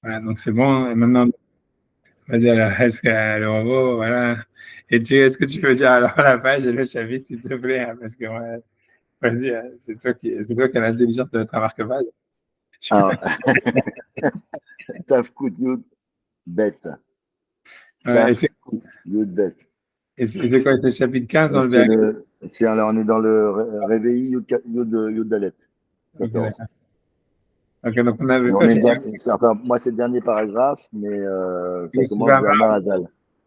Voilà, donc c'est bon. Et maintenant, vas-y, alors, est-ce que le robot, voilà. Est-ce que tu peux dire alors la page et le chapitre, s'il te plaît, hein, parce que ouais, vas-y, c'est toi qui as l'intelligence de ta marque page. Alors, Tafkut Yud Bet. Ouais, Tafkut Yud Bet. et c'est quoi, c'est le chapitre 15 dans le BH? On est dans le réveil Yud Dalet. Ok, 14. d'accord. Ok, donc on n'avait Et on pas est fini. enfin, moi, c'est le dernier paragraphe, mais ça Ici, commence vers Vamar. Marazal.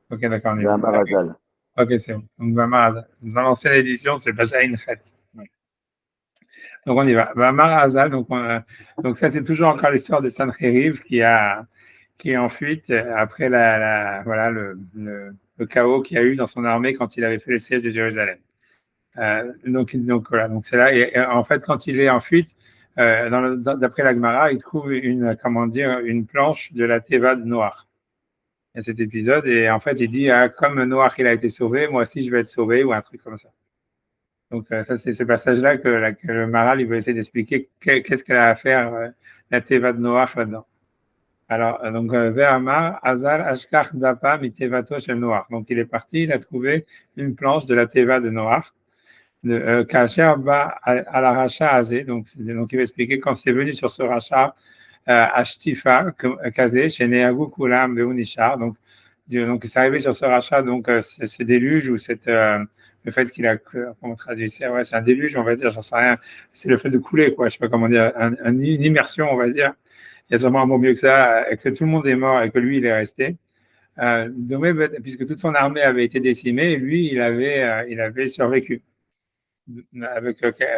Ok, d'accord, on y va. Vers Marazal. Ok, c'est bon. Donc Vamar, dans l'ancienne édition, c'est Bajaïn Chet. Donc on y va. Vamar Azal, donc ça c'est toujours encore l'histoire de Sancheriv qui est en fuite après voilà, le chaos qu'il y a eu dans son armée quand il avait fait le siège de Jérusalem. Donc voilà, donc c'est là. Et en fait, quand il est en fuite, d'après la Gemara, il trouve comment dire, une planche de la Teva de Noach. Il y a cet épisode et en fait, il dit ah, comme Noach il a été sauvé, moi aussi je vais être sauvé ou un truc comme ça. Donc ça, c'est ce passage-là que le Maral il va essayer d'expliquer qu'est-ce qu'elle a à faire la Teva de Noach là-dedans. Alors, donc, Ve'amar, Azal, Ashkach, Dapa, Mitevato, Shel Noach. Donc, il est parti, il a trouvé une planche de la Teva de Noach, de Kacher, Ba, à la Racha, Azé. Donc, il va expliquer quand c'est venu sur ce Racha, Ashtifa, Kazé, chez Neagu, Kulam, Veunishar. Donc, c'est arrivé sur ce Racha, donc, ce déluge ou le fait qu'il a, comment traduire ça, ouais, c'est un déluge, on va dire, j'en sais rien. C'est le fait de couler, quoi, je sais pas comment dire, une immersion, on va dire. Il y a sûrement un mot mieux que ça, que tout le monde est mort et que lui, il est resté. Puisque toute son armée avait été décimée, lui, il avait survécu. Avec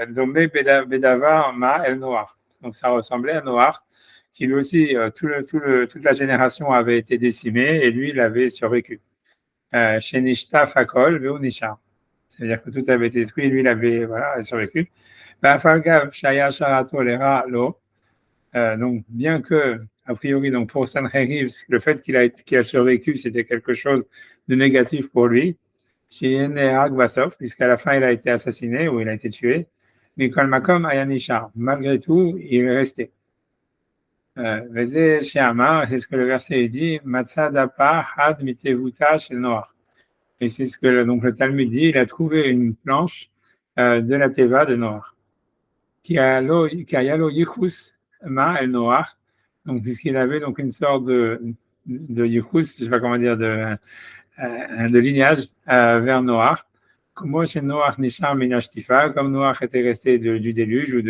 Domé Bedava Ma El Noir. Donc ça ressemblait à Noir, qui lui aussi, toute la génération avait été décimée et lui, il avait survécu. Chez Nishta Fakol, Veonisha. C'est-à-dire que tout avait été détruit, lui, il avait voilà, survécu. Falgav Shaya Sharato Lera Lo. Donc, bien que, a priori, donc pour Sancheriv, le fait qu'il a survécu, c'était quelque chose de négatif pour lui, puisqu'à la fin, il a été assassiné ou il a été tué. Mais Makom Ayanisha, malgré tout, il est resté. C'est ce que le verset dit, Matsadapa Had Mitevuta Shel Noach. Et c'est ce que donc, le Talmud dit, il a trouvé une planche de la Teva de Noach. Qui a Yalo Yichus Ma El Noach, donc puisqu'il avait donc une sorte de Yichus, je sais pas comment dire, de lignage vers Noach. Comme chez Noach Nishar Minashtifa, comme Noach était resté du déluge ou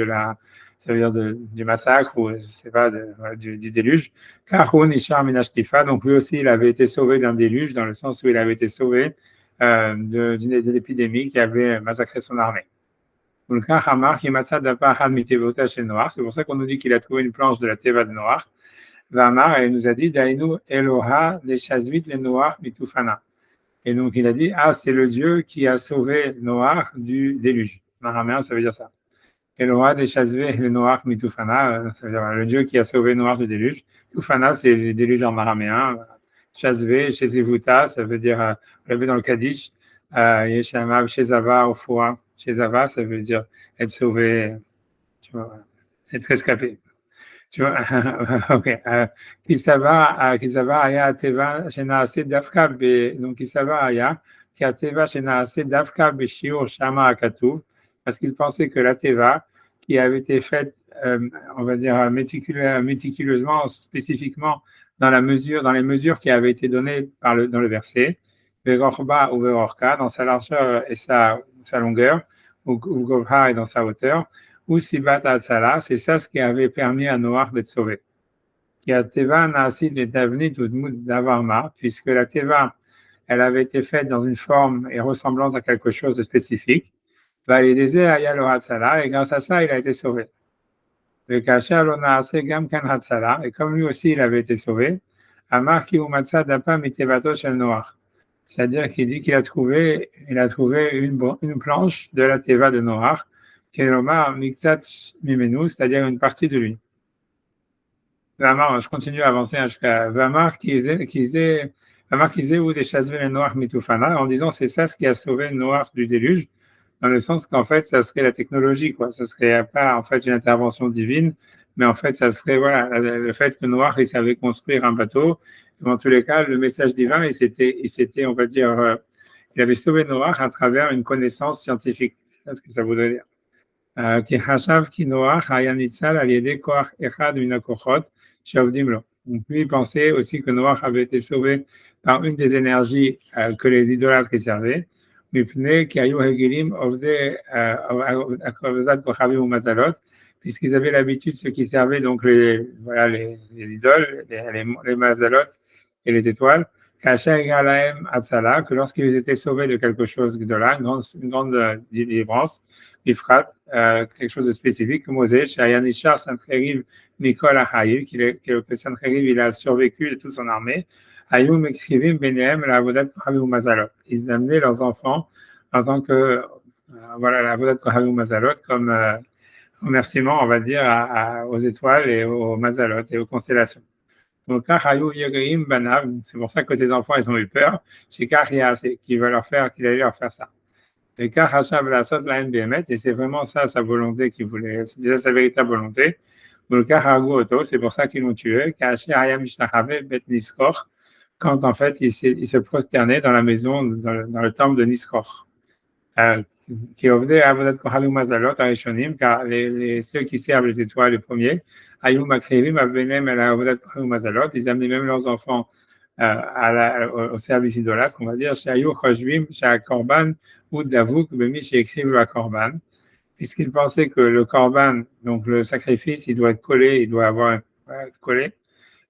ça veut dire du massacre ou je sais pas du déluge. Kahu Nishar Minashtifa, donc lui aussi il avait été sauvé d'un déluge dans le sens où il avait été sauvé de l'épidémie qui avait massacré son armée. C'est pour ça qu'on nous dit qu'il a trouvé une planche de la Teva de Noach. Vamar, et il nous a dit Dainu Eloha de Shazvit le Noach mitufana. Et donc il a dit ah, c'est le Dieu qui a sauvé Noach du déluge. En araméen, ça veut dire ça. Eloha de Shazvit le Noach mitufana, ça veut dire le Dieu qui a sauvé Noach du déluge. Tufana, c'est le déluge en araméen. Shazvé, Shezivuta, ça veut dire, vous l'avez dans le Kaddish, Yeshamav, Shezava, Ofoa. Shezava, ça veut dire être sauvé, tu vois, être rescapé. Tu vois, ok. Kisava aya teva shenaase dafka donc Kisava aya qui a teva shenaase dafka beshiur shama akatuv parce qu'il pensait que la teva qui avait été faite, on va dire méticuleusement, spécifiquement dans les mesures qui avaient été données dans le verset, Verorba ou Verorka, dans sa largeur et sa longueur, ou Govha et dans sa hauteur, ou Sibat Atzala, c'est ça ce qui avait permis à Noach d'être sauvé. Qui a Teva Naasid et Davnit ou Davarma, puisque la Teva, elle avait été faite dans une forme et ressemblance à quelque chose de spécifique. Et grâce à ça, il a été sauvé. Et comme lui aussi, il avait été sauvé, c'est-à-dire qu'il dit qu'il a trouvé une planche de la Teva de Noach, c'est-à-dire une partie de lui. Vamar, je continue à avancer jusqu'à Vamar ou des Shazvel Noach mitufana, en disant c'est ça ce qui a sauvé Noach du déluge, dans le sens qu'en fait, ça serait la technologie, quoi. Ce serait pas en fait une intervention divine, mais en fait, ça serait, voilà, le fait que Noach, il savait construire un bateau. Dans tous les cas, le message divin, il s'était, on va dire, il avait sauvé Noach à travers une connaissance scientifique. C'est ça ce que ça voudrait dire. כי חשב כי נוח היה ניצל על ידי כוח אחד מן הכוחות שעובדים לו. Donc lui, il pensait aussi que Noach avait été sauvé par une des énergies que les idolâtres servaient, מפני כי היו רגילים עובדי עבודת כוכבים ומזלות, puisqu'ils avaient l'habitude, ceux qui servaient donc voilà, les idoles, les mazalot et les étoiles, que lorsqu'ils étaient sauvés de quelque chose de là, une grande délivrance, Ifrat, quelque chose de spécifique, Moshe, Shayanishar Sancheriv Mikol Achaïv, que Sancheriv il a survécu de toute son armée, Ayum Ekrivim Benehem la Avodat Kohavim Mazalot. Ils amenaient leurs enfants en tant que, voilà, la Avodat Kohavim Mazalot comme remerciement, on va dire, aux étoiles et aux Mazalot et aux constellations. Donc, c'est pour ça que ces enfants, ils ont eu peur. Chez Kachia, c'est qu'il allait leur faire ça. Et et c'est vraiment ça sa volonté qu'il voulait, c'est déjà sa véritable volonté. C'est pour ça qu'ils l'ont tué. Quand en fait il se prosternait dans la maison, dans le temple de Niskor. Qui offrait Avodat Kohalim Mazalot à Rishonim, car ceux qui servent les étoiles, les premiers, Ayum Akrivim Avenem El Avodat Kohalim Mazalot, ils amenaient même leurs enfants au service idolâtre, on va dire, Shayu Choshvim, Shah Korban, ou Davouk, Bemi Shekriv la Korban, puisqu'ils pensaient que le Korban, donc le sacrifice, il doit être collé, il doit être collé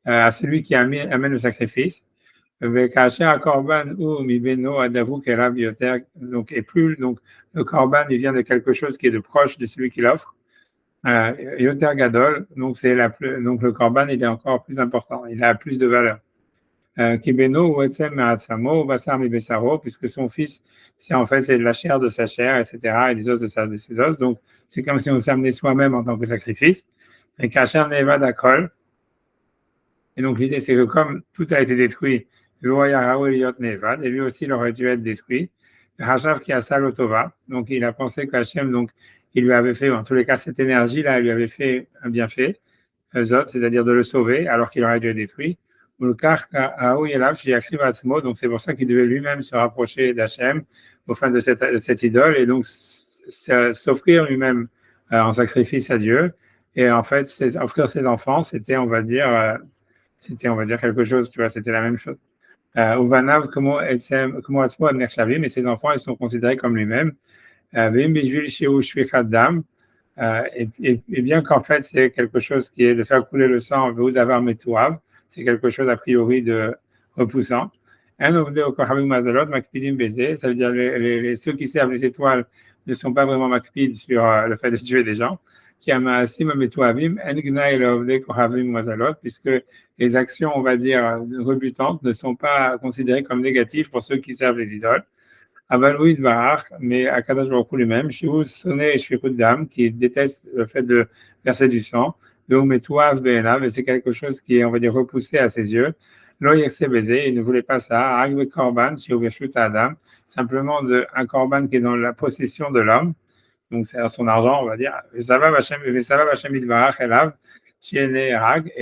à celui qui amène le sacrifice. Donc, et plus donc le korban il vient de quelque chose qui est de proche de celui qui l'offre. Yoter gadol, donc donc le korban il est encore plus important, il a plus de valeur. Kibeno ou etzem ma'atzamo basar mi besaro, puisque son fils c'est de la chair de sa chair, etc. et des os de ses os. Donc c'est comme si on s'amenait soi-même en tant que sacrifice. Et kasher nevad akol. Et donc l'idée c'est que comme tout a été détruit, et lui aussi il aurait dû être détruit. Rajav qui a Salotova, donc il a pensé qu'Hachem, donc il lui avait fait, en tous les cas cette énergie-là, il lui avait fait un bienfait, c'est-à-dire de le sauver, alors qu'il aurait dû être détruit. Donc c'est pour ça qu'il devait lui-même se rapprocher d'Hachem au fin de cette idole, et donc s'offrir lui-même en sacrifice à Dieu. Et en fait, offrir ses enfants, c'était, on va dire, quelque chose, tu vois, c'était la même chose. Uvanav, mais ses enfants, ils sont considérés comme lui-même. Et bien qu'en fait, c'est quelque chose qui est de faire couler le sang, c'est quelque chose a priori de repoussant. Ça veut dire ceux qui servent les étoiles ne sont pas vraiment makpid sur le fait de tuer des gens. Puisque les actions, on va dire, rebutantes ne sont pas considérées comme négatives pour ceux qui servent les idoles. Mais Akadosh Baruch Hu lui-même, qui déteste le fait de verser du sang, et c'est quelque chose qui est, on va dire, repoussé à ses yeux. Il ne voulait pas ça. Simplement un korban qui est dans la possession de l'homme. Donc c'est son argent, on va dire. Et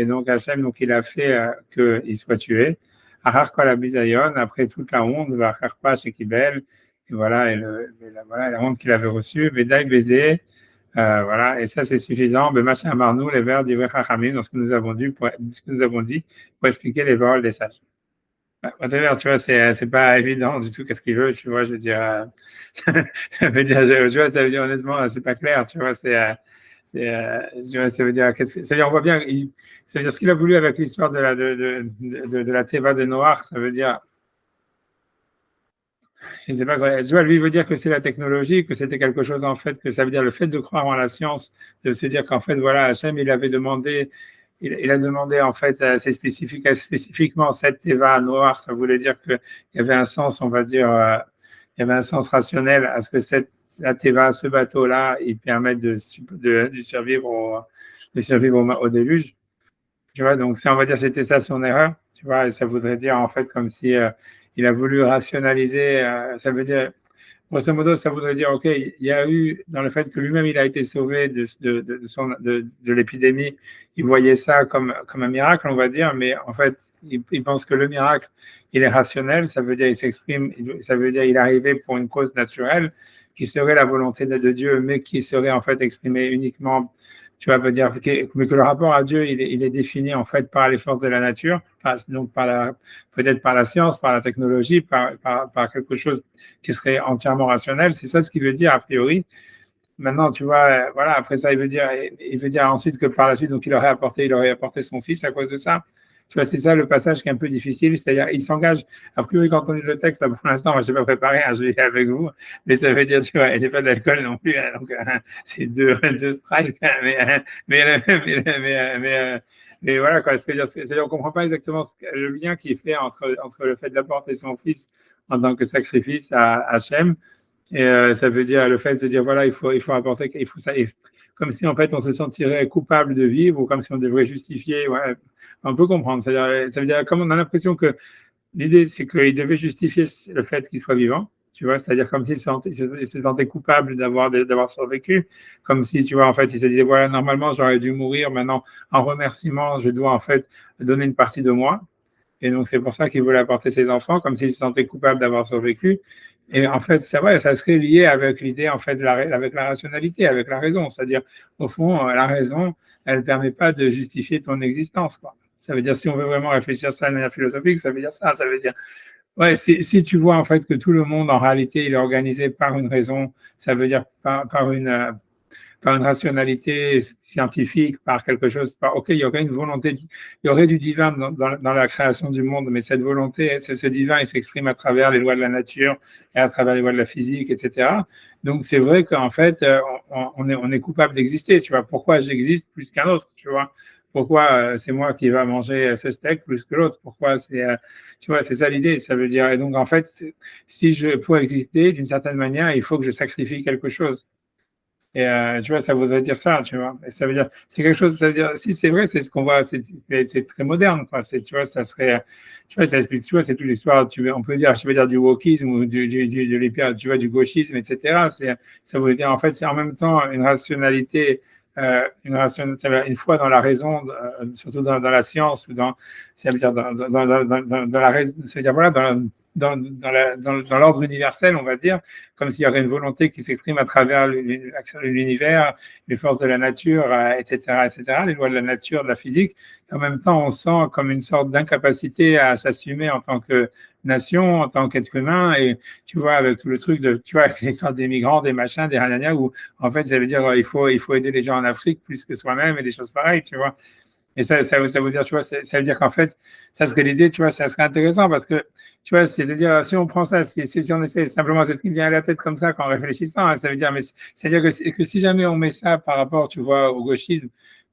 donc Hachem, donc il a fait qu'il soit tué. Après toute la honte, et voilà, la honte qu'il avait reçue, voilà, et ça c'est suffisant. Les vers d'Ivrei Chachamim, dans ce que nous avons dit pour expliquer les paroles des sages. Tu vois, c'est pas évident du tout qu'est-ce qu'il veut, tu vois, je veux dire, ça veut dire, ça veut dire honnêtement, c'est pas clair, tu vois, ça veut dire, on voit bien, ça veut dire ce qu'il a voulu avec l'histoire de la Teva de Noach, ça veut dire, je sais pas quoi, tu vois, lui il veut dire que c'est la technologie, que c'était quelque chose en fait, que ça veut dire le fait de croire en la science, de se dire qu'en fait, voilà, Hachem, il a demandé en fait, c'est spécifiquement cette teva noire, ça voulait dire qu'il y avait un sens, on va dire, il y avait un sens rationnel à ce que la teva, ce bateau-là, il permette de survivre au déluge. Tu vois, donc ça, on va dire, c'était ça son erreur. Tu vois, et ça voudrait dire en fait comme si il a voulu rationaliser. Ça veut dire, grosso modo, ça voudrait dire, OK, il y a eu, dans le fait que lui-même, il a été sauvé de l'épidémie, il voyait ça comme un miracle, on va dire, mais en fait, il pense que le miracle, il est rationnel, ça veut dire il s'exprime, ça veut dire il est arrivé pour une cause naturelle, qui serait la volonté de Dieu, mais qui serait en fait exprimée uniquement, tu vois, veut dire mais que le rapport à Dieu, il est défini en fait par les forces de la nature, donc peut-être par la science, par la technologie, par quelque chose qui serait entièrement rationnel. C'est ça ce qu'il veut dire a priori. Maintenant, tu vois, voilà, après ça, il veut dire ensuite que par la suite, donc il aurait apporté son fils à cause de ça. Tu vois, c'est ça le passage qui est un peu difficile, c'est-à-dire il s'engage, a priori quand on lit le texte, là, pour l'instant, moi je n'ai pas préparé, je l'ai avec vous, mais ça veut dire, tu vois, j'ai pas d'alcool non plus, donc c'est deux strikes, mais voilà, quoi, c'est-à-dire on ne comprend pas exactement le lien qui est fait entre le fait d'apporter son fils en tant que sacrifice à Hachem, et ça veut dire le fait de dire voilà, il faut apporter, il faut ça, comme si en fait on se sentirait coupable de vivre ou comme si on devrait justifier. Ouais, on peut comprendre. Ça veut dire comme on a l'impression que l'idée c'est qu'il devait justifier le fait qu'il soit vivant. Tu vois, c'est-à-dire comme s'il se sentait coupable d'avoir survécu, comme si tu vois en fait il se disait voilà normalement j'aurais dû mourir, maintenant en remerciement je dois en fait donner une partie de moi. Et donc, c'est pour ça qu'il voulait apporter ses enfants, comme s'il se sentait coupable d'avoir survécu. Et en fait, c'est vrai, ça serait lié avec l'idée, en fait, avec la rationalité, avec la raison. C'est-à-dire, au fond, la raison, elle ne permet pas de justifier ton existence, quoi. Ça veut dire, si on veut vraiment réfléchir à ça de manière philosophique, ça veut dire ça. Ça veut dire, ouais, si tu vois, en fait, que tout le monde, en réalité, il est organisé par une raison, ça veut dire par une rationalité scientifique, par quelque chose, OK, il y aurait une volonté, il y aurait du divin dans la création du monde, mais cette volonté, ce divin, il s'exprime à travers les lois de la nature et à travers les lois de la physique, etc. Donc, c'est vrai qu'en fait, on est coupable d'exister, tu vois. Pourquoi j'existe plus qu'un autre, tu vois? Pourquoi c'est moi qui va manger ce steak plus que l'autre? Pourquoi tu vois, c'est ça l'idée. Ça veut dire, et donc, en fait, si je pour exister, d'une certaine manière, il faut que je sacrifie quelque chose. Et tu vois, ça voudrait dire ça, tu vois. Et ça veut dire, c'est quelque chose, ça veut dire, si c'est vrai, c'est ce qu'on voit, c'est très moderne, quoi. Tu vois, ça serait, tu vois, ça explique, tu vois, c'est toute l'histoire, on peut dire, je veux dire, du wokisme ou tu vois, du gauchisme, etc. Ça veut dire, en fait, c'est en même temps une rationalité, une foi dans la raison, surtout dans la science, ou ça veut dire, dans la raison, ça veut dire, voilà, dans l'ordre universel, on va dire, comme s'il y aurait une volonté qui s'exprime à travers l'univers, les forces de la nature, etc., etc., les lois de la nature, de la physique. Et en même temps, on sent comme une sorte d'incapacité à s'assumer en tant que nation, en tant qu'être humain. Et tu vois, avec tout le truc tu vois, avec l'histoire des migrants, des machins, des ranania, où en fait, ça veut dire il faut aider les gens en Afrique plus que soi-même et des choses pareilles, tu vois. Et ça veut dire, tu vois, ça veut dire qu'en fait, ça serait l'idée, tu vois, ça serait intéressant parce que, tu vois, c'est-à-dire, si on prend ça, si on essaie simplement ce qui vient à la tête comme ça, qu'en réfléchissant, hein, ça veut dire, mais c'est-à-dire que si jamais on met ça par rapport, tu vois, au gauchisme,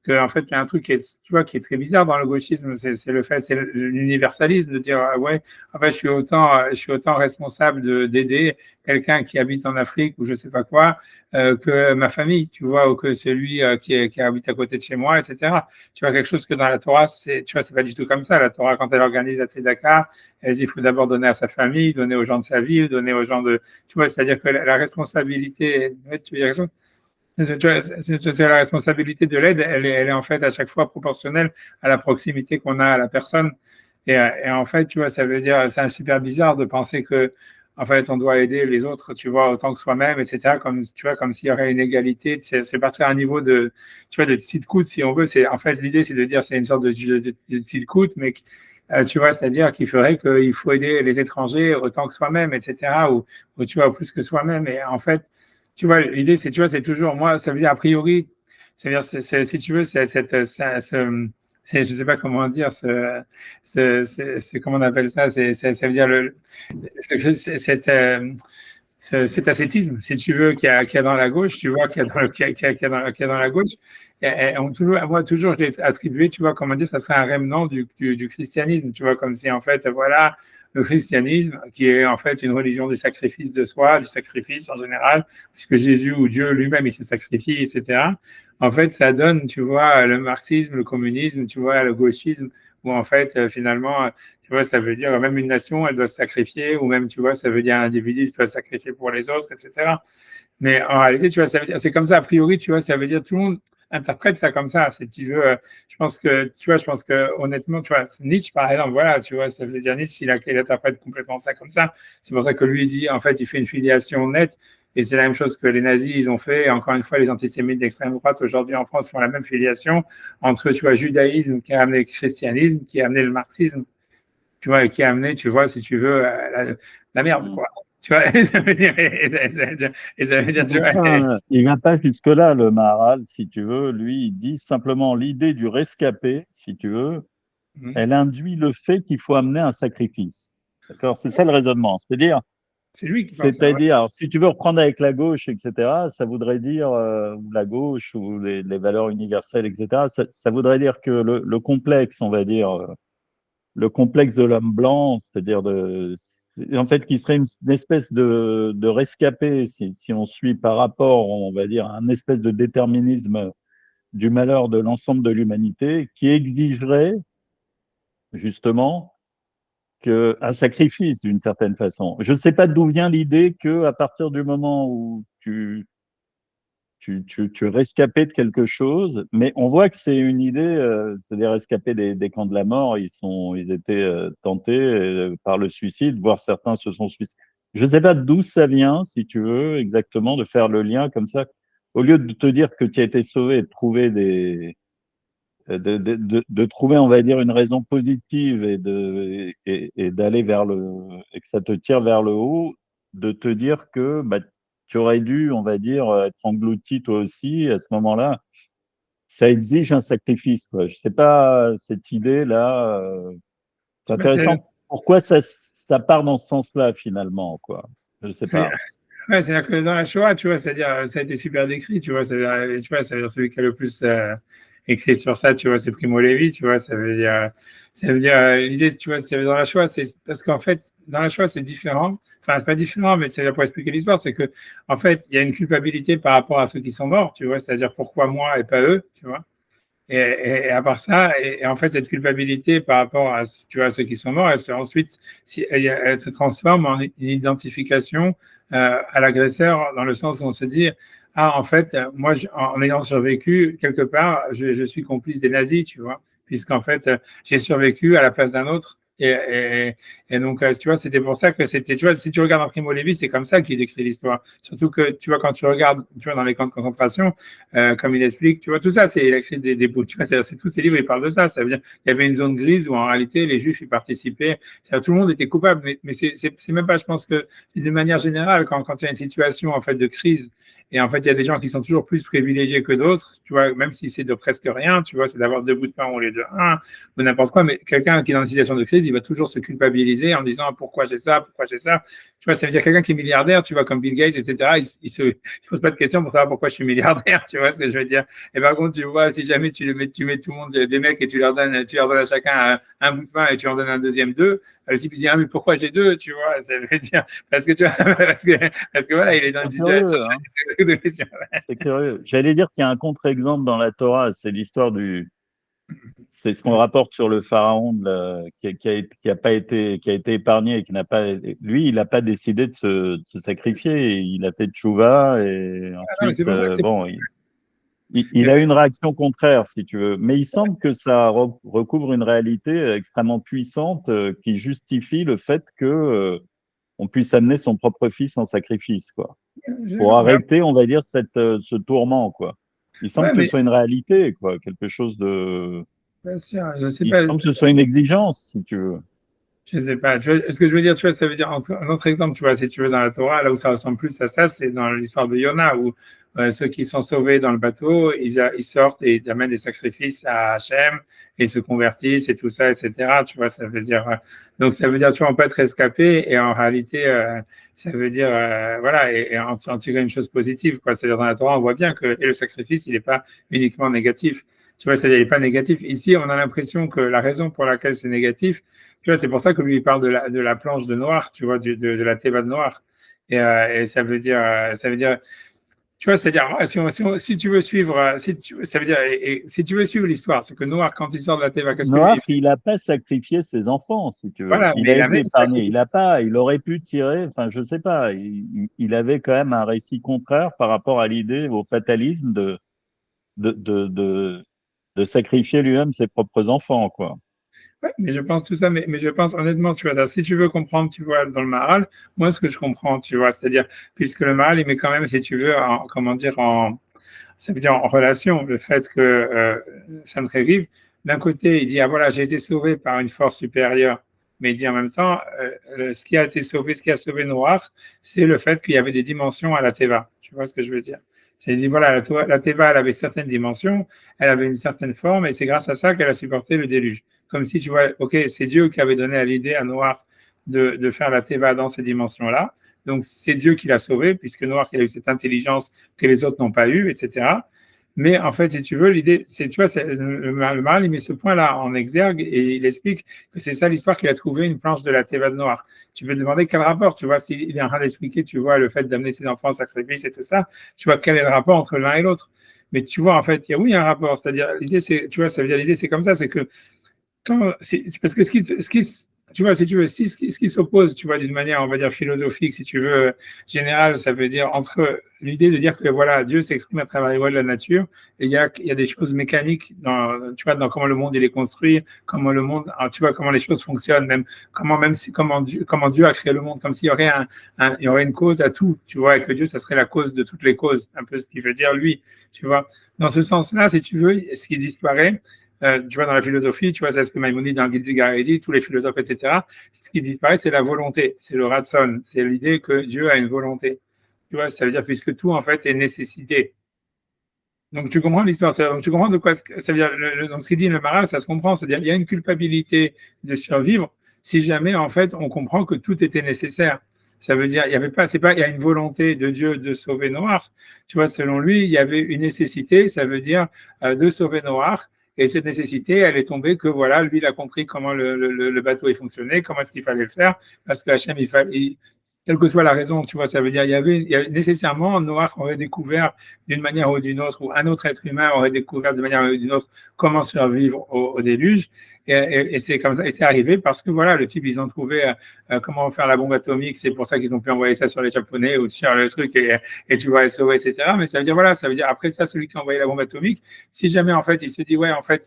qu'en fait, il y a un truc qui est, tu vois, qui est très bizarre dans le gauchisme, c'est le fait, c'est l'universalisme de dire, ouais, en fait, je suis autant responsable d'aider quelqu'un qui habite en Afrique ou je sais pas quoi, que ma famille, tu vois, ou que celui qui habite à côté de chez moi, etc. Tu vois, quelque chose que dans la Torah, tu vois, c'est pas du tout comme ça. La Torah, quand elle organise la Tzedaka, elle dit, il faut d'abord donner à sa famille, donner aux gens de sa ville, donner aux gens tu vois, c'est-à-dire que la responsabilité, tu veux dire quelque chose? C'est la responsabilité de l'aide, elle est en fait à chaque fois proportionnelle à la proximité qu'on a à la personne. Et en fait, tu vois, ça veut dire, c'est super bizarre de penser que, en fait, on doit aider les autres, tu vois, autant que soi-même, etc. Comme, tu vois, comme s'il y aurait une égalité. C'est partir à un niveau tu vois, de tzidkout, si on veut. En fait, l'idée, c'est de dire, c'est une sorte de tzidkout, mais tu vois, c'est-à-dire qu'il ferait qu'il faut aider les étrangers autant que soi-même, etc. Ou tu vois, plus que soi-même. Et en fait, tu vois, l'idée, c'est, tu vois, c'est toujours, moi, ça veut dire, a priori, ça veut dire, si tu veux, je sais pas comment dire, comment on appelle ça, ça veut dire cet ascétisme, si tu veux, qu'il y a dans la gauche, tu vois, qu'il y a dans la gauche. Moi, toujours, je l'ai attribué, tu vois, comment dire, ça serait un remnant du christianisme, tu vois, comme si, en fait, voilà, le christianisme, qui est en fait une religion du sacrifice de soi, du sacrifice en général, puisque Jésus ou Dieu lui-même, il se sacrifie, etc. en fait, ça donne, tu vois, le marxisme, le communisme, tu vois, le gauchisme, où en fait, finalement, tu vois, ça veut dire même une nation, elle doit se sacrifier, ou même, tu vois, ça veut dire un individu doit se sacrifier pour les autres, etc. Mais en réalité, tu vois, ça veut dire, c'est comme ça, a priori, tu vois, ça veut dire tout le monde interprète ça comme ça. Si tu veux, je pense que, tu vois, je pense que honnêtement, tu vois, Nietzsche, par exemple, voilà, tu vois, ça veut dire Nietzsche, il interprète complètement ça comme ça. C'est pour ça que lui, il dit, en fait, il fait une filiation nette. Et c'est la même chose que les nazis, ils ont fait. Et encore une fois, les antisémites d'extrême droite, aujourd'hui en France, font la même filiation entre, tu vois, judaïsme qui a amené le christianisme, qui a amené le marxisme, tu vois, et qui a amené, tu vois, si tu veux, la merde, quoi. Tu vois, et ça veut dire, tu vois, Il va pas jusque-là, le Maharal, si tu veux. Lui, il dit simplement l'idée du rescapé, si tu veux, elle induit le fait qu'il faut amener un sacrifice. D'accord? C'est ça le raisonnement. c'est lui qui pense ça, ouais. C'est-à-dire, alors, si tu veux reprendre avec la gauche, etc., ça voudrait dire, ou la gauche, ou les valeurs universelles, etc., ça voudrait dire que le complexe, on va dire, le complexe de l'homme blanc, c'est-à-dire en fait, qui serait une espèce de rescapé, si on suit par rapport, on va dire, à un espèce de déterminisme du malheur de l'ensemble de l'humanité, qui exigerait justement un sacrifice d'une certaine façon. Je ne sais pas d'où vient l'idée que à partir du moment où tu es rescapé de quelque chose, mais on voit que c'est une idée, c'est-à-dire rescapés des camps de la mort, ils étaient tentés par le suicide, voire certains se sont suicidés. Je ne sais pas d'où ça vient, si tu veux, exactement, de faire le lien comme ça. Au lieu de te dire que tu as été sauvé et de trouver de trouver, on va dire, une raison positive et d'aller et que ça te tire vers le haut, de te dire que bah, tu aurais dû, on va dire, être englouti toi aussi à ce moment-là. Ça exige un sacrifice, quoi. Je sais pas, cette idée-là, c'est Ouais, intéressant. Pourquoi ça part dans ce sens-là, finalement, quoi? Je sais c'est- pas. ouais, c'est-à-dire que dans la Shoah, tu vois, c'est-à-dire, ça a été super décrit, tu vois, c'est-à-dire, tu vois, c'est-à-dire celui qui a le plus écrit sur ça, tu vois, c'est Primo Levi, tu vois, ça veut dire, l'idée, tu vois, c'est dans la Shoah, c'est parce qu'en fait, dans la Shoah, c'est différent, enfin, c'est pas différent, mais c'est pour expliquer l'histoire, c'est que, en fait, il y a une culpabilité par rapport à ceux qui sont morts, tu vois, c'est-à-dire pourquoi moi et pas eux, tu vois. Et à part ça, et en fait, cette culpabilité par rapport à, tu vois, ceux qui sont morts, ensuite, elle se transforme en une identification à l'agresseur dans le sens où on se dit, ah, en fait, moi, en ayant survécu, quelque part, je suis complice des nazis, tu vois, puisqu'en fait, j'ai survécu à la place d'un autre. Et donc, tu vois, c'était pour ça que c'était, tu vois, si tu regardes en Primo Levi, c'est comme ça qu'il décrit l'histoire. Surtout que, tu vois, quand tu regardes, tu vois, dans les camps de concentration, comme il explique, tu vois, tout ça, c'est il a écrit des bouts, tu vois, c'est tous ces livres, ils parlent de ça. Ça veut dire qu'il y avait une zone grise où en réalité les Juifs y participaient. Tout le monde était coupable, mais c'est même pas, je pense que c'est de manière générale quand il y a une situation en fait de crise et en fait il y a des gens qui sont toujours plus privilégiés que d'autres, tu vois, même si c'est de presque rien, tu vois, c'est d'avoir deux bouts de pain au lieu de un ou n'importe quoi, mais quelqu'un qui est dans une situation de crise, il va toujours se culpabiliser en disant pourquoi j'ai ça, pourquoi j'ai ça. Tu vois, ça veut dire quelqu'un qui est milliardaire, tu vois, comme Bill Gates, etc. Il se pose pas de questions pour savoir pourquoi je suis milliardaire, tu vois ce que je veux dire. Et par contre, tu vois, si jamais tu mets tout le monde, des mecs, et tu leur donnes à chacun un bout de pain et tu en donnes un deuxième deux, le type il dit, ah, mais pourquoi j'ai deux, tu vois, ça veut dire, parce que tu vois, parce que voilà, il est dans C'est une situation curieux, hein? de question. C'est curieux. J'allais dire qu'il y a un contre-exemple dans la Torah, c'est c'est ce qu'on rapporte sur le pharaon qui a pas été, qui a été épargné et qui n'a pas, lui, il n'a pas décidé de se sacrifier. Il a fait tchouva et Ah, non, mais c'est ensuite, pour ça que c'est. bon, il a eu une réaction contraire, si tu veux. Mais il semble que ça recouvre une réalité extrêmement puissante qui justifie le fait que on puisse amener son propre fils en sacrifice, quoi, pour arrêter, on va dire, ce tourment, quoi. Il semble Ouais, que ce mais soit une réalité, quoi, quelque chose de bien sûr, je sais il pas. semble que ce soit une exigence, si tu veux. Je sais pas. Tu vois, ce que je veux dire, tu vois, ça veut dire un autre exemple, tu vois, si tu veux, dans la Torah, là où ça ressemble plus à ça, c'est dans l'histoire de Yona, où ceux qui sont sauvés dans le bateau, ils sortent et ils amènent des sacrifices à Hachem, et ils se convertissent et tout ça, etc. Tu vois, ça veut dire, donc ça veut dire, tu vois, on peut être rescapé et en réalité, ça veut dire, voilà, et en tirer une chose positive, quoi. C'est-à-dire dans la Torah, on voit bien que et le sacrifice, il n'est pas uniquement négatif. Tu vois, c'est-à-dire, il n'est pas négatif. Ici, on a l'impression que la raison pour laquelle c'est négatif, tu vois, c'est pour ça que lui, il parle de la planche de noir, tu vois, de la théba de noir. Et ça veut dire, Tu vois, c'est-à-dire, si tu veux suivre, ça veut dire, si tu veux suivre l'histoire, c'est que Noir, quand il sort de la Teva, qu'est-ce que lui, Noir, il fait? il n'a pas sacrifié ses enfants, si tu veux. Voilà, Il mais a il été amène ça. épargné. Il aurait pu tirer, enfin, je sais pas. Il avait quand même un récit contraire par rapport à l'idée, au fatalisme de, de, de, de sacrifier lui-même ses propres enfants, quoi. Ouais, mais je pense tout ça, mais je pense honnêtement, tu vois, si tu veux comprendre, tu vois, dans le Maharal, moi, ce que je comprends, tu vois, c'est-à-dire, puisque le Maharal, il met quand même, si tu veux, comment dire, ça veut dire en relation, le fait que Sancheriv, d'un côté, il dit, ah voilà, j'ai été sauvé par une force supérieure, mais il dit en même temps, ce qui a été sauvé, ce qui a sauvé Noach, c'est le fait qu'il y avait des dimensions à la Teva. Tu vois ce que je veux dire? C'est dit, voilà, la Teva, elle avait certaines dimensions, elle avait une certaine forme, et c'est grâce à ça qu'elle a supporté le déluge. Comme si tu vois, ok, c'est Dieu qui avait donné l'idée à Noach de faire la Teva dans ces dimensions-là. Donc c'est Dieu qui l'a sauvé, puisque Noach il a eu cette intelligence que les autres n'ont pas eue, etc. Mais en fait, si tu veux, l'idée, c'est, tu vois, le Maharal, il met ce point-là en exergue et il explique que c'est ça l'histoire qu'il a trouvé une planche de la Teva de Noach. Tu peux te demander quel rapport, tu vois, s'il est en train d'expliquer, tu vois, le fait d'amener ses enfants au sacrifice et tout ça, tu vois, quel est le rapport entre l'un et l'autre. Mais tu vois, en fait, il y a un rapport. C'est-à-dire, l'idée, c'est, tu vois, ça veut dire, l'idée, c'est comme ça, c'est que c'est parce que tu vois, si tu veux, ce qui s'oppose, tu vois, d'une manière, on va dire, philosophique, si tu veux, générale, ça veut dire entre l'idée de dire que, voilà, Dieu s'exprime à travers les lois de la nature, et il y a des choses mécaniques dans, tu vois, dans comment le monde, il est construit, comment le monde, tu vois, comment les choses fonctionnent, même, comment Dieu a créé le monde, comme s'il y aurait il y aurait une cause à tout, tu vois, et que Dieu, ça serait la cause de toutes les causes, un peu ce qu'il veut dire, lui, tu vois. Dans ce sens-là, si tu veux, ce qui disparaît, tu vois, dans la philosophie, tu vois, c'est ce que Maïmonide dans Gizigari dit, tous les philosophes, etc. Ce qui disparaît, c'est la volonté, c'est le ratson, c'est l'idée que Dieu a une volonté. Tu vois, ça veut dire puisque tout, en fait, est nécessité. Donc, tu comprends l'histoire. Donc, tu comprends de quoi ça veut dire. Donc, ce qu'il dit le Maharal, ça se comprend. C'est-à-dire, il y a une culpabilité de survivre si jamais, en fait, on comprend que tout était nécessaire. Ça veut dire, il y avait pas, c'est pas, il y a une volonté de Dieu de sauver Noach. Tu vois, selon lui, il y avait une nécessité, ça veut dire de sauver Noach. Et cette nécessité, elle est tombée que voilà, lui, il a compris comment le bateau est fonctionné, comment est-ce qu'il fallait le faire, parce que Hachem, quelle que soit la raison, tu vois, ça veut dire, il y avait nécessairement, Noach aurait découvert d'une manière ou d'une autre, ou un autre être humain aurait découvert d'une manière ou d'une autre comment survivre au déluge. Et c'est comme ça, et c'est arrivé parce que voilà, le type, ils ont trouvé comment faire la bombe atomique, c'est pour ça qu'ils ont pu envoyer ça sur les Japonais ou sur le truc et tu vas les sauver, etc. Mais ça veut dire, voilà, ça veut dire après ça, celui qui a envoyé la bombe atomique, si jamais en fait il se dit, ouais, en fait,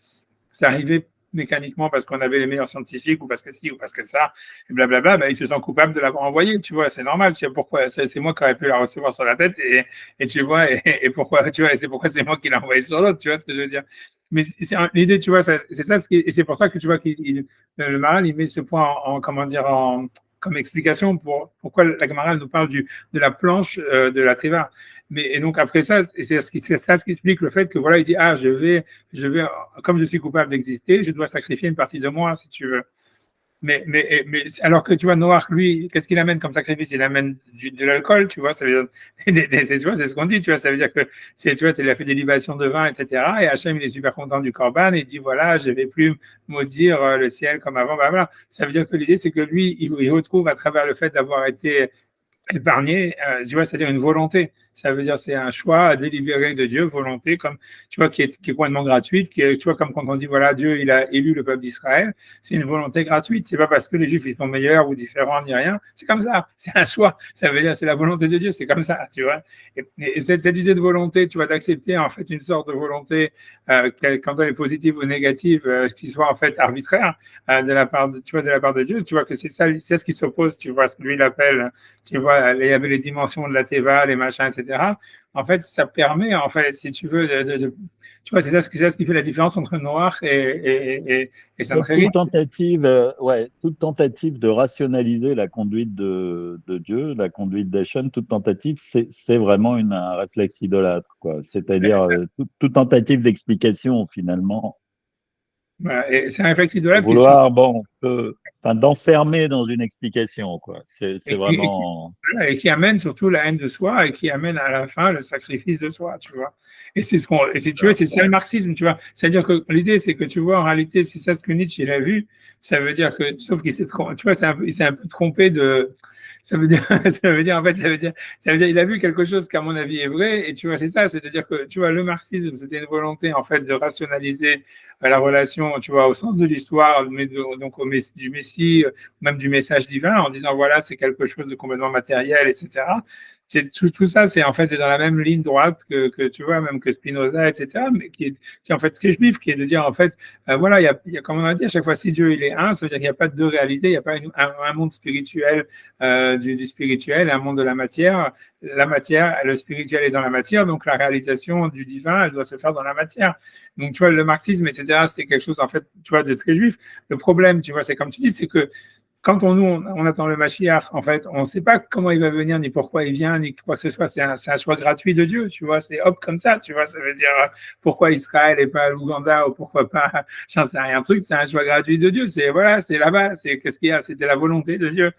c'est arrivé mécaniquement parce qu'on avait les meilleurs scientifiques ou parce que si ou parce que ça, et blablabla, ben, il se sent coupable de l'avoir envoyé, tu vois, c'est normal, tu sais pourquoi, c'est moi qui aurais pu la recevoir sur la tête et tu vois, et pourquoi, tu vois, et c'est pourquoi c'est moi qui l'ai envoyé sur l'autre, tu vois ce que je veux dire. Mais l'idée, tu vois, c'est ça, et c'est pour ça que tu vois que le Maharal, il met ce point comment dire, comme explication pour pourquoi la Gemara nous parle de la planche de la Teva. Mais, et donc après ça, c'est ça ce qui explique le fait que voilà, il dit ah je vais comme je suis coupable d'exister, je dois sacrifier une partie de moi si tu veux. Mais alors que tu vois, Noach, lui, qu'est-ce qu'il amène comme sacrifice? Il amène de l'alcool, tu vois, ça veut dire, tu vois, c'est ce qu'on dit, tu vois, ça veut dire que, tu vois, il a fait des libations de vin, etc. Et Hachem, il est super content du Corban, et il dit, voilà, je ne vais plus maudire le ciel comme avant, bah, voilà. Ça veut dire que l'idée, c'est que lui, il retrouve à travers le fait d'avoir été épargné, tu vois, c'est-à-dire une volonté. Ça veut dire c'est un choix délibéré de Dieu, volonté, comme tu vois, qui est complètement gratuite, qui est, tu vois, comme quand on dit voilà, Dieu il a élu le peuple d'Israël, c'est une volonté gratuite. C'est pas parce que les Juifs ils sont meilleurs ou différents ni rien. C'est comme ça. C'est un choix. Ça veut dire c'est la volonté de Dieu. C'est comme ça, tu vois. Et cette idée de volonté, tu vois, d'accepter en fait une sorte de volonté quand elle est positive ou négative, qui soit en fait arbitraire de la part de, tu vois, de la part de Dieu. Tu vois que c'est ça, c'est ce qui s'oppose. Tu vois ce que lui il appelle, tu vois, il y avait les dimensions de la Teva, les machins, etc. En fait, ça permet, en fait, si tu veux, tu vois, c'est ça ce qui fait la différence entre Noach et Sancheriv. Toute tentative de rationaliser la conduite de Dieu, la conduite d'Hachem, toute tentative, c'est vraiment un réflexe idolâtre, quoi. C'est-à-dire toute tentative d'explication, finalement, Voilà, et c'est un réflexe idolâtre qui vouloir, bon, enfin, d'enfermer dans une explication, quoi. C'est et, et- et qui, vraiment. voilà, et qui amène surtout la haine de soi et qui amène à la fin le sacrifice de soi, tu vois. Et si tu veux, c'est ça le marxisme, tu vois. C'est-à-dire que l'idée, c'est que tu vois, en réalité, c'est ça ce que Nietzsche il a vu. Ça veut dire que, sauf qu'il s'est trompé, tu vois, il s'est un peu trompé Ça veut dire, ça veut dire, il a vu quelque chose qui, à mon avis, est vrai. Et tu vois, c'est ça. C'est-à-dire que, tu vois, le marxisme, c'était une volonté, en fait, de rationaliser la relation, tu vois, au sens de l'histoire, mais donc du Messie, même du message divin, en disant, voilà, c'est quelque chose de complètement matériel, etc. Tout ça, c'est en fait, c'est dans la même ligne droite que tu vois, même que Spinoza, etc., mais qui est en fait très juif, qui est de dire, en fait, voilà, comme on a dit à chaque fois, si Dieu il est un, ça veut dire qu'il n'y a pas de deux réalités, il n'y a pas un monde spirituel du spirituel et un monde de la matière. La matière, le spirituel est dans la matière, donc la réalisation du divin, elle doit se faire dans la matière. Donc, tu vois, le marxisme, etc., c'est quelque chose, en fait, tu vois, de très juif. Le problème, tu vois, c'est comme tu dis, c'est que quand on attend le Mashiach, en fait, on ne sait pas comment il va venir, ni pourquoi il vient, ni quoi que ce soit. C'est un choix gratuit de Dieu, tu vois. C'est hop comme ça, tu vois. Ça veut dire pourquoi Israël et pas l'Ouganda ou pourquoi pas, j'en sais rien, truc. C'est un choix gratuit de Dieu. C'est voilà, c'est là-bas. C'est qu'est-ce qu'il y a. C'était la volonté de Dieu.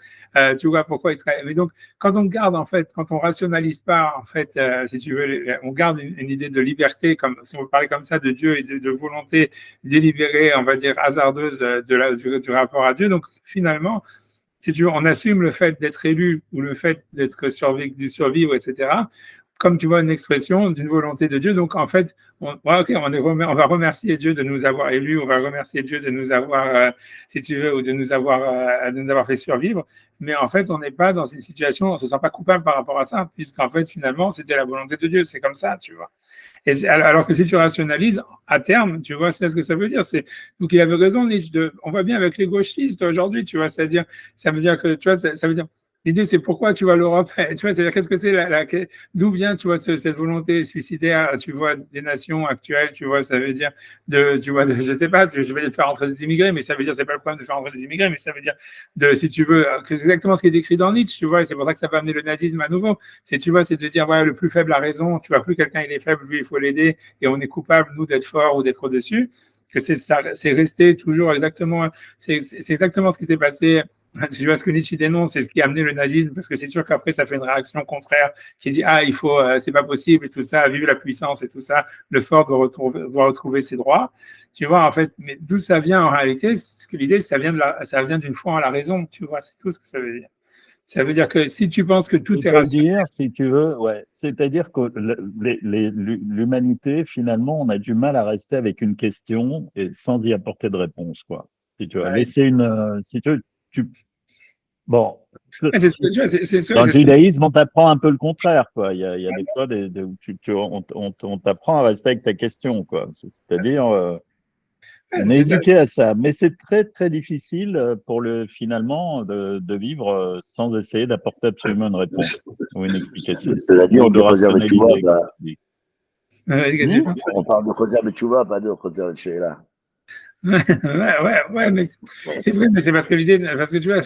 Tu vois pourquoi Israël. Mais donc, quand on garde en fait, quand on rationalise pas en fait, si tu veux, on garde une idée de liberté, comme si on parlait comme ça de Dieu et de volonté délibérée, on va dire hasardeuse du rapport à Dieu. Donc finalement, si tu veux, on assume le fait d'être élu ou le fait d'être survivre, etc., comme tu vois, une expression d'une volonté de Dieu. Donc, en fait, on va remercier Dieu de nous avoir élus, on va remercier Dieu de nous avoir, si tu veux, ou de nous avoir fait survivre. Mais en fait, on n'est pas dans une situation, on ne se sent pas coupable par rapport à ça, puisqu'en fait, finalement, c'était la volonté de Dieu. C'est comme ça, tu vois. Alors que si tu rationalises, à terme, tu vois, c'est ce que ça veut dire. Donc, il avait raison, Nietzsche. On voit bien avec les gauchistes aujourd'hui, tu vois, c'est-à-dire, ça veut dire que, tu vois, ça veut dire, l'idée, c'est pourquoi, tu vois, l'Europe, tu vois, c'est-à-dire, qu'est-ce que c'est, d'où vient, tu vois, cette volonté suicidaire, tu vois, des nations actuelles, tu vois, ça veut dire, tu vois, je sais pas, je vais dire de faire entrer des immigrés, mais ça veut dire, c'est pas le problème de faire entrer des immigrés, mais ça veut dire, si tu veux, que c'est exactement ce qui est décrit dans Nietzsche, tu vois, et c'est pour ça que ça va amener le nazisme à nouveau. Tu vois, c'est de dire, voilà, le plus faible a raison, tu vois, plus quelqu'un il est faible, lui, il faut l'aider, et on est coupable, nous, d'être fort ou d'être au-dessus, que c'est resté toujours exactement, c'est exactement ce qui s'est passé. Tu vois ce que Nietzsche dénonce, c'est ce qui a amené le nazisme, parce que c'est sûr qu'après, ça fait une réaction contraire qui dit, ah, il faut, c'est pas possible, et tout ça, vive la puissance et tout ça, le fort doit retrouver ses droits. Tu vois, en fait, mais d'où ça vient en réalité, l'idée, ça vient d'une foi en la raison, tu vois, c'est tout ce que ça veut dire. Ça veut dire que si tu penses que tout est rationnel, si tu veux, ouais, c'est-à-dire que l'humanité, finalement, on a du mal à rester avec une question et sans y apporter de réponse, quoi. Si tu veux laisser si bon, dans le judaïsme, on t'apprend un peu le contraire, quoi. Il y a des fois on t'apprend à rester avec ta question, quoi. C'est-à-dire, on est éduqué à ça, mais c'est très très difficile finalement de vivre sans essayer d'apporter absolument une réponse ou une explication. Cela dit, on doit réserver Tchouva. On parle de réserve Tchouva, pas de réserve Sheila. Ouais, mais c'est vrai, mais c'est parce que tu vois,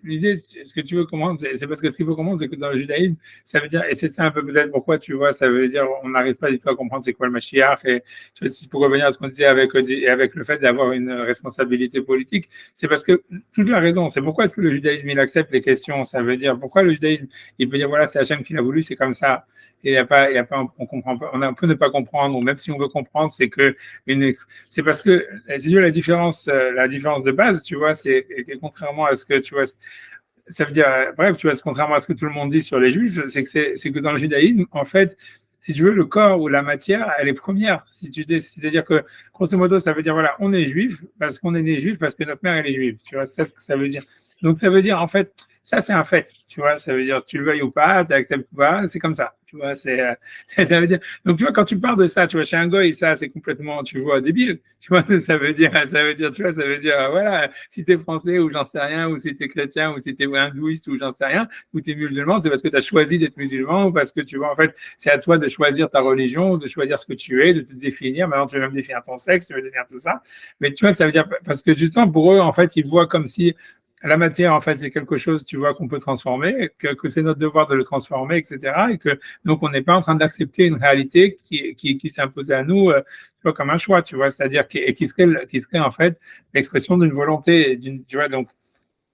l'idée, ce que tu veux comprendre, c'est parce que ce qu'il faut comprendre, c'est que dans le judaïsme, ça veut dire, et c'est ça un peu peut-être pourquoi, tu vois, ça veut dire, on n'arrive pas du tout à comprendre c'est quoi le Mashiach, et tu vois, pour revenir à ce qu'on disait avec le fait d'avoir une responsabilité politique, c'est parce que, toute la raison, c'est pourquoi est-ce que le judaïsme, il accepte les questions, ça veut dire, pourquoi le judaïsme, il peut dire, voilà, c'est Hachem qui l'a voulu, c'est comme ça, et on comprend pas, peut ne pas comprendre, ou même si on veut comprendre, c'est parce que, la différence de base, tu vois, c'est contrairement à ce que tu vois, ça veut dire, bref, tu vois, contrairement à ce que tout le monde dit sur les juifs, c'est que dans le judaïsme, en fait, si tu veux, le corps ou la matière, elle est première. C'est-à-dire que, grosso modo, ça veut dire, voilà, on est juif parce qu'on est né juif, parce que notre mère, elle est juive. Tu vois, c'est ce que ça veut dire. Donc, ça veut dire, en fait, ça, c'est un fait. Tu vois, ça veut dire, tu le veuilles ou pas, tu acceptes ou pas, c'est comme ça. Tu vois, ça veut dire. Donc, tu vois, quand tu parles de ça, tu vois, chez un goy, ça, c'est complètement, tu vois, débile. Tu vois, ça veut dire, tu vois, ça veut dire, voilà, si t'es français ou j'en sais rien, ou si t'es chrétien, ou si t'es hindouiste ou j'en sais rien, ou t'es musulman, c'est parce que tu as choisi d'être musulman, ou parce que tu vois, en fait, c'est à toi de choisir ta religion, de choisir ce que tu es, de te définir. Maintenant, tu veux même définir ton sexe, tu veux définir tout ça. Mais tu vois, ça veut dire, parce que justement, pour eux, en fait, ils voient comme si la matière, en fait, c'est quelque chose, tu vois, qu'on peut transformer, que c'est notre devoir de le transformer, etc. Et que donc on n'est pas en train d'accepter une réalité qui s'impose à nous, tu vois, comme un choix, tu vois, c'est-à-dire qui serait en fait l'expression d'une volonté, tu vois, donc.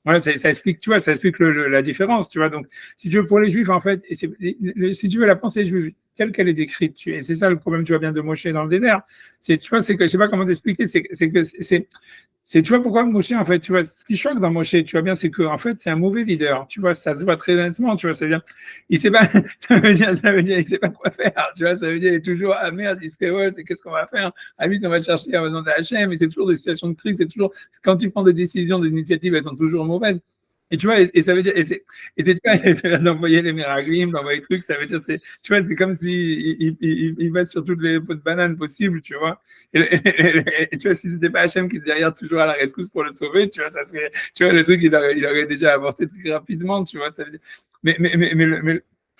Voilà, ça explique, tu vois, ça explique la différence, tu vois. Donc, si tu veux, pour les Juifs, en fait, si tu veux, la pensée juive telle qu'elle est décrite, et c'est ça le problème, tu vois bien, de Moshe dans le désert, tu vois, c'est que, je sais pas comment t'expliquer, c'est que tu vois pourquoi Moshe, en fait, tu vois, ce qui choque dans Moshe, tu vois bien, c'est que, en fait, c'est un mauvais leader. Tu vois, ça se voit très honnêtement, tu vois, c'est-à-dire, il sait pas, il sait pas quoi faire, tu vois, ça veut dire, il est toujours, ah merde, il se révolte, et qu'est-ce qu'on va faire? Ah vite, on va chercher au nom de Hachem, et c'est toujours des situations de crise, c'est toujours, quand tu prends des décisions, des initiatives, elles sont toujours mauvaises. Et tu vois, et ça veut dire, tu vois, d'envoyer les miraglim, d'envoyer des trucs, ça veut dire, tu vois, c'est comme si il va sur toutes les pots de banane possibles, tu vois. Et tu vois, si c'était pas Hachem qui est derrière toujours à la rescousse pour le sauver, tu vois, ça serait, tu vois, le truc, il aurait déjà avorté très rapidement, tu vois. Ça veut dire,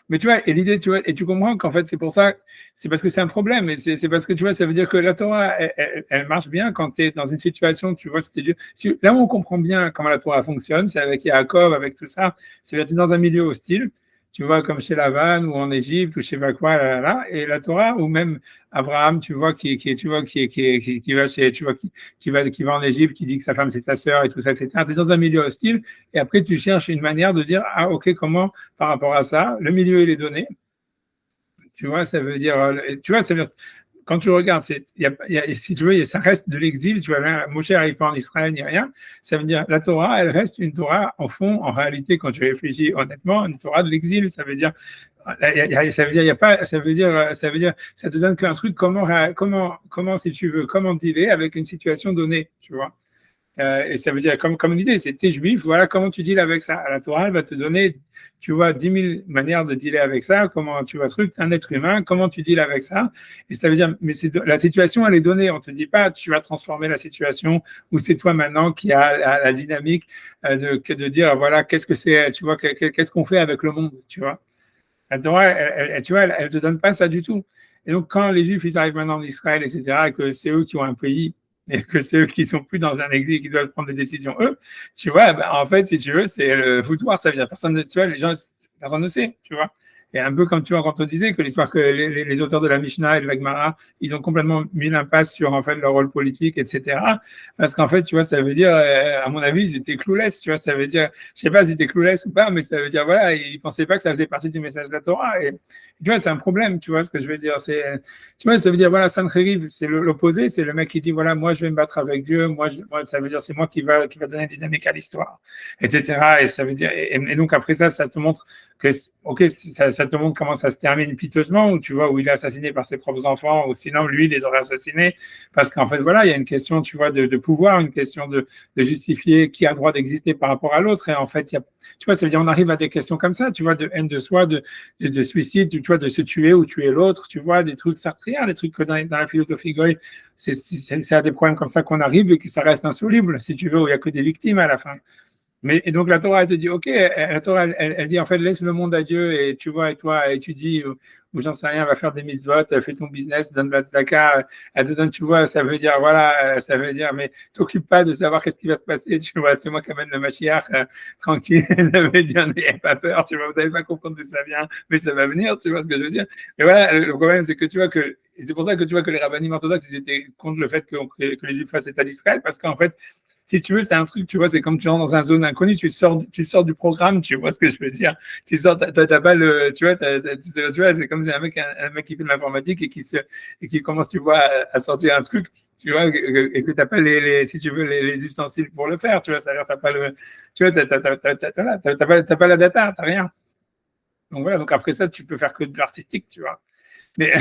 mais tu vois, et l'idée, tu vois, et tu comprends qu'en fait, c'est pour ça, c'est parce que c'est un problème, et c'est parce que, tu vois, ça veut dire que la Torah, elle marche bien quand tu es dans une situation, tu vois, c'était là où on comprend bien comment la Torah fonctionne, c'est avec Yaakov, avec tout ça, c'est dans un milieu hostile, tu vois, comme chez Lavan ou en Égypte ou je sais pas quoi, et la Torah, ou même Abraham, tu vois, tu vois, qui va chez, tu vois, qui va en Égypte, qui dit que sa femme c'est sa sœur et tout ça, etc. Tu es dans un milieu hostile, et après tu cherches une manière de dire, ah ok, comment par rapport à ça, le milieu il est donné, tu vois, ça veut dire, tu vois, ça veut dire, quand tu regardes, si tu veux, ça reste de l'exil, tu vois, là, Moshe n'arrive pas en Israël ni rien, ça veut dire, la Torah, elle reste une Torah, en fond, en réalité, quand tu réfléchis honnêtement, une Torah de l'exil, ça veut dire, ça veut dire, il y a pas, ça veut dire, ça te donne qu'un truc, comment, si tu veux, comment dealer avec une situation donnée, tu vois. Et ça veut dire, comme l'idée, c'est t'es juif, voilà comment tu deals avec ça. La Torah, elle va te donner, tu vois, 10 000 manières de dealer avec ça, comment tu vois, truc, un être humain, comment tu deals avec ça. Et ça veut dire, mais la situation, elle est donnée. On te dit pas, tu vas transformer la situation, ou c'est toi maintenant qui a la dynamique de dire, voilà, qu'est-ce que c'est, tu vois, qu'est-ce qu'on fait avec le monde, tu vois. La Torah, tu vois, elle te donne pas ça du tout. Et donc, quand les Juifs, ils arrivent maintenant en Israël, etc., et que c'est eux qui ont un pays, et que c'est eux qui sont plus dans un exil, qui doivent prendre des décisions, eux, tu vois, ben, en fait, si tu veux, c'est le foutoir, ça vient. Personne, tu vois, les gens, personne ne sait, tu vois. Et un peu comme tu vois, quand on disait que l'histoire que les auteurs de la Mishnah et de la Gemara, ils ont complètement mis l'impasse sur, en fait, leur rôle politique, etc. Parce qu'en fait, tu vois, ça veut dire, à mon avis, ils étaient clouless, tu vois, ça veut dire, je sais pas si c'était clouless ou pas, mais ça veut dire, voilà, ils pensaient pas que ça faisait partie du message de la Torah. Et tu vois, c'est un problème, tu vois, ce que je veux dire. Tu vois, ça veut dire, voilà, Sancheriv, c'est l'opposé, c'est le mec qui dit, voilà, moi, je vais me battre avec Dieu, moi, ça veut dire, c'est moi qui va donner une dynamique à l'histoire, etc. Et ça veut dire, et donc après ça te montre que, ok, ça te montre comment ça se termine piteusement, où tu vois, où il est assassiné par ses propres enfants, ou sinon, lui, il les aurait assassinés, parce qu'en fait, voilà, il y a une question, tu vois, de pouvoir, une question de justifier qui a le droit d'exister par rapport à l'autre, et en fait, tu vois, ça veut dire, on arrive à des questions comme ça, tu vois, de haine de soi, de suicide, tu vois, de se tuer ou tuer l'autre, tu vois, des trucs sartriens, des trucs que dans la philosophie goy, c'est à des problèmes comme ça qu'on arrive et que ça reste insoluble, si tu veux, où il n'y a que des victimes à la fin. Mais et donc la Torah, elle te dit, ok, la Torah, elle dit en fait, laisse le monde à Dieu et tu vois, et toi, étudie ou j'en sais rien, va faire des mitzvot, fais ton business, donne la tzedaka, elle te donne, tu vois, ça veut dire, voilà, ça veut dire, mais t'occupe pas de savoir qu'est-ce qui va se passer, tu vois, c'est moi qui amène le Mashiach, tranquille, ça veut dire, n'ayez pas peur, tu vois, vous n'allez pas comprendre d'où ça vient, mais ça va venir, tu vois ce que je veux dire. Et voilà, le problème, c'est que tu vois que, et c'est pour ça que tu vois que les rabbinim orthodoxes, ils étaient contre le fait que les Juifs fassent État d'Israël, parce qu'en fait, si tu veux, c'est un truc, tu vois, c'est comme tu rentres dans une zone inconnue, tu sors du programme, tu vois ce que je veux dire. Tu sors, t'as pas le, tu vois, tu vois, c'est comme si un mec qui fait de l'informatique et qui commence, tu vois, à sortir un truc, tu vois, et que t'as pas si tu veux, les ustensiles pour le faire, tu vois, c'est-à-dire t'as pas le, tu vois, t'as pas la data, t'as rien. Donc voilà, donc après ça, tu peux faire que de l'artistique, tu vois. Mais,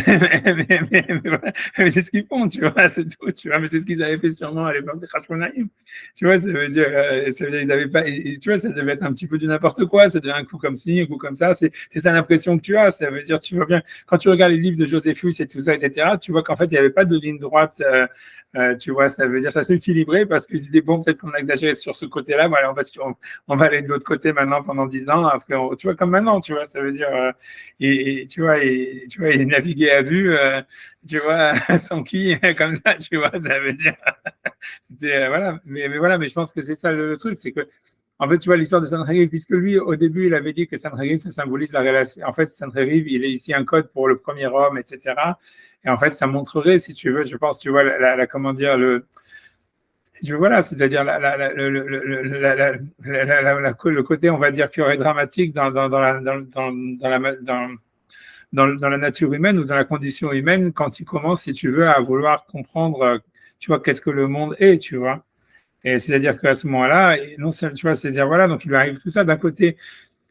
mais c'est ce qu'ils font, tu vois, c'est tout, tu vois, mais c'est ce qu'ils avaient fait sûrement à l'époque des Khashoggi. Tu vois, ça veut dire ils avaient pas, tu vois, ça devait être un petit peu du n'importe quoi, ça devait un coup comme ci, un coup comme ça, c'est ça l'impression que tu as, ça veut dire, tu vois bien, quand tu regardes les livres de Joséphus et tout ça, etc., tu vois qu'en fait, il n'y avait pas de ligne droite, tu vois, ça veut dire, ça s'est équilibré parce qu'ils disaient, bon, peut-être qu'on a exagéré sur ce côté-là, voilà, on va aller de l'autre côté maintenant pendant 10 ans, après, tu vois, comme maintenant, tu vois, ça veut dire, tu vois, il naviguait à vue, tu vois, sans qui, comme ça, tu vois, ça veut dire, c'était, voilà, mais voilà, mais je pense que c'est ça le truc, c'est que, en fait, tu vois, l'histoire de Sancheriv, puisque lui, au début, il avait dit que Sancheriv, ça symbolise la relation. En fait, Sancheriv, il est ici un code pour le premier homme, etc. Et en fait, ça montrerait, si tu veux, je pense, tu vois, comment dire, si tu veux, voilà, c'est-à-dire le côté, on va dire, qui aurait dramatique dans la nature humaine ou dans la condition humaine quand il commence, si tu veux, à vouloir comprendre, tu vois, qu'est-ce que le monde est, tu vois. Et c'est-à-dire qu'à ce moment-là, non, tu vois, c'est-à-dire, voilà, donc il lui arrive tout ça d'un côté.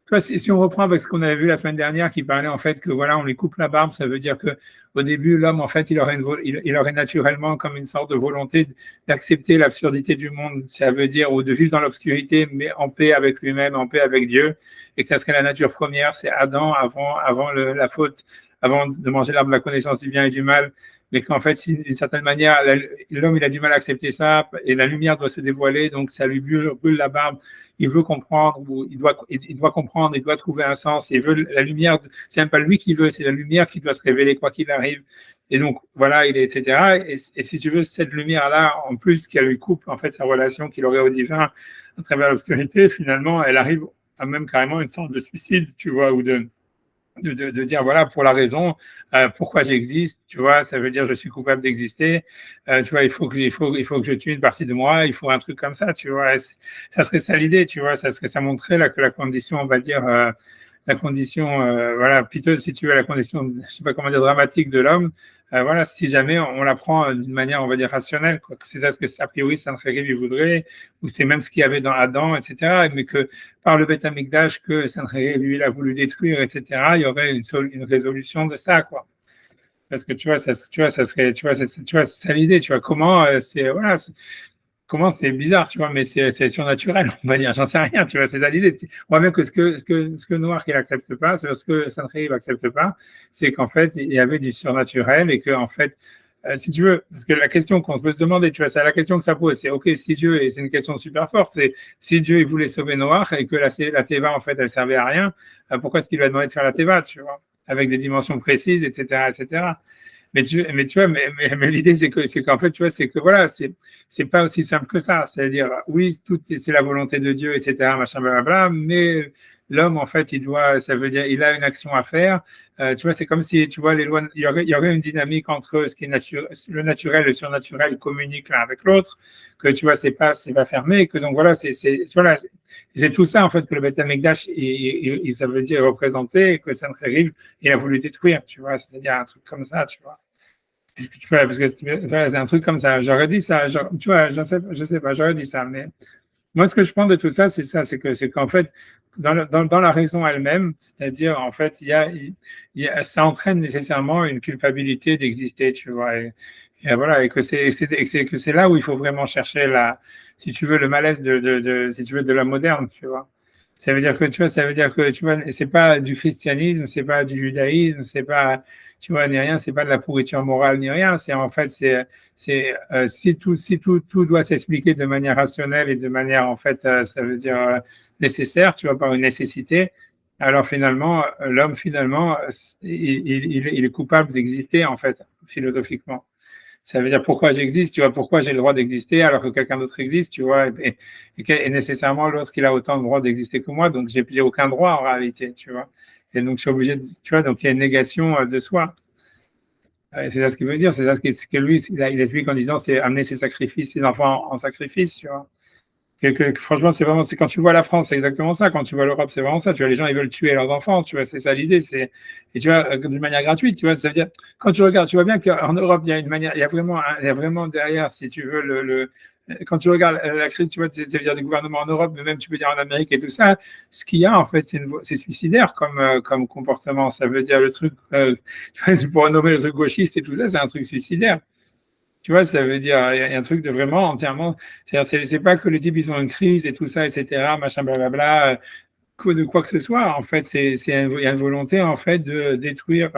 Tu vois, si on reprend avec ce qu'on avait vu la semaine dernière, qui parlait en fait que voilà, on lui coupe la barbe, ça veut dire que au début, l'homme, en fait, il aurait naturellement comme une sorte de volonté d'accepter l'absurdité du monde, ça veut dire, ou de vivre dans l'obscurité, mais en paix avec lui-même, en paix avec Dieu, et que ça serait la nature première, c'est Adam avant la faute, avant de manger l'arbre de la connaissance du bien et du mal, mais qu'en fait, d'une certaine manière, l'homme, il a du mal à accepter ça, et la lumière doit se dévoiler, donc ça lui brûle la barbe. Il veut comprendre, ou il doit comprendre, il doit trouver un sens, il veut la lumière, c'est même pas lui qui veut, c'est la lumière qui doit se révéler quoi qu'il arrive. Et donc, voilà, etc. Et si tu veux, cette lumière-là, en plus, qui lui coupe, en fait, sa relation qu'il aurait au divin à travers l'obscurité, finalement, elle arrive à même carrément une sorte de suicide, tu vois, ou de dire voilà pour la raison pourquoi j'existe, tu vois, ça veut dire je suis coupable d'exister, tu vois, il faut que je tue une partie de moi, il faut un truc comme ça, tu vois, ça serait ça l'idée, tu vois, ça montrerait là que la condition, on va dire la condition voilà, plutôt si tu veux la condition, je sais pas comment dire, dramatique de l'homme, voilà, si jamais on la prend d'une manière, on va dire rationnelle, quoi, c'est ça ce que a priori Sancheriv il voudrait, ou c'est même ce qu'il y avait dans Adam, etc., mais que par le Beth Amikdash que Sancheriv lui il a voulu détruire, etc., il y aurait une résolution de ça, quoi. Parce que tu vois, ça serait, tu vois, c'est ça l'idée, tu vois, comment c'est, voilà, comment c'est bizarre, tu vois, mais c'est surnaturel, on va dire, j'en sais rien, tu vois, c'est ça l'idée. On voit bien que ce que Noir qu'il accepte pas, c'est ce que Sancheriv accepte pas, c'est qu'en fait, il y avait du surnaturel et que, en fait, si tu veux, parce que la question qu'on peut se demander, tu vois, c'est la question que ça pose, c'est ok, si Dieu, et c'est une question super forte, c'est si Dieu il voulait sauver Noir et que la Teva, en fait, elle servait à rien, pourquoi est-ce qu'il lui a demandé de faire la Teva, tu vois, avec des dimensions précises, etc., etc. Mais tu vois, mais l'idée, c'est qu'en fait, tu vois, c'est que voilà, c'est pas aussi simple que ça. C'est-à-dire, oui, c'est la volonté de Dieu, etc., machin, blablabla, mais l'homme, en fait, ça veut dire, il a une action à faire. Tu vois, c'est comme si, tu vois, les lois, il y aurait une dynamique entre ce qui est le naturel et le surnaturel communiquent l'un avec l'autre, que tu vois, c'est pas fermé, que donc voilà, voilà, c'est tout ça, en fait, que le Beth Amikdash, ça veut dire représenter, que Sancheriv, il a voulu détruire, tu vois, c'est-à-dire un truc comme ça, tu vois. Parce que c'est un truc comme ça. J'aurais dit ça, tu vois, je sais pas, j'aurais dit ça. Mais moi, ce que je pense de tout ça, c'est ça, c'est qu'en fait, dans la raison elle-même, c'est-à-dire, en fait, ça entraîne nécessairement une culpabilité d'exister, tu vois. Et voilà, et que c'est là où il faut vraiment chercher si tu veux, le malaise si tu veux, de la moderne, tu vois. Ça veut dire que, tu vois, c'est pas du christianisme, c'est pas du judaïsme, c'est pas, tu vois, ni rien, c'est pas de la pourriture morale ni rien. C'est en fait, si tout doit s'expliquer de manière rationnelle et de manière, en fait, ça veut dire nécessaire, tu vois, par une nécessité. Alors finalement, l'homme, finalement, il est coupable d'exister, en fait, philosophiquement. Ça veut dire pourquoi j'existe, tu vois, pourquoi j'ai le droit d'exister alors que quelqu'un d'autre existe, tu vois, et nécessairement l'autre qu'il a autant de droit d'exister que moi, donc j'ai aucun droit en réalité, tu vois. Et donc je suis obligé, tu vois, donc il y a une négation de soi. C'est ça ce qu'il veut dire, c'est ça ce que lui, il explique en disant, c'est amener ses sacrifices, ses enfants en sacrifice, tu vois. Franchement, c'est quand tu vois la France, c'est exactement ça. Quand tu vois l'Europe, c'est vraiment ça. Tu vois, les gens, ils veulent tuer leurs enfants. Tu vois, c'est ça l'idée. Et tu vois, d'une manière gratuite. Tu vois, ça veut dire, quand tu regardes, tu vois bien qu'en Europe, il y a une manière, il y a vraiment derrière, si tu veux, quand tu regardes la crise, tu vois, c'est-à-dire du gouvernement en Europe, mais même tu peux dire en Amérique et tout ça, ce qu'il y a, en fait, c'est suicidaire comme comportement. Ça veut dire le truc, tu pourrais nommer le truc gauchiste et tout ça, c'est un truc suicidaire. Tu vois, ça veut dire, il y a un truc de vraiment entièrement, c'est pas que les types, ils ont une crise et tout ça, etc., machin, blablabla, de quoi que ce soit. En fait, il y a une volonté, en fait, de détruire,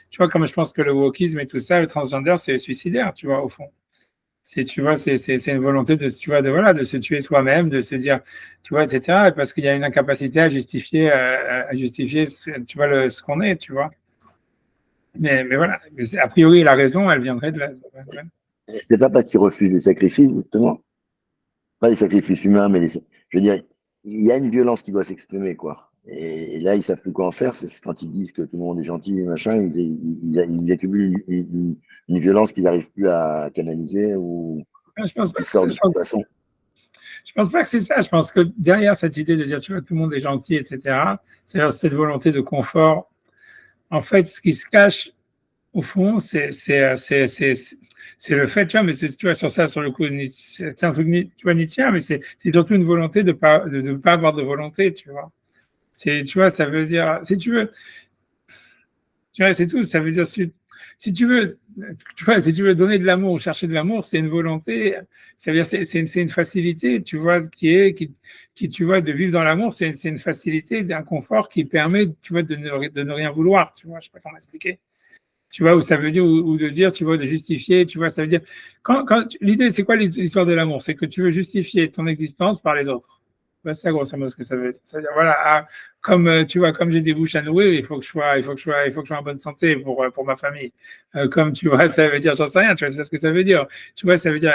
tu vois, comme je pense que le wokisme et tout ça, le transgender, c'est suicidaire, tu vois, au fond. Tu vois, c'est une volonté tu vois, voilà, de se tuer soi-même, de se dire, tu vois, etc., parce qu'il y a une incapacité à justifier, tu vois, ce qu'on est, tu vois. Mais voilà, a priori, la raison, elle viendrait de la. C'est pas parce qu'ils refusent les sacrifices, justement. Pas les sacrifices humains, mais je veux dire, il y a une violence qui doit s'exprimer, quoi. Et là, ils savent plus quoi en faire. C'est quand ils disent que tout le monde est gentil, machin, ils accumulent une violence qu'ils n'arrivent plus à canaliser ou Je pense pas qui sort de toute façon. Je pense pas que c'est ça. Je pense que derrière cette idée de dire, tu vois, tout le monde est gentil, etc., c'est cette volonté de confort. En fait, ce qui se cache, au fond, c'est le fait, tu vois, mais tu vois, sur ça, sur le coup, c'est un truc, tu vois, Nietzsche, mais c'est surtout une volonté de pas avoir de volonté, tu vois. Tu vois, ça veut dire, si tu veux, tu vois, c'est tout. Ça veut dire, si tu veux, tu vois, si tu veux donner de l'amour, chercher de l'amour, c'est une volonté. Ça veut dire, c'est une facilité, tu vois, qui, tu vois, de vivre dans l'amour, c'est une facilité, d'un confort qui permet, tu vois, de ne rien vouloir, tu vois. Je sais pas comment expliquer. Tu vois, où ça veut dire, ou de dire, tu vois, de justifier, tu vois, ça veut dire, l'idée, c'est quoi l'histoire de l'amour? C'est que tu veux justifier ton existence par les autres. Ouais, c'est ça, grosso modo, ce que ça veut dire. Ça veut dire, voilà, comme, tu vois, comme j'ai des bouches à nourrir, il faut que je sois en bonne santé pour ma famille. Comme, tu vois, ça veut dire, j'en sais rien, tu vois, c'est ce que ça veut dire. Tu vois, ça veut dire,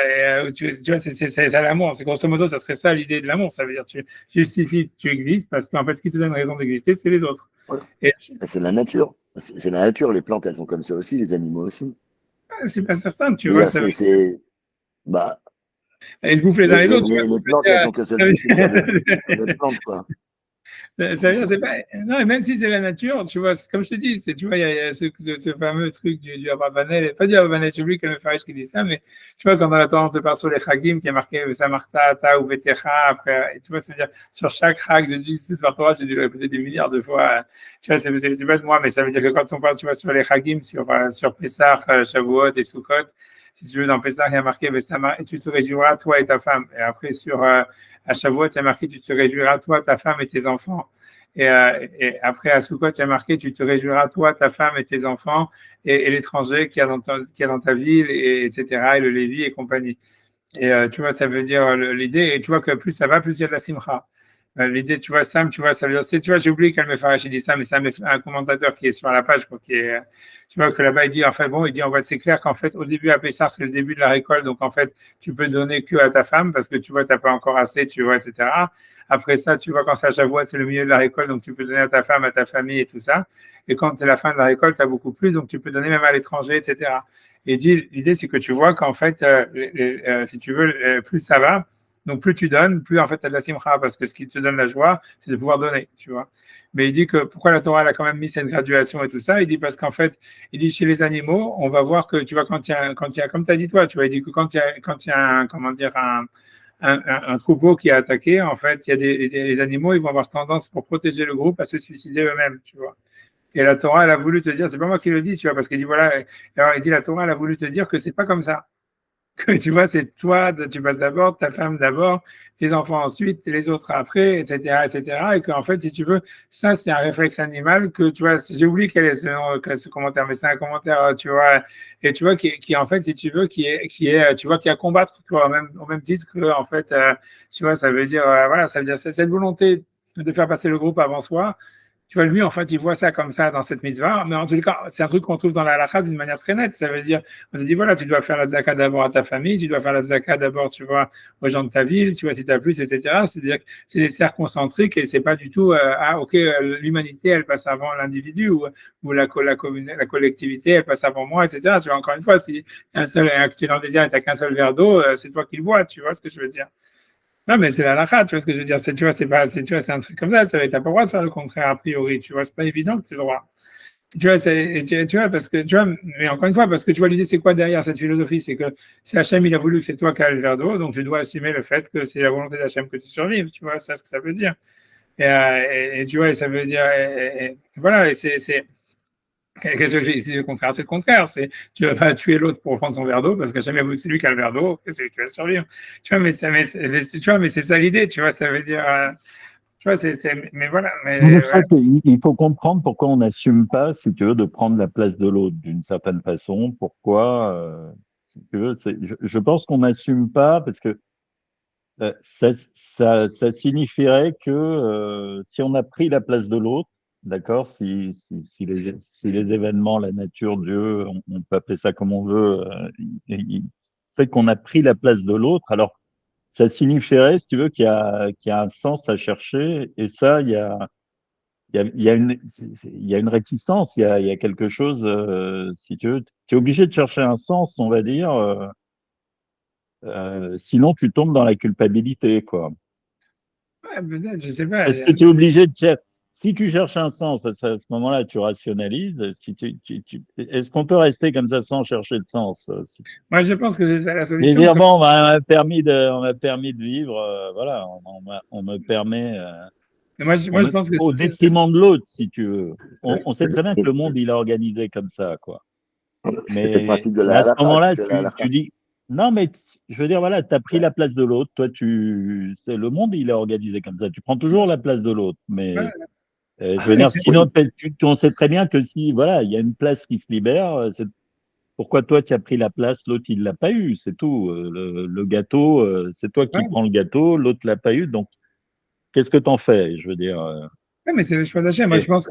tu vois, c'est ça l'amour. C'est grosso modo, ça serait ça l'idée de l'amour. Ça veut dire, tu justifies, tu existes, parce qu'en fait, ce qui te donne raison d'exister, c'est les autres. Voilà. Et C'est la nature. C'est la nature. Les plantes, elles sont comme ça aussi, les animaux aussi. c'est pas certain, tu Je veux vois, dire, ça veut bah, ils se bouffent les uns les autres, tu vois. les plantes, elles ont qu'un seul but, c'est de faire des plantes, quoi. Ça veut dire, c'est pas, non, et même si c'est la nature, tu vois, comme je te dis, tu vois, il y a ce fameux truc du Abravanel, pas du Abravanel, c'est lui qui le Farish qui dit ça, mais tu vois, quand dans la Torah, on te parle sur les Chagim, qui est marqué Samarta, Ta ou Betecha, après, tu vois, ça veut dire, sur chaque Chag, je dis, cette Torah, j'ai dû le répéter des milliards de fois, tu vois, c'est pas de moi, mais ça veut dire que quand on parle, tu vois, sur les Chagim, sur Pessah, Shavuot et Sukkot, si tu veux, dans Pessah, il y a marqué, et tu te réjouiras, toi et ta femme. Et après, à Shavuot, il y a marqué, tu te réjouiras, toi, ta femme et tes enfants. Et après, à Sukkot, il y a marqué, tu te réjouiras, toi, ta femme et tes enfants, et l'étranger qui est dans ta ville, etc., et le Lévi et compagnie. Et tu vois, ça veut dire l'idée, et tu vois que plus ça va, plus il y a de la simcha. L'idée, tu vois, Sam, tu vois, ça veut dire, tu vois, j'ai oublié qu'elle me Farash, il dit ça, mais c'est un commentateur qui est sur la page, quoi, tu vois, que là-bas, il dit, en fait, bon, il dit, en fait, c'est clair qu'en fait, au début, à Pessar, c'est le début de la récolte, donc en fait, tu peux donner que à ta femme, parce que tu vois, t'as pas encore assez, tu vois, etc. Après ça, tu vois, quand c'est à Shavuot, c'est le milieu de la récolte, donc tu peux donner à ta femme, à ta famille et tout ça. Et quand c'est la fin de la récolte, tu as beaucoup plus, donc tu peux donner même à l'étranger, etc. Et dit, l'idée, c'est que tu vois qu'en fait, si tu veux, plus ça va, donc plus tu donnes, plus en fait tu as de la simcha, parce que ce qui te donne la joie, c'est de pouvoir donner, tu vois. Mais il dit que pourquoi la Torah elle a quand même mis cette graduation et tout ça, il dit parce qu'en fait, il dit chez les animaux, on va voir que tu vois quand il y a comme tu as dit toi, tu vois, il dit que quand il y a un, comment dire un troupeau qui est attaqué, en fait, il y a les animaux, ils vont avoir tendance pour protéger le groupe à se suicider eux-mêmes, tu vois. Et la Torah, elle a voulu te dire, c'est pas moi qui le dis, tu vois, parce qu'il dit voilà, alors il dit la Torah, elle a voulu te dire que c'est pas comme ça. Que tu vois, c'est toi, tu passes d'abord, ta femme d'abord, tes enfants ensuite, les autres après, etc., etc. Et qu'en fait, si tu veux, ça, c'est un réflexe animal que, tu vois, j'ai oublié quel est ce commentaire, mais c'est un commentaire, tu vois, et tu vois, qui en fait, si tu veux, tu vois, qui est à combattre, tu vois, au même titre que, en fait, tu vois, ça veut dire, voilà, ça veut dire, c'est cette volonté de faire passer le groupe avant soi, tu vois, lui, en fait, il voit ça comme ça dans cette mitzvah, mais en tout cas, c'est un truc qu'on trouve dans la halakha d'une manière très nette. Ça veut dire, on te dit, voilà, tu dois faire la zaka d'abord à ta famille, tu dois faire la zaka d'abord, tu vois, aux gens de ta ville, tu vois, si tu as plus, etc. C'est-à-dire que c'est des cercles concentriques et c'est pas du tout, ok, l'humanité, elle passe avant l'individu ou la collectivité, elle passe avant moi, etc. Tu vois, encore une fois, si tu es dans le désert et tu n'as qu'un seul verre d'eau, c'est toi qui le bois, tu vois ce que je veux dire. Non, mais c'est la halakha, tu vois ce que je veux dire. Tu vois, tu vois, c'est un truc comme ça. T'as pas le droit de faire le contraire a priori. Tu vois, c'est pas évident que c'est le droit. Tu vois, tu vois, parce que, tu vois, mais encore une fois, parce que tu vois, l'idée, c'est quoi derrière cette philosophie? C'est que c'est Hachem, il a voulu que c'est toi qui as le verre d'eau, donc tu dois assumer le fait que c'est la volonté d'Hachem que tu survives. Tu vois, c'est ce que ça veut dire. Et tu vois, et ça veut dire, voilà, et qu'est-ce que je fais ici? C'est le contraire, c'est le contraire. Tu vas pas tuer l'autre pour prendre son verre d'eau parce qu'à jamais voulu que c'est lui qui a le verre d'eau, c'est lui qui va survivre. Tu vois, tu vois, mais c'est ça l'idée, tu vois, ça veut dire, tu vois, mais voilà, En mais fait, voilà. il faut comprendre pourquoi on n'assume pas, si tu veux, de prendre la place de l'autre d'une certaine façon. Pourquoi, si tu veux, je pense qu'on n'assume pas parce que ça signifierait que si on a pris la place de l'autre, d'accord, si les événements, la nature, Dieu, on peut appeler ça comme on veut, fait qu'on a pris la place de l'autre, alors ça signifierait, si tu veux, qu'il y a un sens à chercher, et ça, il y a une réticence, il y a quelque chose, si tu veux, tu es obligé de chercher un sens, on va dire, sinon tu tombes dans la culpabilité, quoi. Ouais, peut-être, je sais pas. Est-ce que tu es obligé de chercher? si tu cherches un sens, à ce moment-là, tu rationalises. Est-ce qu'on peut rester comme ça sans chercher de sens Moi, je pense que c'est ça la Et solution. dire, bon, on m'a permis de vivre, voilà, on me permet, Moi, je pense que au détriment de l'autre, si tu veux. On sait très bien que le monde, il est organisé comme ça, quoi. C'est le Mais principe de à la ce halakha, moment-là, de la halakha. tu dis, non, mais je veux dire, voilà, tu as pris la place de l'autre. Toi, c'est le monde, il est organisé comme ça. Tu prends toujours la place de l'autre. Mais ouais, je veux dire, sinon, Oui, on sait très bien que si, voilà, il y a une place qui se libère, pourquoi toi, tu as pris la place, l'autre, il l'a pas eu, c'est tout. Le gâteau, c'est toi qui ouais. prends le gâteau, l'autre l'a pas eu. Donc, qu'est-ce que t'en fais? Je veux dire, Ouais, mais c'est le choix d'achat. Moi, et- je pense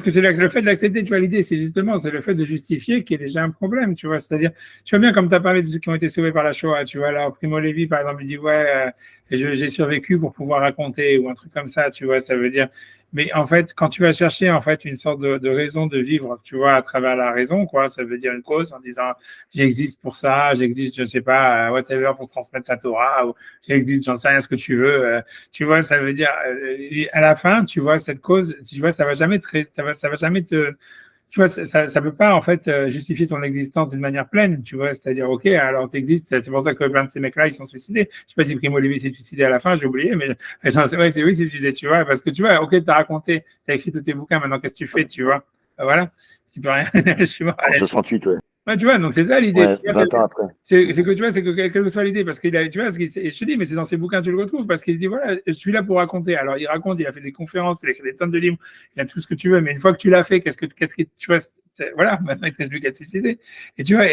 que c'est le fait d'accepter, tu vois, l'idée, c'est le fait de justifier qu'il y a déjà un problème, tu vois. C'est-à-dire, tu vois bien, comme tu as parlé de ceux qui ont été sauvés par la Shoah, tu vois, alors Primo Levi, par exemple, il dit, ouais, j'ai survécu pour pouvoir raconter, ou un truc comme ça, tu vois, ça veut dire. Mais en fait, quand tu vas chercher, en fait, une sorte de raison de vivre, tu vois, à travers la raison, quoi, ça veut dire une cause en disant, j'existe pour ça, j'existe, je sais pas, whatever, pour transmettre la Torah, ou j'existe, j'en sais rien, ce que tu veux. Tu vois, ça veut dire, à la fin, tu vois, cette cause, tu vois, ça va jamais te, tu vois, ça peut pas, en fait, justifier ton existence d'une manière pleine, tu vois, c'est-à-dire, ok, alors t'existes, c'est pour ça que plein de ces mecs-là, ils sont suicidés. Je sais pas si Primo Levi s'est suicidé à la fin, j'ai oublié, mais non, c'est vrai, c'est oui, c'est suicidé, tu vois, parce que tu vois, ok, t'as raconté, t'as écrit tous tes bouquins, maintenant, qu'est-ce que tu fais, tu vois, voilà, tu peux rien, je suis mort, en allez. 68, ouais. Ouais, tu vois, donc c'est ça l'idée. Ouais, 20 ans après. C'est que tu vois, c'est que quelle que soit l'idée, parce qu'il a, tu vois, et je te dis, mais c'est dans ses bouquins que tu le retrouves, parce qu'il dit, voilà, je suis là pour raconter. Alors, il raconte, il a fait des conférences, il a écrit des tonnes de livres, il a tout ce que tu veux, mais une fois que tu l'as fait, qu'est-ce que, tu vois, voilà, maintenant, il ne reste plus qu'à te suicider. Et tu vois,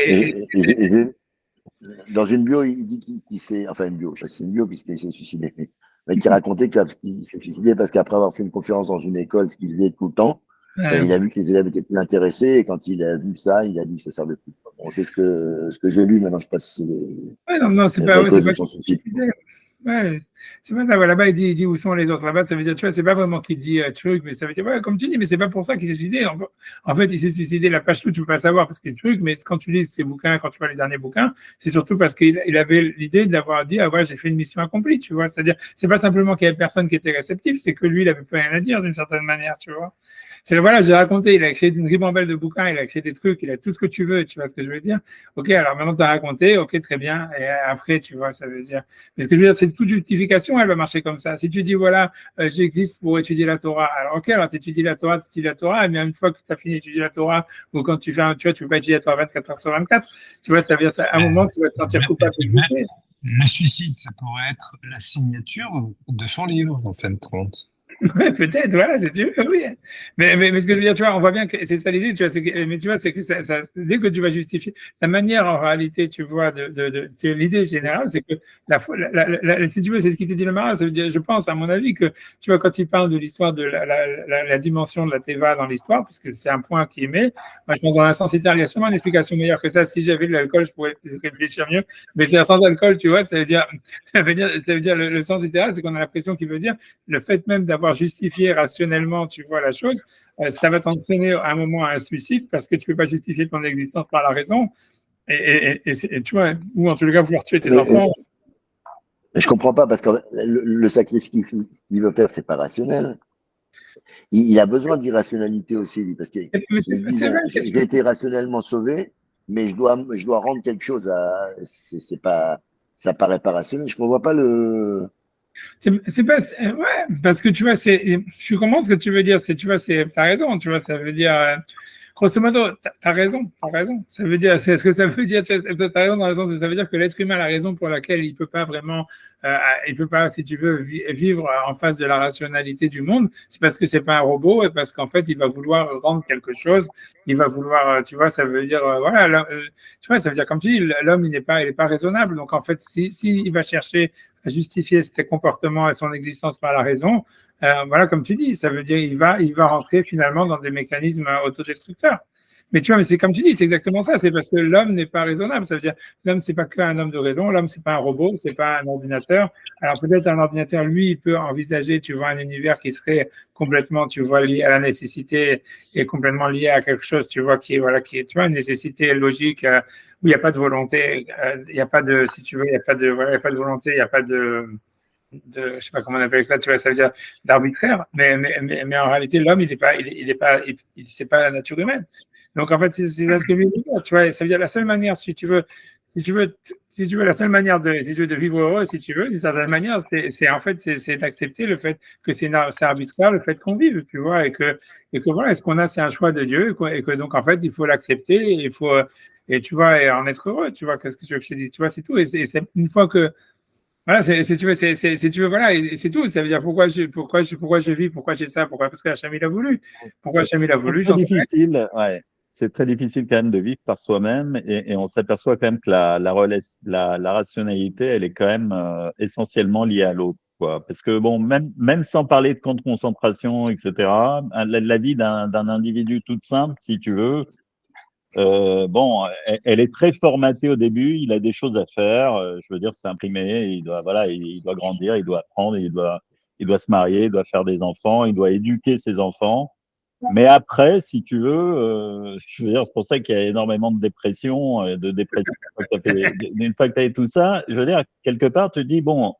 Dans une bio, il dit qu'il s'est, enfin une bio, je sais pas si c'est une bio puisqu'il s'est suicidé, mais qui racontait qu'il s'est suicidé parce qu'après avoir fait une conférence dans une école, ce qu'il faisait tout le temps, il a vu que les élèves étaient plus intéressés et quand il a vu ça, il a dit que ça servait plus. Bon, c'est ce que j'ai lu, maintenant je sais pas si ouais, non, non, c'est la vraie c'est cause de pas son suicide. ouais, c'est pas ça. Ouais, là-bas, il dit où sont les autres. Là-bas, ça veut dire, tu vois, c'est pas vraiment qu'il dit truc, mais ça veut dire, ouais, comme tu dis, mais c'est pas pour ça qu'il s'est suicidé. En fait, il s'est suicidé la page tout, tu peux pas savoir parce qu'il y a truc, mais quand tu lis ses bouquins, quand tu vois les derniers bouquins, c'est surtout parce qu'il avait l'idée d'avoir dit, ah ouais, j'ai fait une mission accomplie, tu vois. C'est-à-dire, c'est pas simplement qu'il y avait personne qui était réceptif, c'est que lui, il avait plus rien à dire d'une certaine manière, tu vois. C'est voilà, j'ai raconté, il a créé une ribambelle de bouquins, il a créé des trucs, il a tout ce que tu veux, tu vois ce que je veux dire. Ok, alors maintenant tu as raconté, ok, très bien, et après, tu vois, ça veut dire. Mais ce que je veux dire, c'est que toute justification, elle va marcher comme ça. Si tu dis, voilà, j'existe pour étudier la Torah, alors ok, alors tu étudies la Torah, mais une fois que tu as fini d'étudier la Torah, ou quand tu fais tu vois, tu peux pas étudier la Torah 24 heures sur 24, tu vois, ça veut dire, à un moment, tu vas te sentir coupable d'exister. Le suicide, ça pourrait être la signature de son livre, en fin de compte. Ouais, peut-être, voilà, c'est tu veux, oui. Mais ce que je veux dire, tu vois, on voit bien que c'est ça l'idée, tu vois, mais tu vois, c'est que dès que tu vas justifier, la manière en réalité, tu vois, l'idée générale, c'est que si tu veux, c'est ce qui te dit le Maral, ça veut dire, je pense, à mon avis, que, tu vois, quand il parle de l'histoire de la dimension de la Teva dans l'histoire, puisque c'est un point qui est mis, moi, je pense dans un sens littéral, il y a sûrement une explication meilleure que ça. Si j'avais de l'alcool, je pourrais réfléchir mieux, mais c'est sans alcool, tu vois, ça veut dire le sens littéral, c'est qu'on a l'impression qu'il veut dire le fait même d'avoir justifié rationnellement, tu vois, la chose, ça va t'entraîner à un moment à un suicide parce que tu ne peux pas justifier ton existence par la raison. Et tu vois, ou en tout cas vouloir tuer tes Mais, enfants. mais je comprends pas parce que le sacrifice qu'il veut faire, c'est pas rationnel. Il a besoin d'irrationalité aussi, lui, parce qu'il dit, C'est vrai bon, que j'ai été rationnellement sauvé, mais je dois rendre quelque chose à. C'est pas, ça paraît pas rationnel. Je ne vois pas le. c'est pas, ouais, parce que tu vois, je comprends ce que tu veux dire. Tu vois, t'as raison, tu vois, ça veut dire, grosso modo, t'as raison, t'as raison. Ça veut dire, c'est ce que ça veut dire. T'as raison dans le sens où ça veut dire que l'être humain a la raison pour laquelle il peut pas vraiment, il peut pas, si tu veux, vivre en face de la rationalité du monde. C'est parce que c'est pas un robot et parce qu'en fait, il va vouloir rendre quelque chose. Il va vouloir, tu vois, ça veut dire, voilà, tu vois, ça veut dire comme tu dis, l'homme, il est pas raisonnable. Donc en fait, si il va chercher à justifier ses comportements et son existence par la raison, voilà, comme tu dis, ça veut dire il va rentrer finalement dans des mécanismes autodestructeurs. Mais tu vois, mais c'est comme tu dis, c'est exactement ça. C'est parce que l'homme n'est pas raisonnable. Ça veut dire l'homme, c'est pas qu'un homme de raison. L'homme, c'est pas un robot, c'est pas un ordinateur. Alors peut-être un ordinateur, lui, il peut envisager, tu vois, un univers qui serait complètement, tu vois, lié à la nécessité et complètement lié à quelque chose, tu vois, tu vois, une nécessité logique où il n'y a pas de volonté, il n'y a pas de, si tu veux, il n'y a pas de volonté, il n'y a pas de je sais pas comment on appelle ça, tu vois, ça veut dire d'arbitraire, mais en réalité, l'homme, c'est pas la nature humaine. Donc, en fait, c'est là ce que je veux dire, tu vois, ça veut dire la seule manière, si tu veux, la seule manière de vivre heureux, si tu veux, d'une certaine manière, c'est d'accepter le fait que c'est arbitraire, le fait qu'on vive, tu vois, et que voilà, ce qu'on a, c'est un choix de Dieu, et que donc, en fait, il faut l'accepter, et tu vois, et en être heureux, tu vois, qu'est-ce que tu veux que je te dise, tu vois, c'est tout, et c'est une fois que, voilà, tu veux, voilà, et c'est tout. Ça veut dire pourquoi je vis, pourquoi j'ai ça, parce que Hachem il a voulu. Pourquoi Hachem il a voulu, C'est très difficile, ouais. C'est très difficile quand même de vivre par soi-même et on s'aperçoit quand même que la rationalité, elle est quand même essentiellement liée à l'autre, quoi. Parce que bon, même sans parler de camp de concentration, etc., la vie d'un individu toute simple, si tu veux, bon, elle est très formatée au début. Il a des choses à faire. Je veux dire, c'est imprimé. Il doit, voilà, il doit grandir, il doit apprendre, il doit se marier, il doit faire des enfants, il doit éduquer ses enfants. Mais après, si tu veux, je veux dire, c'est pour ça qu'il y a énormément de dépression, de dépression. Une fois que tu as fait tout ça, je veux dire, quelque part, tu te dis bon.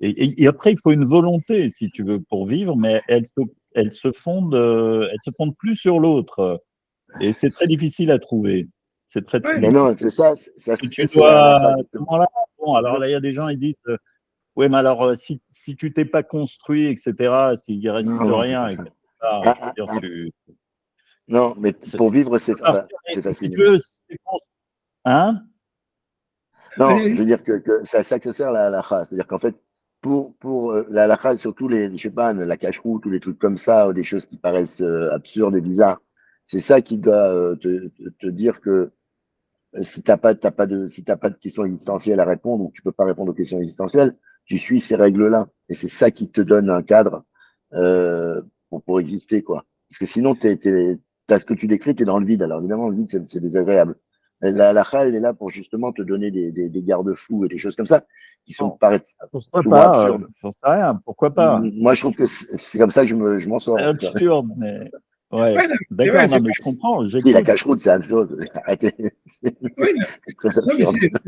Et après, il faut une volonté, si tu veux, pour vivre, mais elle se fonde plus sur l'autre. Et c'est très difficile à trouver. C'est très, très Mais non, c'est ça, tu c'est la dois. halakha, justement. Voilà. Bon, alors là, il y a des gens, ils disent oui, mais alors, si tu t'es pas construit, etc., s'il reste Non, rien, etc., je veux dire, non, mais pour vivre, c'est si facile. tu veux, hein? Non, je veux dire que c'est à ça que ça sert la halakha. C'est-à-dire qu'en fait, pour la halakha, surtout je sais pas, la cache-route ou les trucs comme ça, ou des choses qui paraissent absurdes et bizarres, c'est ça qui doit te dire que si t'as pas de questions existentielles à répondre ou que tu peux pas répondre aux questions existentielles, tu suis ces règles-là. Et c'est ça qui te donne un cadre pour exister, quoi. Parce que sinon, t'as ce que tu décris, t'es dans le vide. Alors évidemment, le vide, c'est désagréable. La halakha, elle est là pour justement te donner des garde-fous et des choses comme ça qui paraissent Pourquoi souvent pas? absurdes. J'en sais rien. Pourquoi pas? Moi, je trouve que c'est comme ça que je m'en sors. Absurde, mais ouais. Ouais, non, D'accord, ouais, non, mais je comprends. Si, la J'écoute. cache-route, c'est absurde. Arrêtez. oui, Très non, mais absurde.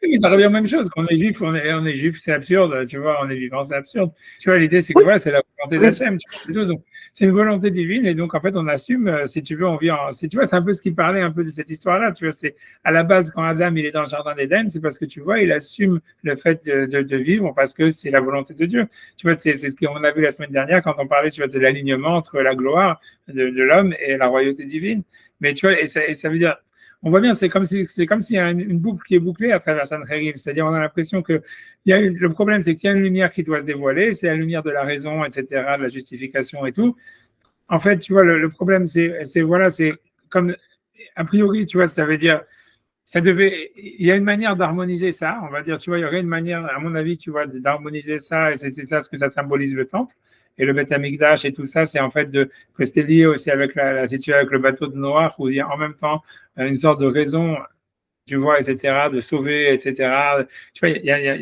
oui, mais ça revient aux mêmes choses. Quand on est juif, c'est absurde, tu vois, on est vivant, c'est absurde. Tu vois, l'idée, c'est que voilà, c'est la volonté d'Hachem, tu vois, donc, c'est une volonté divine, et donc, en fait, on assume, si tu veux, tu vois, c'est un peu ce qui parlait un peu de cette histoire-là, tu vois, c'est à la base, quand Adam, il est dans le jardin d'Éden, c'est parce que, tu vois, il assume le fait de vivre parce que c'est la volonté de Dieu. Tu vois, c'est ce qu'on a vu la semaine dernière quand on parlait, tu vois, de l'alignement entre la gloire de l'homme et la royauté divine. Mais tu vois, et ça veut dire, on voit bien, c'est comme s'il y a une boucle qui est bouclée à travers Sancheriv. C'est-à-dire, on a l'impression que le problème, c'est qu'il y a une lumière qui doit se dévoiler, c'est la lumière de la raison, etc., de la justification et tout. En fait, tu vois, le problème, voilà, c'est comme, a priori, tu vois, ça veut dire, il y a une manière d'harmoniser ça, on va dire, tu vois, il y aurait une manière, à mon avis, tu vois, d'harmoniser ça, et c'est ça ce que ça symbolise le temple. Et le Beth Amikdash et tout ça, c'est en fait que c'était lié aussi avec la situation avec le bateau de Noach, où il y a en même temps une sorte de raison, tu vois, etc., de sauver, etc. Tu vois,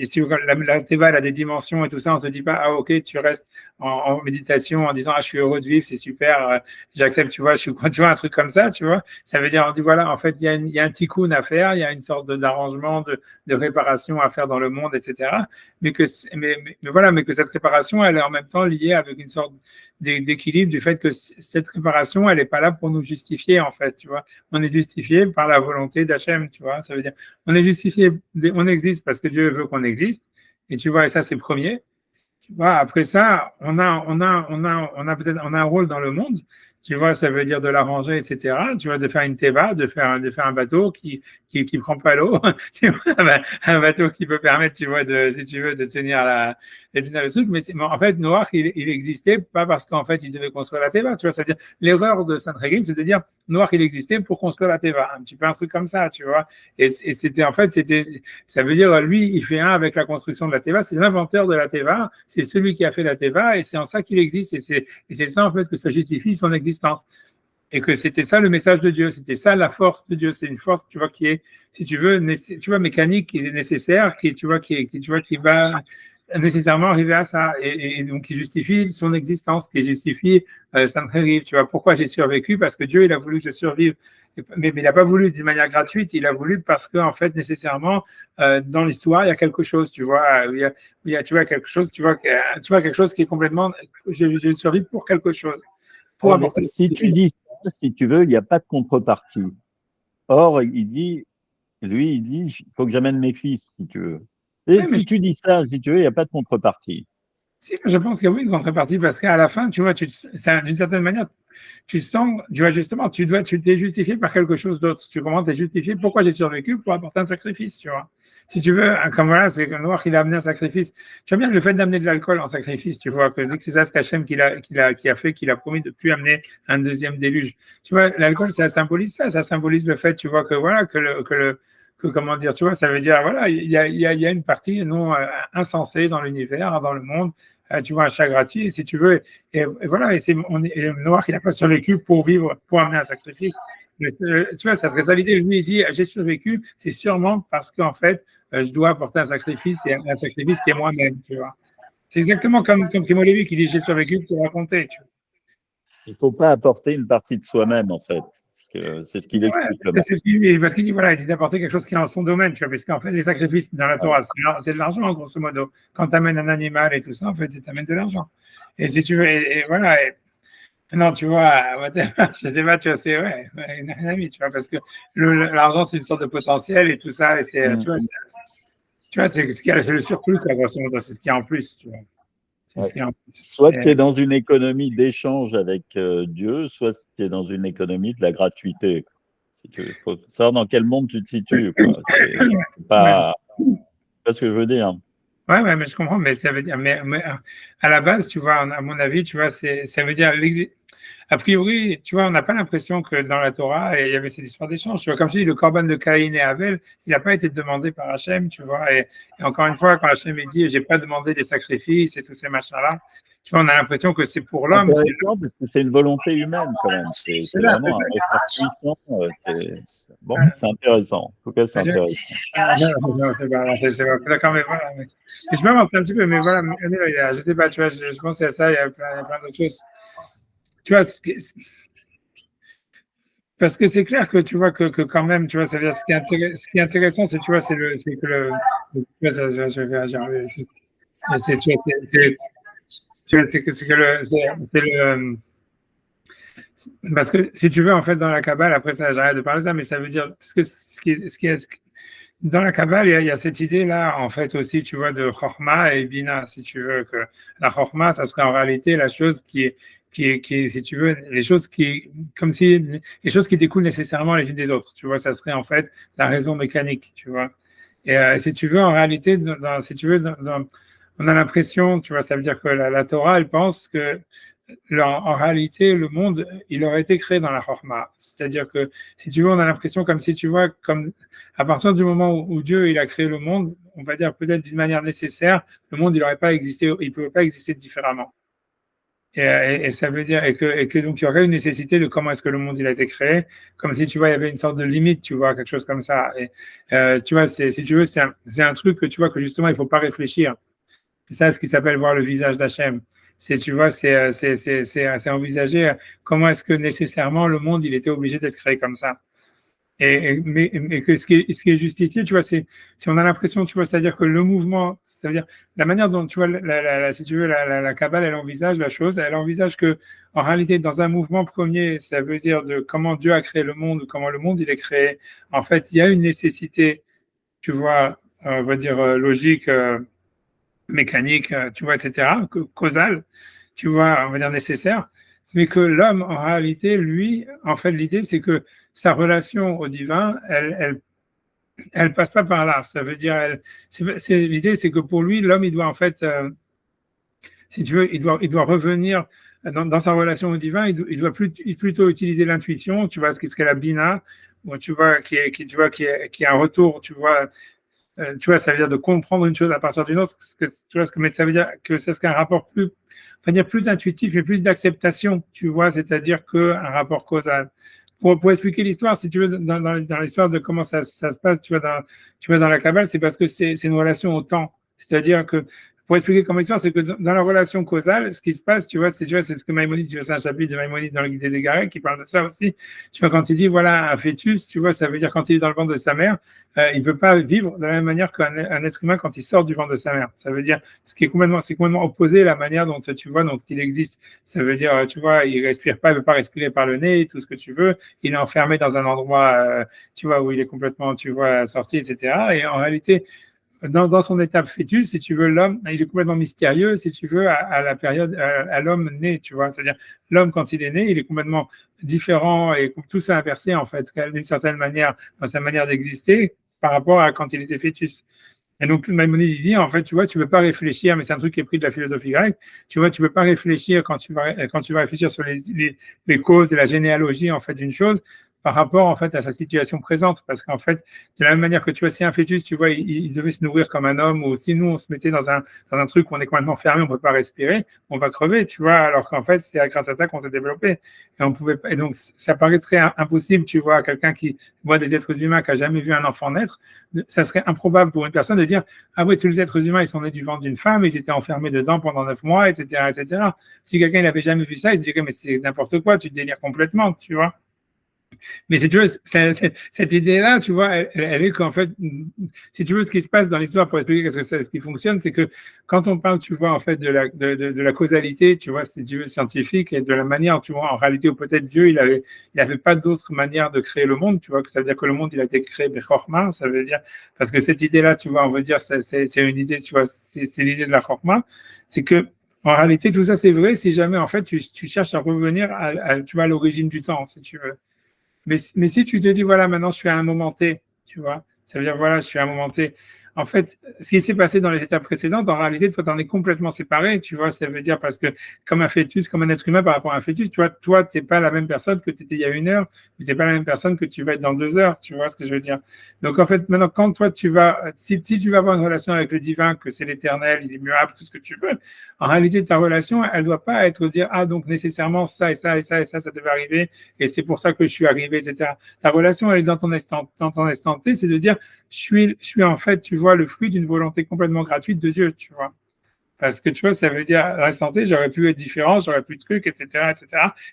si la Teva, elle a des dimensions et tout ça, on ne te dit pas, ah, ok, tu restes en méditation en disant, ah, je suis heureux de vivre, c'est super, j'accepte, tu vois, tu vois, un truc comme ça, tu vois. Ça veut dire, on dit, voilà, en fait, il y a un tikkun à faire, il y a une sorte d'arrangement, de réparation à faire dans le monde, etc. Mais voilà, mais que cette réparation, elle est en même temps liée avec une sorte d'équilibre du fait que cette réparation, elle n'est pas là pour nous justifier, en fait, tu vois. On est justifié par la volonté d'Hachem, tu vois. Ça veut dire, on est justifié, on existe parce que Dieu veut qu'on existe. Et tu vois, et ça, c'est le premier. Tu vois, après ça, on a un rôle dans le monde. Tu vois, ça veut dire de l'arranger, etc. Tu vois, de faire une teva, de faire un bateau qui prend pas l'eau. Tu vois, un bateau qui peut permettre, tu vois, si tu veux, de tenir le truc. Mais en fait, Noach, il existait pas parce qu'en fait, il devait construire la teva. Tu vois, c'est-à-dire, l'erreur de Saint-Régime, c'est de dire, Noach, il existait pour construire la teva. Un petit peu un truc comme ça, tu vois. Et ça veut dire, lui, il fait un avec la construction de la teva. C'est l'inventeur de la teva. C'est celui qui a fait la teva, et c'est en ça qu'il existe. Et c'est ça, en fait, que ça justifie son existence. Et que c'était ça le message de Dieu, c'était ça la force de Dieu. C'est une force, tu vois, qui est, si tu veux, tu vois, mécanique, qui est nécessaire, qui va nécessairement arriver à ça. Et donc, qui justifie son existence, qui justifie Sancheriv. Tu vois, pourquoi j'ai survécu? Parce que Dieu, il a voulu que je survive. Mais il n'a pas voulu d'une manière gratuite, il a voulu parce qu'en fait, nécessairement, dans l'histoire, il y a quelque chose, tu vois, tu vois quelque chose, tu vois quelque chose qui est complètement, je survis pour quelque chose. Pour apporter. Si tu dis ça, si tu veux, il n'y a pas de contrepartie. Or, lui, il dit, il faut que j'amène mes fils, si tu veux. Et Ouais, si tu dis ça, si tu veux, il n'y a pas de contrepartie. Si, je pense qu'il y a oui une contrepartie parce qu'à la fin, tu vois, d'une certaine manière, tu sens, tu vois, justement, tu t'es justifié par quelque chose d'autre. Tu comprends, tu es justifié pourquoi j'ai survécu pour apporter un sacrifice, tu vois. Si tu veux, comme voilà, c'est que Noir qu'il a amené un sacrifice. Tu vois bien le fait d'amener de l'alcool en sacrifice, tu vois, que c'est ça ce qu'Hachem qui a fait, qu'il a promis de ne plus amener un deuxième déluge. Tu vois, l'alcool, ça symbolise ça, ça symbolise le fait, tu vois, que voilà, comment dire, tu vois, ça veut dire, voilà, il y a une partie non insensée dans l'univers, dans le monde, tu vois, un chat gratuit, si tu veux, et voilà, et Noir, il n'a pas survécu pour vivre, pour amener un sacrifice. Mais, tu vois, ça serait ça l'idée. Lui, il dit, j'ai survécu, c'est sûrement parce qu'en fait, je dois apporter un sacrifice, et un sacrifice qui est moi-même, tu vois. C'est exactement comme Primo Levi qui dit, j'ai survécu pour raconter, tu vois. Il ne faut pas apporter une partie de soi-même, en fait. Parce que c'est ce qu'il explique. C'est ce qu'il dit, parce qu'il dit, voilà, il dit d'apporter quelque chose qui est en son domaine, tu vois, parce qu'en fait, les sacrifices dans la Torah, c'est de l'argent, grosso modo. Quand tu amènes un animal et tout ça, en fait, tu amènes de l'argent. Et si tu veux, et voilà, non, tu vois, je sais pas, tu vois, c'est une amie, tu vois, parce que l'argent, c'est une sorte de potentiel et tout ça, et c'est, tu vois, c'est ce qu'il y a, c'est le surplus, quoi, grosso modo, c'est ce qu'il y a en plus, tu vois. C'est ce qu'il y a en plus. Soit tu es dans une économie d'échange avec Dieu, soit tu es dans une économie de la gratuité. Il faut savoir dans quel monde tu te situes. C'est pas ce que je veux dire. Ouais, mais je comprends, mais ça veut dire, mais à la base, tu vois, à mon avis, tu vois, ça veut dire, a priori, tu vois, on n'a pas l'impression que dans la Torah, il y avait cette histoire d'échange. Tu vois, comme je dis, le corban de Caïn et Abel, il n'a pas été demandé par Hachem, tu vois, et encore une fois, quand Hachem dit, j'ai pas demandé des sacrifices et tous ces machins-là, tu vois, on a l'impression que c'est pour l'homme. C'est intéressant parce que c'est une volonté humaine quand même. C'est vraiment un effort puissant. Bon, c'est intéressant. En tout cas, c'est intéressant. Non, c'est pas d'accord, mais voilà. Mais je m'avance un petit peu, mais voilà, je sais pas, tu vois, je pense à ça, il y a plein d'autres choses. Tu vois, parce que c'est clair que tu vois que quand même, tu vois, ça veut dire ce qui est intéressant, c'est tu vois, c'est que le tu vois, c'est que le parce que si tu veux en fait dans la Kabbale, après ça j'arrête de parler de ça, mais ça veut dire parce que dans la Kabbale, il y a cette idée-là, en fait, aussi, tu vois, de Chorma et Bina, si tu veux, que la Chorma, ça serait en réalité la chose si tu veux, comme si les choses qui découlent nécessairement les unes des autres, tu vois, ça serait en fait la raison mécanique, tu vois. Et si tu veux, en réalité, si tu veux, on a l'impression, tu vois, ça veut dire que la Torah, elle pense que en réalité, le monde, il aurait été créé dans la Chorma. C'est-à-dire que, si tu veux, on a l'impression comme si tu vois, comme à partir du moment où Dieu il a créé le monde, on va dire peut-être d'une manière nécessaire, le monde il n'aurait pas existé, il ne pouvait pas exister différemment. Et ça veut dire et que donc il y aurait une nécessité de comment est-ce que le monde il a été créé, comme si tu vois il y avait une sorte de limite, tu vois quelque chose comme ça. Et tu vois, si tu veux, c'est un truc que tu vois que justement il faut pas réfléchir. C'est ça ce qui s'appelle voir le visage d'Hachem. Tu vois, c'est envisager comment est-ce que nécessairement le monde il était obligé d'être créé comme ça. Mais que ce qui est justifié, tu vois, si on a l'impression, tu vois, c'est-à-dire que le mouvement, c'est-à-dire la manière dont, tu vois, si tu veux, la Kabbale, elle envisage la chose, elle envisage que, en réalité, dans un mouvement premier, ça veut dire de comment Dieu a créé le monde, ou comment le monde il est créé. En fait, il y a une nécessité, tu vois, on va dire logique, mécanique, tu vois, etc., causale, tu vois, on va dire nécessaire, mais que l'homme, en réalité, lui, en fait, l'idée, c'est que sa relation au divin, elle passe pas par là. Ça veut dire, l'idée, c'est que pour lui, l'homme, il doit en fait, si tu veux, il doit revenir dans sa relation au divin, il doit plutôt utiliser l'intuition, tu vois, ce qu'est la bina, tu vois, qui est un retour, tu vois, ça veut dire de comprendre une chose à partir d'une autre. Tu vois, ça veut dire que c'est qu'un rapport plus intuitif et plus d'acceptation, tu vois, c'est-à-dire qu'un rapport causal. Pour expliquer l'histoire, si tu veux, dans l'histoire de comment ça se passe, tu vois, dans la Kabbale, c'est parce que c'est une relation au temps. C'est-à-dire que pour expliquer comme histoire, c'est que dans la relation causale, ce qui se passe, tu vois, c'est ce que Maïmonide, tu vois, c'est un chapitre de Maïmonide dans le Guide des Égarés qui parle de ça aussi. Tu vois, quand il dit, voilà, un fœtus, tu vois, ça veut dire quand il est dans le ventre de sa mère, il peut pas vivre de la même manière qu'un être humain quand il sort du ventre de sa mère. Ça veut dire, c'est complètement opposé à la manière dont, tu vois, dont il existe. Ça veut dire, tu vois, il respire pas, il veut pas respirer par le nez, tout ce que tu veux. Il est enfermé dans un endroit, tu vois, où il est complètement, tu vois, sorti, etc. Et en réalité, dans son étape fœtus, si tu veux, l'homme, il est complètement mystérieux, si tu veux, à la période, à l'homme né, tu vois. C'est-à-dire, l'homme, quand il est né, il est complètement différent et tout ça inversé, en fait, d'une certaine manière, dans sa manière d'exister par rapport à quand il était fœtus. Et donc, Maïmonide, il dit, en fait, tu vois, tu ne peux pas réfléchir, mais c'est un truc qui est pris de la philosophie grecque, tu vois, tu ne peux pas réfléchir quand tu vas réfléchir sur les causes et la généalogie, en fait, d'une chose, par rapport, en fait, à sa situation présente. Parce qu'en fait, de la même manière que, tu vois, si un fœtus, tu vois, il devait se nourrir comme un homme, ou si nous, on se mettait dans un truc où on est complètement fermé, on ne peut pas respirer, on va crever, tu vois, alors qu'en fait, c'est grâce à ça qu'on s'est développé. Et on pouvait pas, et donc, ça paraîtrait impossible, tu vois, à quelqu'un qui voit des êtres humains, qui n'a jamais vu un enfant naître, ça serait improbable pour une personne de dire, ah oui, tous les êtres humains, ils sont nés du ventre d'une femme, ils étaient enfermés dedans pendant 9 mois, etc., etc. Si quelqu'un n'avait jamais vu ça, il se dirait, mais c'est n'importe quoi, tu te délires complètement, tu vois. Mais si tu veux, cette idée-là, tu vois, elle est qu'en fait, si tu veux, ce qui se passe dans l'histoire, pour expliquer ce qui fonctionne, c'est que quand on parle, tu vois, en fait, de la causalité, tu vois, si tu veux, scientifique, et de la manière, tu vois, en réalité, ou peut-être Dieu, il avait pas d'autre manière de créer le monde, tu vois, que ça veut dire que le monde, il a été créé Bechorma, ça veut dire, parce que cette idée-là, tu vois, on veut dire, c'est une idée, tu vois, c'est l'idée de la Chorma, c'est que, en réalité, tout ça, c'est vrai si jamais, en fait, tu cherches à revenir tu vois, à l'origine du temps, si tu veux. Mais si tu te dis, voilà, maintenant je suis à un moment T, tu vois, ça veut dire, voilà, je suis à un moment T. En fait, ce qui s'est passé dans les étapes précédentes, en réalité, toi, t'en es complètement séparé, tu vois, ça veut dire parce que comme un fœtus, comme un être humain par rapport à un fœtus, tu vois, toi, t'es pas la même personne que tu étais il y a 1 heure, mais t'es pas la même personne que tu vas être dans 2 heures, tu vois ce que je veux dire. Donc, en fait, maintenant, quand toi, si tu vas avoir une relation avec le divin, que c'est l'éternel, il est muable, tout ce que tu veux, en réalité, ta relation, elle doit pas être dire, ah, donc nécessairement ça et ça et ça et ça devait arriver, et c'est pour ça que je suis arrivé, etc. Ta relation, elle est dans ton instant T, c'est de dire, je suis en fait, tu vois, le fruit d'une volonté complètement gratuite de Dieu, tu vois. Parce que tu vois, ça veut dire, à l'instant T, j'aurais pu être différent, j'aurais pu de trucs, etc., etc.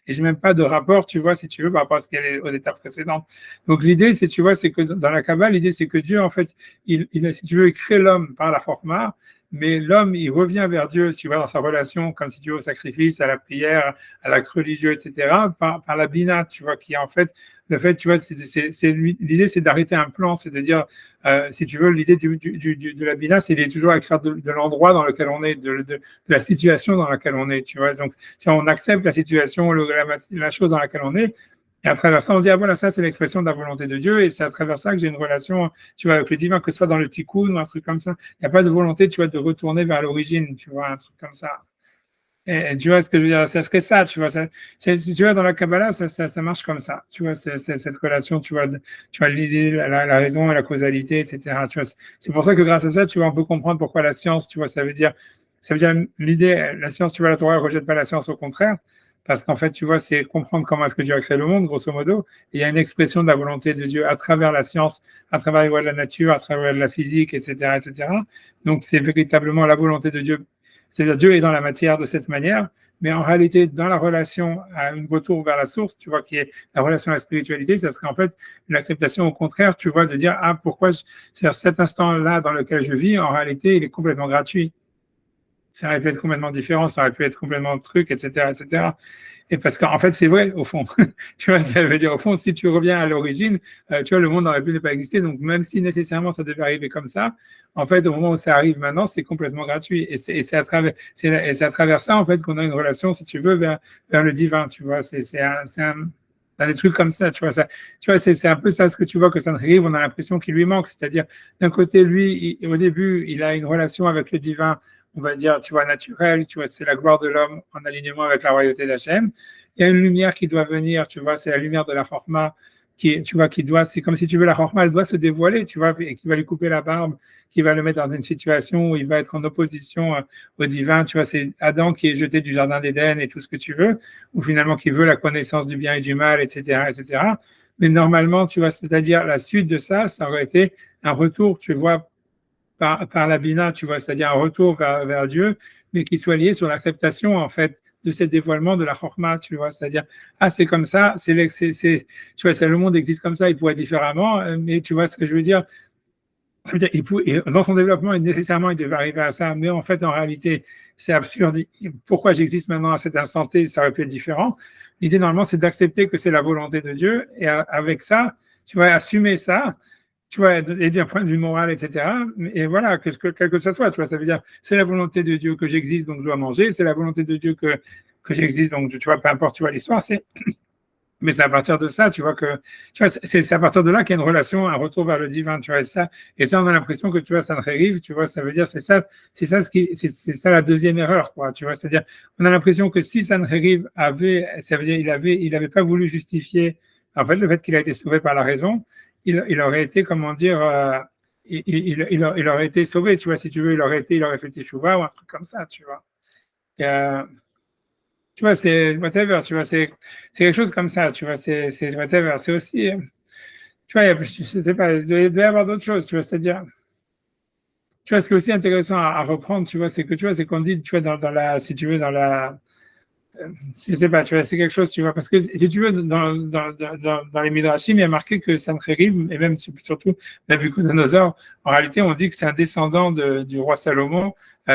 Et j'ai même pas de rapport, tu vois, si tu veux, par rapport à ce qu'il y a aux étapes précédentes. Donc l'idée, c'est, tu vois, c'est que dans la Kabbale, l'idée, c'est que Dieu, en fait, si tu veux, il crée l'homme par la Chorma, mais l'homme, il revient vers Dieu, tu vois, dans sa relation, comme si tu veux, au sacrifice, à la prière, à l'acte religieux, etc., par la Bina, tu vois, qui est en fait, le fait, tu vois, l'idée, c'est d'arrêter un plan, c'est de dire, si tu veux, l'idée de la Bina, c'est d'être toujours à l'extérieur de l'endroit dans lequel on est, de la situation dans laquelle on est, tu vois. Donc, si on accepte la situation, la chose dans laquelle on est, et à travers ça, on dit, ah voilà, ça, c'est l'expression de la volonté de Dieu, et c'est à travers ça que j'ai une relation, tu vois, avec le divin, que ce soit dans le tikkun ou un truc comme ça. Il n'y a pas de volonté, tu vois, de retourner vers l'origine, tu vois, un truc comme ça. Et tu vois ce que je veux dire, ça serait ça, tu vois. Tu vois, dans la Kabbalah, ça marche comme ça. Tu vois, c'est cette relation, tu vois l'idée, la raison et la causalité, etc. Tu vois, c'est pour ça que grâce à ça, tu vois, on peut comprendre pourquoi la science, tu vois, ça veut dire l'idée, la science, tu vois, la Torah ne rejette pas la science, au contraire. Parce qu'en fait, tu vois, c'est comprendre comment est-ce que Dieu a créé le monde, grosso modo. Et il y a une expression de la volonté de Dieu à travers la science, à travers les lois de la nature, à travers la physique, etc., etc. Donc, c'est véritablement la volonté de Dieu. C'est-à-dire, Dieu est dans la matière de cette manière, mais en réalité, dans la relation à un retour vers la source, tu vois, qui est la relation à la spiritualité, ça serait en fait une acceptation au contraire, tu vois, de dire, ah, pourquoi, c'est-à-dire cet instant-là dans lequel je vis, en réalité, il est complètement gratuit. Ça aurait pu être complètement différent, ça aurait pu être complètement truc, etc., etc. Et parce qu'en fait, c'est vrai, au fond. Tu vois, ça veut dire, au fond, si tu reviens à l'origine, tu vois, le monde n'aurait pu ne pas exister. Donc, même si nécessairement ça devait arriver comme ça, en fait, au moment où ça arrive maintenant, c'est complètement gratuit. Et c'est à travers ça, en fait, qu'on a une relation, si tu veux, vers le divin. Tu vois, c'est des trucs comme ça, tu vois, c'est un peu ça ce que tu vois que Sancheriv, on a l'impression qu'il lui manque. C'est-à-dire, d'un côté, lui, au début, il a une relation avec le divin, on va dire, tu vois, naturel, tu vois, c'est la gloire de l'homme en alignement avec la royauté d'Hachem. Il y a une lumière qui doit venir, tu vois, c'est la lumière de la Chorma, tu vois, c'est comme si tu veux, la Chorma, elle doit se dévoiler, tu vois, et qui va lui couper la barbe, qui va le mettre dans une situation où il va être en opposition au divin, tu vois, c'est Adam qui est jeté du jardin d'Éden et tout ce que tu veux, ou finalement qui veut la connaissance du bien et du mal, etc., etc. Mais normalement, tu vois, c'est-à-dire la suite de ça, ça aurait été un retour, tu vois, par la Bina, tu vois, c'est-à-dire un retour vers Dieu, mais qui soit lié sur l'acceptation, en fait, de ce dévoilement de la Chorma, tu vois, c'est-à-dire, ah, c'est comme ça, tu vois, le monde existe comme ça, il pourrait être différemment, mais tu vois ce que je veux dire? Ça veut dire, dans son développement, nécessairement, il devait arriver à ça, mais en fait, en réalité, c'est absurde. Pourquoi j'existe maintenant à cet instant T, ça aurait pu être différent. L'idée, normalement, c'est d'accepter que c'est la volonté de Dieu, et avec ça, tu vois, assumer ça, tu vois, et d'un point de vue moral, etc. Et voilà, quel que ça soit, tu vois, ça veut dire, c'est la volonté de Dieu que j'existe, donc je dois manger, c'est la volonté de Dieu que j'existe, donc tu vois, peu importe, tu vois, l'histoire, mais c'est à partir de ça, tu vois, tu vois, c'est à partir de là qu'il y a une relation, un retour vers le divin, tu vois, et ça, on a l'impression que, tu vois, ça ne dérive, tu vois, ça veut dire, c'est ça la deuxième erreur, quoi, tu vois, c'est-à-dire, on a l'impression que si Sancheriv ça veut dire, il avait pas voulu justifier, en fait, le fait qu'il a été sauvé par la raison, il aurait été, comment dire, il aurait été sauvé, tu vois, si tu veux, il aurait fait Teshuvah ou un truc comme ça, tu vois. Et, tu vois, c'est whatever, tu vois, c'est quelque chose comme ça, tu vois, c'est whatever. C'est aussi, tu vois, je sais pas, il doit y avoir d'autres choses, tu vois, c'est-à-dire, tu vois, ce qui est aussi intéressant à reprendre, tu vois, c'est que, tu vois, c'est qu'on dit, tu vois, si tu veux, je sais pas, tu vois, c'est quelque chose, tu vois, parce que si tu veux, dans les Midrashim, il y a marqué que Sancheriv, et même surtout Nabucodonosor, en réalité, on dit que c'est un descendant du roi Salomon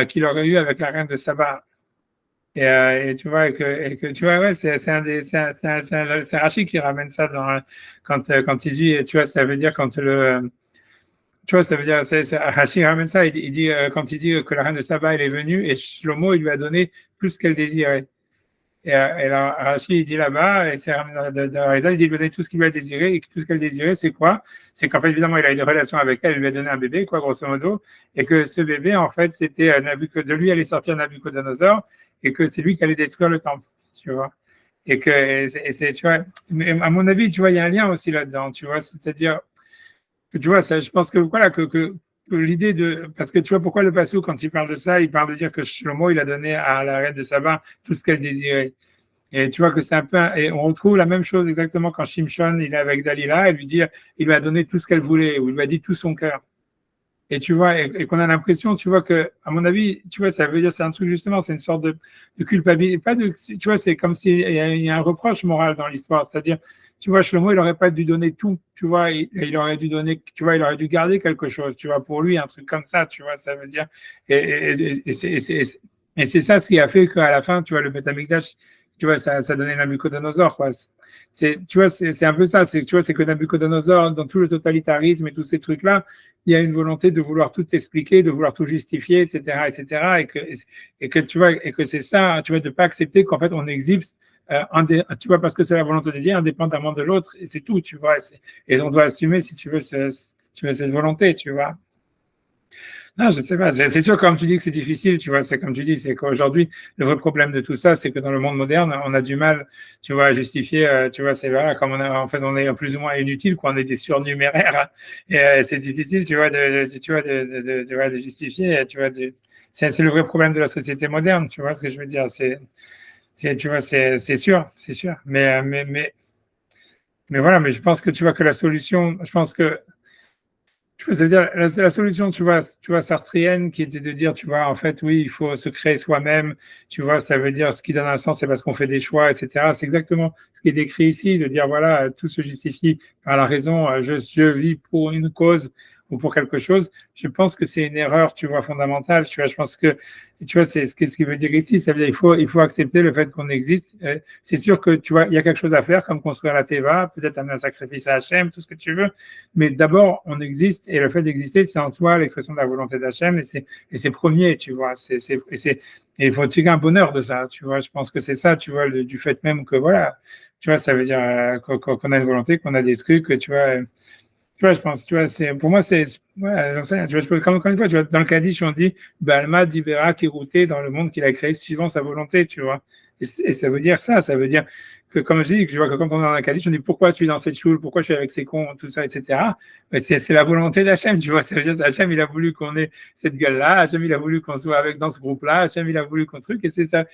qu'il aurait eu avec la reine de Saba. Et tu vois, tu vois, ouais, c'est Rachid qui ramène ça quand il dit, tu vois, ça veut dire tu vois, ça veut dire, Rachid ramène ça, il dit, quand il dit que la reine de Saba, elle est venue, et Shlomo, il lui a donné tout ce qu'elle désirait. Et là, Rachid, il dit là-bas, et c'est il dit, il lui a donné tout ce qu'il lui a désiré, et tout ce qu'elle désirait, c'est quoi? C'est qu'en fait, évidemment, il a eu une relation avec elle, il lui a donné un bébé, quoi, grosso modo, et que ce bébé, en fait, c'était de lui allait sortir Nabucodonosor, et que c'est lui qui allait détruire le temple, tu vois. Tu vois, mais à mon avis, tu vois, il y a un lien aussi là-dedans, tu vois, c'est-à-dire, que tu vois, ça, je pense que, voilà, que l'idée parce que tu vois, pourquoi le Passou, quand il parle de ça, il parle de dire que Shlomo, il a donné à la reine de Saba tout ce qu'elle désirait. Et tu vois que c'est un peu, et on retrouve la même chose exactement quand Shimshon, il est avec Dalila, et il lui a donné tout ce qu'elle voulait, ou il lui a dit tout son cœur. Et tu vois, et qu'on a l'impression, tu vois que, à mon avis, tu vois, ça veut dire, c'est un truc justement, c'est une sorte de culpabilité, pas de, tu vois, c'est comme s'il y a un reproche moral dans l'histoire, c'est-à-dire, tu vois, Shlomo, il aurait pas dû donner tout, tu vois, il aurait dû donner, tu vois, il aurait dû garder quelque chose, tu vois, pour lui, un truc comme ça, tu vois, ça veut dire, et c'est ça ce qui a fait qu'à la fin, tu vois, le Beth Amikdash, tu vois, ça donnait Nabucodonosor, quoi. Tu vois, c'est un peu ça, tu vois, c'est que Nabucodonosor, dans tout le totalitarisme et tous ces trucs-là, il y a une volonté de vouloir tout expliquer, de vouloir tout justifier, etc., etc., et que tu vois, et que c'est ça, tu vois, de pas accepter qu'en fait on existe, tu vois, parce que c'est la volonté de Dieu, indépendamment de l'autre, et c'est tout, tu vois, et on doit assumer, si tu veux, cette volonté, tu vois. Non, je sais pas. C'est sûr, comme tu dis que c'est difficile, tu vois, c'est comme tu dis, c'est qu'aujourd'hui, le vrai problème de tout ça, c'est que dans le monde moderne, on a du mal, tu vois, à justifier, tu vois, c'est voilà, comme en fait, on est plus ou moins inutile, quoi, on est des surnuméraires, hein. Et c'est difficile, tu vois, tu vois, de justifier, tu vois, c'est le vrai problème de la société moderne, tu vois ce que je veux dire, tu vois, c'est sûr, c'est sûr. Mais voilà, mais je pense que tu vois que la solution, je pense que tu vois, ça veut dire la solution, tu vois, sartrienne, qui était de dire, tu vois, en fait, oui, il faut se créer soi-même. Tu vois, ça veut dire ce qui donne un sens, c'est parce qu'on fait des choix, etc. C'est exactement ce qui est décrit ici, de dire, voilà, tout se justifie par la raison. Je vis pour une cause ou pour quelque chose. Je pense que c'est une erreur, tu vois, fondamentale. Tu vois, je pense que, tu vois, c'est ce qui veut dire ici. Ça veut dire, il faut accepter le fait qu'on existe. C'est sûr que, tu vois, il y a quelque chose à faire, comme construire la Teva, peut-être amener un sacrifice à Hachem, tout ce que tu veux. Mais d'abord, on existe, et le fait d'exister, c'est en soi l'expression de la volonté d'Hachem, et c'est premier, tu vois. Et il faut tirer un bonheur de ça, tu vois. Je pense que c'est ça, tu vois, du fait même que, voilà, tu vois, ça veut dire qu'on a une volonté, qu'on a des trucs, tu vois. Tu vois, je pense, tu vois, pour moi, ouais, j'en sais rien, tu vois, comme encore une fois, tu vois, dans le Kaddish, on dit, Balma, Dibera, Kérouté, dans le monde qu'il a créé, suivant sa volonté, tu vois. Et ça veut dire ça veut dire que, comme je dis, que je vois que quand on est dans un Kaddish, on dit, pourquoi je suis dans cette choule, pourquoi je suis avec ces cons, tout ça, etc. Mais c'est la volonté d'Hachem, tu vois, ça veut dire, Hachem, il a voulu qu'on ait cette gueule-là, Hachem, il a voulu qu'on soit avec dans ce groupe-là, Hachem, il a voulu qu'on truc, et c'est ça.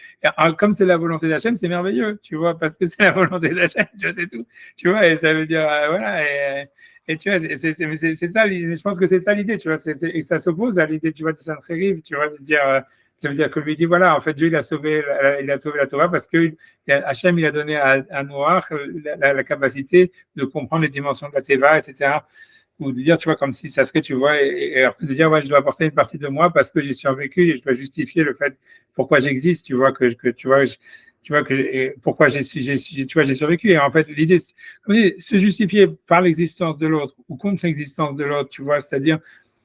Comme c'est la volonté d'Hachem, c'est merveilleux, tu vois, parce que c'est la volonté d'Hachem, tu vois, c'est tout. Tu vois, et ça veut dire, voilà, Et tu vois, c'est ça, je pense que c'est ça l'idée, tu vois, et ça s'oppose à l'idée, tu vois, de Sancheriv, tu vois, de dire, ça veut dire que lui dit, voilà, en fait, Dieu, il a sauvé la Torah parce que Hachem, il a donné à Noach la capacité de comprendre les dimensions de la Teva, etc. Ou de dire, tu vois, comme si ça serait, tu vois, et après de dire, ouais, je dois apporter une partie de moi parce que j'ai survécu et je dois justifier le fait pourquoi j'existe, tu vois, tu vois, tu vois, pourquoi tu vois, j'ai survécu. Et en fait, l'idée, se justifier par l'existence de l'autre ou contre l'existence de l'autre, tu vois, c'est-à-dire,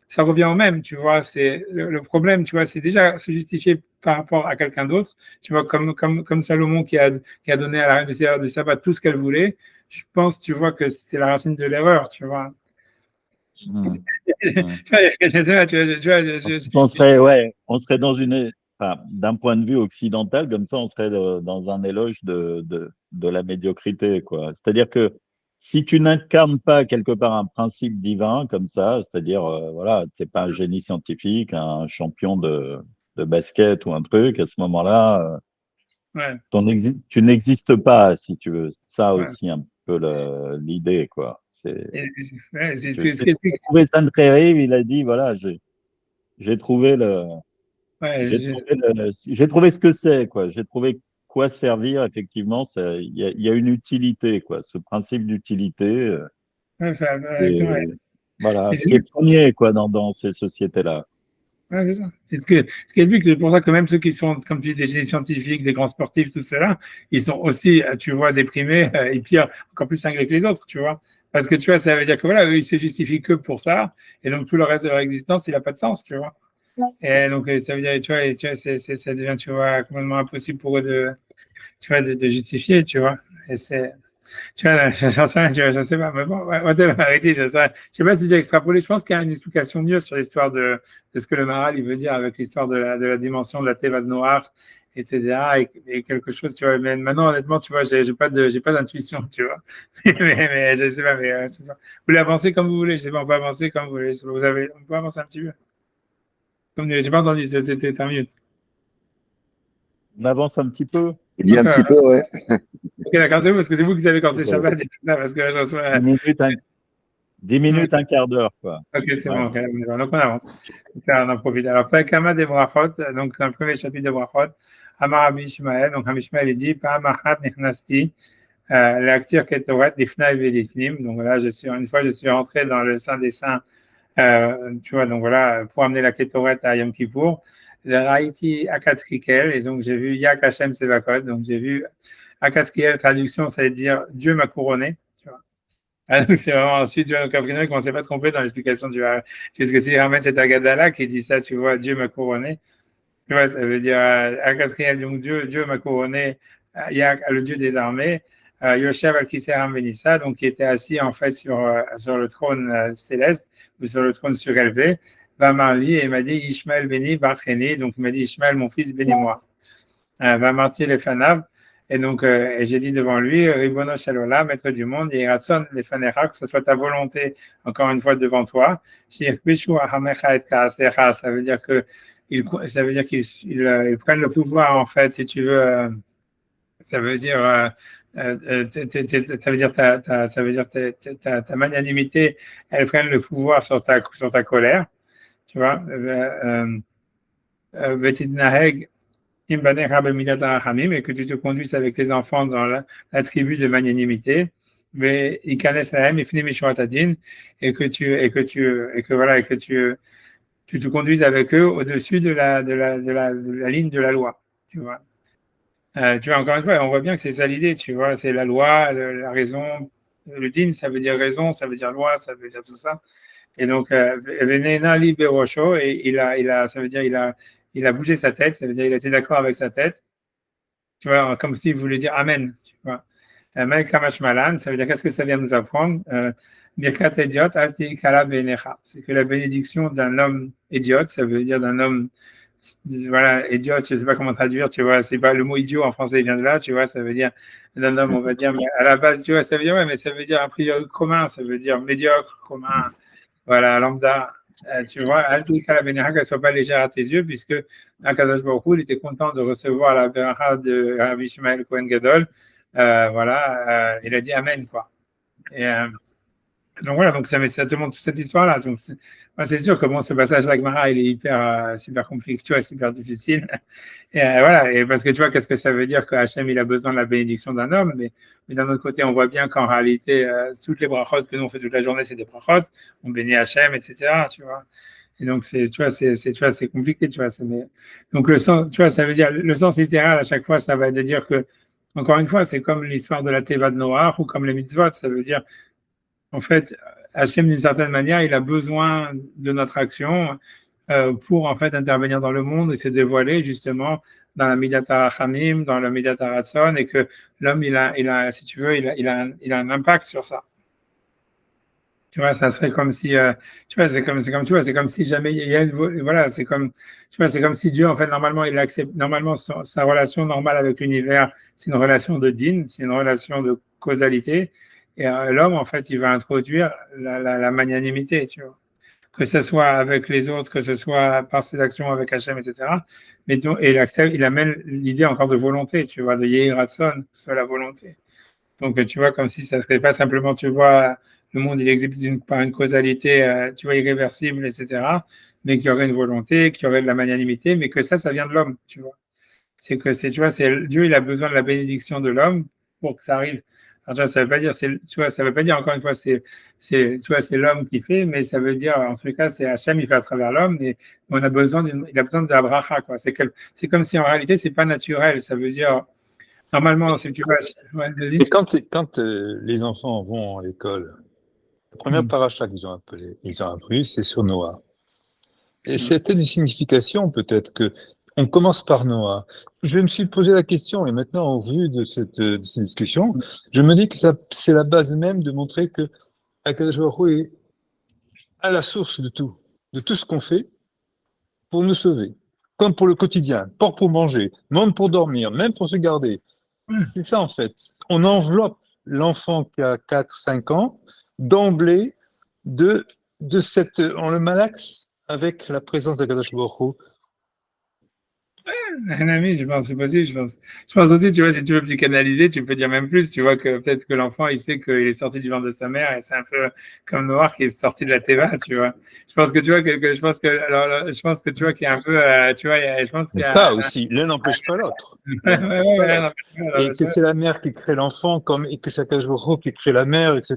ça revient au même, tu vois, c'est le problème, tu vois, c'est déjà se justifier par rapport à quelqu'un d'autre, tu vois, comme Salomon qui a donné à la reine de Saba tout ce qu'elle voulait. Je pense, tu vois, que c'est la racine de l'erreur, tu vois. Hmm. On serait dans enfin, d'un point de vue occidental, comme ça, on serait dans un éloge de la médiocrité, quoi. C'est-à-dire que si tu n'incarnes pas quelque part un principe divin comme ça, c'est-à-dire, voilà, t'es pas un génie scientifique, un champion de basket ou un truc, à ce moment-là, Ouais, tu n'existes pas, si tu veux. Ça ouais. aussi, un peu l'idée, quoi. Ouais, Si tu veux. c'est ce qui J'ai trouvé Sainte-Rérive, il a dit, voilà, j'ai trouvé ouais, j'ai trouvé ce que c'est, quoi. J'ai trouvé quoi servir, effectivement. Il y a une utilité, quoi. Ce principe d'utilité, ouais, c'est vrai. et voilà, Et ce qui est premier, quoi, dans ces sociétés-là. ouais, c'est ça. Et ce qui explique, c'est pour ça que même ceux qui sont, comme tu dis, des génies scientifiques, des grands sportifs, tout cela, ils sont aussi, tu vois, déprimés, et pire, encore plus cinglés que les autres, tu vois. Parce que tu vois, ça veut dire que voilà, eux, ils se justifient que pour ça, et donc tout le reste de leur existence, il n'a pas de sens, tu vois. Et donc, ça veut dire, tu vois, ça devient, tu vois, complètement impossible pour eux tu vois, de justifier, tu vois. Et tu vois, j'en sais rien, tu vois, je sais pas, mais bon, ouais, whatever, arrêtez, je sais pas si j'ai extrapolé, je pense qu'il y a une explication mieux sur l'histoire de ce que le Maral, il veut dire avec l'histoire de la dimension de la Teva de Noir, etc., et quelque chose, tu vois, mais maintenant, honnêtement, tu vois, j'ai pas d'intuition, tu vois, mais je sais pas, mais c'est ça. Vous voulez avancer comme vous voulez, je sais pas, on peut avancer comme vous voulez, on peut avancer un petit peu, comme, j'ai pas entendu, c'était un minute. On avance un petit peu. Il dit un Ok, petit peu, ouais. ok, d'accord, c'est vous, parce que c'est vous qui avez compté Ouais. Shabbat, et tout ça, parce que je reçois, 10 minutes, 10 minutes, un quart d'heure, quoi. ok, c'est Ouais. bon, ok, donc on avance. On en profite. Alors, Kama de Brachot, donc un premier chapitre de Brachot, Amar Rabbi Ishmael, donc Rabbi Ishmael il dit, Pa Machat Nechnasti, l'actir Ketoret, Lifna et Lifnim. Donc là, une fois, je suis rentré dans le Saint des Saints, tu vois, donc voilà, pour amener la Ketoret à Yom Kippour. Le Raïti Akatrikel, et donc j'ai vu Yak Hashem Sevakot, donc j'ai vu Akatrikel, traduction, ça veut dire Dieu m'a couronné. Tu vois. Ah, donc c'est vraiment ensuite, tu vois, donc après, on ne s'est pas trompé dans l'explication parce que tu ramènes cet Agadala qui dit ça, tu vois, Dieu m'a couronné. Tu vois, ça veut dire, Akatriel, donc Dieu m'a couronné, Yak, le Dieu des armées, Yoshev al-Kiseram Benissa, donc qui était assis en fait sur le trône céleste ou sur le trône surélevé, va Marli et il m'a dit Ishmael béni, Barcheni, donc il m'a dit Ishmael, mon fils, bénis-moi. Va Marti les Fanav, et donc et j'ai dit devant lui, Ribono Shalola, maître du monde, et Ratson les Fanecha, que ce soit ta volonté, encore une fois devant toi. Ça veut dire que ça veut dire qu'ils prennent le pouvoir en fait, si tu veux. Ça veut dire ça veut dire ça veut dire ta magnanimité, elles prennent le pouvoir sur ta colère, tu vois. Vetidnaheg imbanecha bemidat harachamim, et que tu te conduises avec tes enfants dans la tribu de magnanimité. Mais ikanes lahem ifni mishurat adin, et que voilà, et que tu te conduises avec eux au-dessus de la ligne de la loi, tu vois. Tu vois, encore une fois, on voit bien que c'est ça l'idée, tu vois, c'est la loi, la raison. Le din, ça veut dire raison, ça veut dire loi, ça veut dire tout ça. Et donc, Venena Liberocho, et ça veut dire il a bougé sa tête, ça veut dire il était d'accord avec sa tête, tu vois, comme s'il voulait dire Amen, tu vois. Amen Kamash Malan, ça veut dire qu'est-ce que ça vient nous apprendre? Birkat Idiot, Alti Kala Benecha. C'est que la bénédiction d'un homme idiot, ça veut dire d'un homme, voilà, idiot, je ne sais pas comment traduire, tu vois, c'est pas le mot idiot en français, il vient de là, tu vois, ça veut dire d'un homme, on va dire, mais à la base, tu vois, ça veut dire, ouais, mais ça veut dire a priori commun, ça veut dire médiocre, commun, voilà, lambda. Tu vois, Alti Kala Benecha, qu'elle ne soit pas légère à tes yeux, puisque Akadosh Baruch Hu, il était content de recevoir la beracha de Rabbi Ishmael Cohen Gadol. Voilà, il a dit Amen, quoi. Et, Donc voilà, donc ça te montre toute cette histoire-là. Donc c'est sûr que bon, ce passage de la Gemara, il est hyper super conflictuel, super difficile. Et voilà, et parce que tu vois, qu'est-ce que ça veut dire que Hachem, il a besoin de la bénédiction d'un homme, mais d'un autre côté, on voit bien qu'en réalité, toutes les brachot que nous on fait toute la journée, c'est des brachot, on bénit Hachem, etc. Tu vois. Et donc tu vois, tu vois, c'est compliqué, tu vois. Donc le sens, tu vois, ça veut dire le sens littéral à chaque fois, ça va de dire que, encore une fois, c'est comme l'histoire de la Teva de Noach ou comme les mitzvot, ça veut dire en fait, Hachem, d'une certaine manière, il a besoin de notre action pour en fait intervenir dans le monde et se dévoiler justement dans la Midat HaRachamim, dans la Midat HaRatzon, et que l'homme, si tu veux, il a un impact sur ça. Tu vois, ça serait comme si, tu vois, tu vois, c'est comme si jamais il y a voilà, c'est comme, tu vois, c'est comme si Dieu, en fait, normalement, il accepte, normalement, sa relation normale avec l'univers, c'est une relation de din, c'est une relation de causalité, et l'homme, en fait, il va introduire la magnanimité, tu vois, que ce soit avec les autres, que ce soit par ses actions avec Hachem, etc. Mais donc, et il amène l'idée encore de volonté, tu vois, de Yehi Ratzon, soit la volonté. Donc, tu vois, comme si ça ne serait pas simplement, tu vois, le monde, il existe par une causalité, tu vois, irréversible, etc., mais qu'il y aurait une volonté, qu'il y aurait de la magnanimité, mais que ça vient de l'homme, tu vois. Tu vois, Dieu, il a besoin de la bénédiction de l'homme pour que ça arrive. Alors, tu vois, ça veut pas dire, tu vois, ça veut pas dire, encore une fois, tu vois, c'est l'homme qui fait, mais ça veut dire, en tout cas, c'est Hachem, il fait à travers l'homme, et il a besoin de la bracha, quoi. C'est comme si, en réalité, c'est pas naturel. Ça veut dire, normalement, si tu vois, ouais, vas-y. Et quand les enfants vont à l'école, la première paracha ils ont appris, c'est sur Noah. Et c'était une signification peut-être que on commence par Noah. Je me suis posé la question, et maintenant, au vu de de ces discussions, je me dis que c'est la base même de montrer que Akadosh Baruch Hu est à la source de tout ce qu'on fait pour nous sauver. Comme pour le quotidien, pas pour manger, même pour dormir, même pour se garder. C'est ça en fait. On enveloppe l'enfant qui a 4, 5 ans d'emblée on le malaxe avec la présence d'Akadosh Baruch Hu. Un ami, je pense, c'est possible. Je pense aussi, tu vois, si tu veux psychanalyser, tu peux dire même plus. Tu vois que peut-être que l'enfant, il sait qu'il est sorti du ventre de sa mère et c'est un peu comme Noir qui est sorti de la Teva, tu vois. Je pense que tu vois je pense que, alors, je pense que tu vois qu'il y a un peu, tu vois, je pense qu'il y a. Ça aussi, l'un n'empêche pas l'autre. Et que c'est la mère qui crée l'enfant, et que c'est Akadosh Baruch Hu qui crée la mère, etc.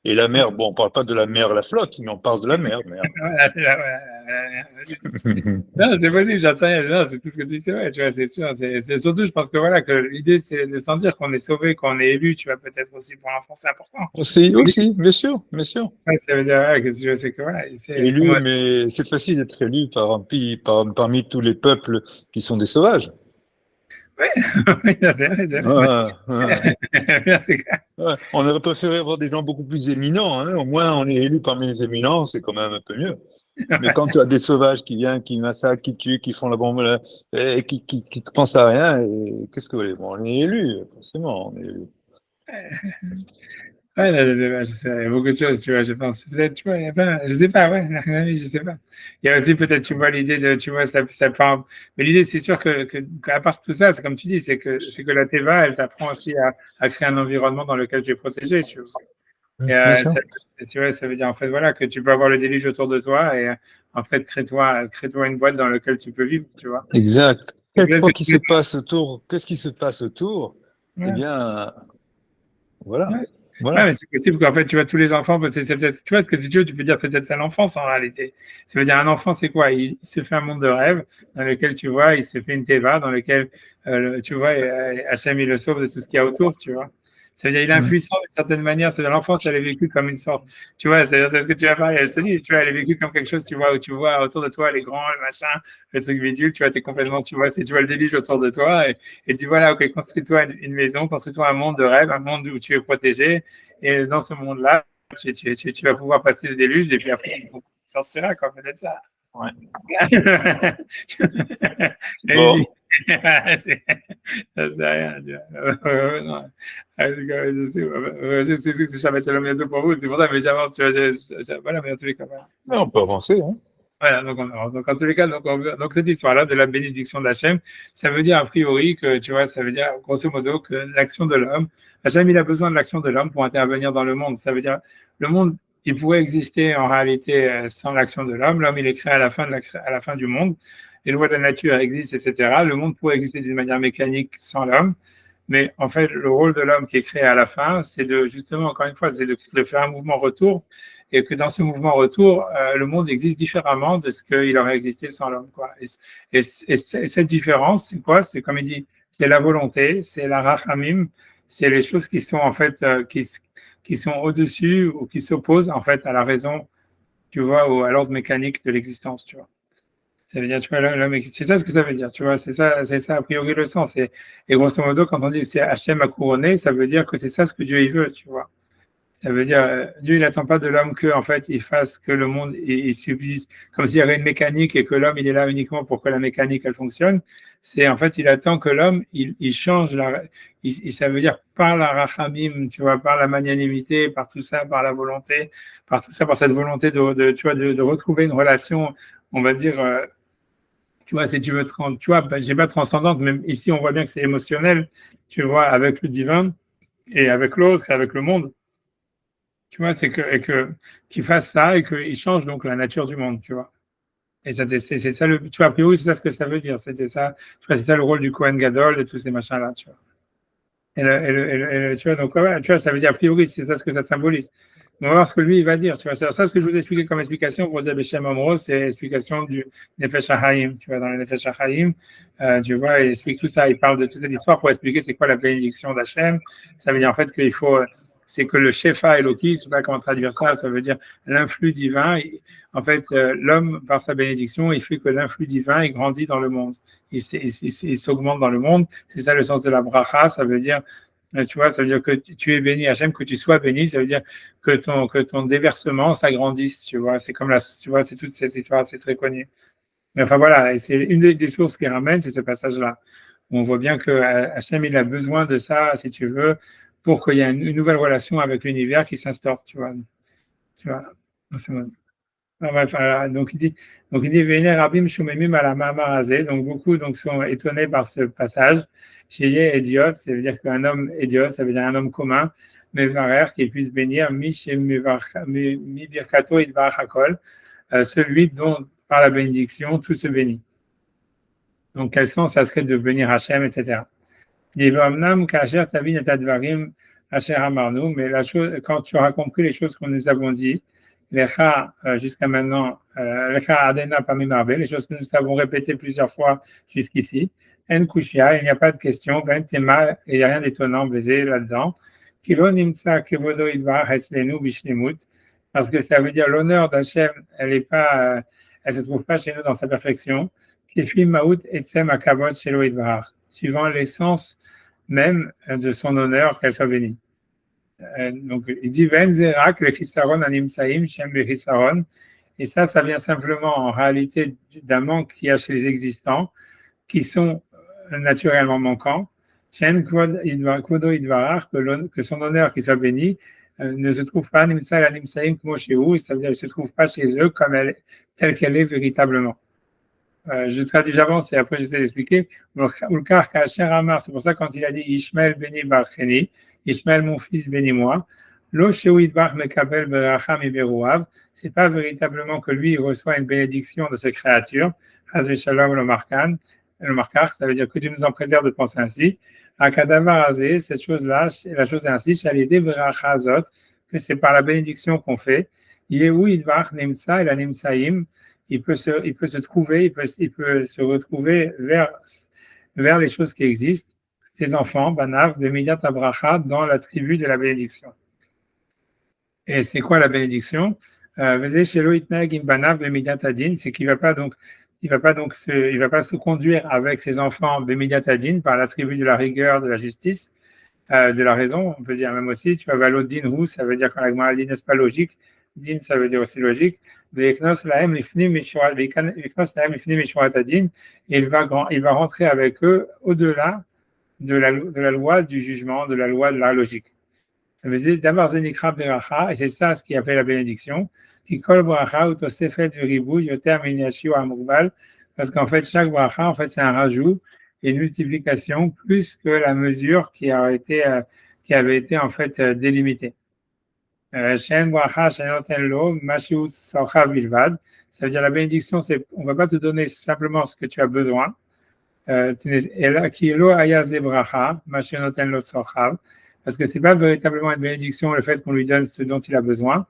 Et la mère, bon, on parle pas de la mère la flotte, mais on parle de la mère. Voilà, non, c'est possible, j'entends rien. Non, c'est tout ce que tu dis, c'est vrai, tu vois, c'est sûr. C'est surtout, je pense que voilà, que l'idée, c'est de sentir qu'on est sauvé, qu'on est élu, tu vois, peut-être aussi pour l'enfant, c'est important. Aussi, bien sûr, bien sûr. Ouais, ça veut dire, ouais, que tu vois, c'est que voilà, Élu, mais c'est facile d'être élu parmi tous les peuples qui sont des sauvages. Oui, c'est vrai. C'est clair. On aurait préféré avoir des gens beaucoup plus éminents, hein. Au moins, on est élu parmi les éminents, c'est quand même un peu mieux. Mais quand tu as des sauvages qui viennent, qui massacrent, qui tuent, qui font la bombe, là, et qui ne pensent à rien, qu'est-ce que vous voulez? Bon, on est élu, forcément, on est élu. Ouais, là, je sais, il y a beaucoup de choses, tu vois, je pense. Peut-être, tu vois, il y a plein, je sais pas, ouais, je sais pas. Il y a aussi peut-être, tu vois, l'idée de, tu vois, ça part, mais l'idée, c'est sûr qu'à part tout ça, c'est comme tu dis, c'est que la Teva, elle t'apprend aussi à créer un environnement dans lequel tu es protégé, tu vois. Et Bien sûr. ça veut dire, en fait, voilà, que tu peux avoir le déluge autour de toi et, en fait, crée-toi une boîte dans laquelle tu peux vivre, tu vois. Exact. Qu'est-ce Qu'est-ce qui se passe autour? Eh bien, voilà. Ouais. Voilà. Ouais, mais c'est possible qu'en fait, tu vois, tous les enfants, c'est peut-être, tu vois, ce que tu peux dire peut-être à l'enfance en réalité. Ça veut dire, un enfant, c'est quoi? Il se fait un monde de rêve dans lequel, tu vois, il se fait une teva, dans lequel, tu vois, Hachem, il le sauve de tout ce qu'il y a autour, tu vois. Ça veut dire, il est impuissant d'une certaine manière. C'est-à-dire, l'enfance, elle est vécue comme une sorte, tu vois, c'est ce que tu as parlé. Je te dis, tu vois, elle est vécue comme quelque chose, tu vois, où tu vois autour de toi les grands, le machin, le truc bidule, tu vois, t'es complètement, tu vois, tu vois le déluge autour de toi et tu vois là, ok, construis-toi une maison, construis-toi un monde de rêve, un monde où tu es protégé. Et dans ce monde-là, tu vas pouvoir passer le déluge et puis après, tu sortiras, quoi, peut-être ça. Ouais. Bon. Ça, c'est rien. Non. Je sais que c'est Shabbat Shalom bientôt pour vous, c'est pour ça, mais j'avance, tu vois, voilà, mais en tous les cas, voilà. Mais on peut avancer, hein. Voilà, donc on avance. Donc en tous les cas, donc cette histoire-là de la bénédiction d'Hachem, ça veut dire a priori que, tu vois, ça veut dire grosso modo que l'action de l'homme, Hachem, il a besoin de l'action de l'homme pour intervenir dans le monde. Ça veut dire le monde, il pourrait exister en réalité sans l'action de l'homme. L'homme, il est créé à la fin du monde. Les lois de la nature existent, etc. Le monde pourrait exister d'une manière mécanique sans l'homme. Mais en fait, le rôle de l'homme qui est créé à la fin, c'est de, justement, encore une fois, c'est de faire un mouvement retour, et que dans ce mouvement retour, le monde existe différemment de ce qu'il aurait existé sans l'homme, quoi. Et cette différence, c'est quoi? C'est comme il dit, c'est la volonté, c'est la rachamim, c'est les choses qui sont en fait, qui sont au-dessus ou qui s'opposent en fait à la raison, tu vois, ou à l'ordre mécanique de l'existence, tu vois. Ça veut dire, tu vois, c'est ça ce que ça veut dire, tu vois, c'est ça a priori le sens. Et grosso modo, quand on dit c'est Hachem a couronné, ça veut dire que c'est ça ce que Dieu il veut, tu vois. Ça veut dire, Dieu il n'attend pas de l'homme que, en fait, il fasse que le monde il subsiste, comme s'il y avait une mécanique et que l'homme il est là uniquement pour que la mécanique elle fonctionne. C'est en fait, il attend que l'homme il change ça veut dire par la rachamim, tu vois, par la magnanimité, par tout ça, par la volonté, par tout ça, par cette volonté tu vois, de retrouver une relation, on va dire. Tu vois, si tu veux, tu vois, j'ai pas transcendante, mais ici on voit bien que c'est émotionnel, tu vois, avec le divin et avec l'autre et avec le monde. Tu vois, qu'il fasse ça et qu'il change donc la nature du monde, tu vois. Et ça, c'est ça tu vois, a priori, c'est ça ce que ça veut dire. C'était ça, tu vois, c'est ça le rôle du Kohen Gadol, de tous ces machins-là, tu vois. Tu vois, donc, ouais, tu vois, ça veut dire a priori, c'est ça ce que ça symbolise. On va voir ce que lui, il va dire, tu vois. C'est ça ce que je vous ai expliqué comme explication pour dire Beshem Amro, c'est l'explication du Nefesh HaChaim, tu vois, dans le Nefesh HaChaim, tu vois, il explique tout ça, il parle de toute cette histoire pour expliquer c'est quoi la bénédiction d'Hachem. Ça veut dire en fait qu'il faut, c'est que le Shefa Eloki, je sais pas comment traduire ça, ça veut dire l'influx divin. En fait, l'homme, par sa bénédiction, il fait que l'influx divin, il grandit dans le monde. Il s'augmente dans le monde. C'est ça le sens de la bracha, ça veut dire tu vois, ça veut dire que tu es béni, Hachem, que tu sois béni, ça veut dire que ton déversement s'agrandisse, tu vois. C'est comme tu vois, c'est toute cette histoire, c'est très connu. Mais enfin voilà, et c'est une des sources qui ramène, c'est ce passage-là. On voit bien que Hachem, il a besoin de ça, si tu veux, pour qu'il y ait une nouvelle relation avec l'univers qui s'instaure, tu vois. Tu vois. C'est bon. Donc il dit Véné Rabim Shumemim à la Maharazé. Donc beaucoup sont étonnés par ce passage. Chez idiot, ça veut dire qu'un homme idiot, ça veut dire un homme commun, mais varer qui puisse bénir mi birkato idvar hakol, celui dont par la bénédiction tout se bénit. Donc quel sens ça serait de bénir Hachem, etc. Mais la chose, quand tu auras compris les choses que nous avons dit, jusqu'à maintenant, les choses que nous avons répétées plusieurs fois jusqu'ici, il n'y a pas de question, il n'y a rien d'étonnant baisé là-dedans. Parce que ça veut dire l'honneur d'Hachem, elle se trouve pas chez nous dans sa perfection. Suivant l'essence même de son honneur, qu'elle soit bénie. Donc, il dit Venzerak, le chisaron animsaim, shem le chisaron. Et ça vient simplement en réalité d'un manque qu'il y a chez les existants, qui sont naturellement manquants. Shen kvodo idvarach, que son honneur qui soit béni, ne se trouve pas nimsa animsaim comme chez eux, c'est-à-dire ne se trouve pas chez eux telle qu'elle est véritablement. Je traduis, j'avance et après j'essaie d'expliquer. C'est pour ça quand il a dit Ishmael béni barcheni, Ishmael mon fils bénis-moi, c'est pas véritablement que lui il reçoit une bénédiction de ses créatures, le markar, ça veut dire que tu nous en préserves de penser ainsi. Cette chose-là, la chose est ainsi, que c'est par la bénédiction qu'on fait. Yehu idvar nemsa et la nemsaim, il peut se trouver, il peut se retrouver vers les choses qui existent, ses enfants, Banav, Bemidat Abracha, dans la tribu de la bénédiction. Et c'est quoi la bénédiction? C'est qu'il va pas se conduire avec ses enfants Bemidat Adin par la tribu de la rigueur, de la justice, de la raison, on peut dire même aussi, tu vois, Valodin Hu, ça veut dire quand la Gemara dit n'est pas logique, Din, ça veut dire aussi logique. Il va rentrer avec eux au-delà de la loi du jugement, de la loi de la logique. D'abord, Zenikra Beracha, et c'est ça ce qui appelle la bénédiction, qui kol bracha ou tosefet veribou yoter miniashi ou amugbal, parce qu'en fait, chaque bracha, en fait, c'est un rajout et une multiplication plus que la mesure qui avait été en fait délimitée. Shen bracha shen noten lo mashiut sorchav bilvad. Ça veut dire la bénédiction, c'est on va pas te donner simplement ce que tu as besoin. Ki lo haya ze bracha mashiut noten lo sorchav. Parce que c'est pas véritablement une bénédiction le fait qu'on lui donne ce dont il a besoin.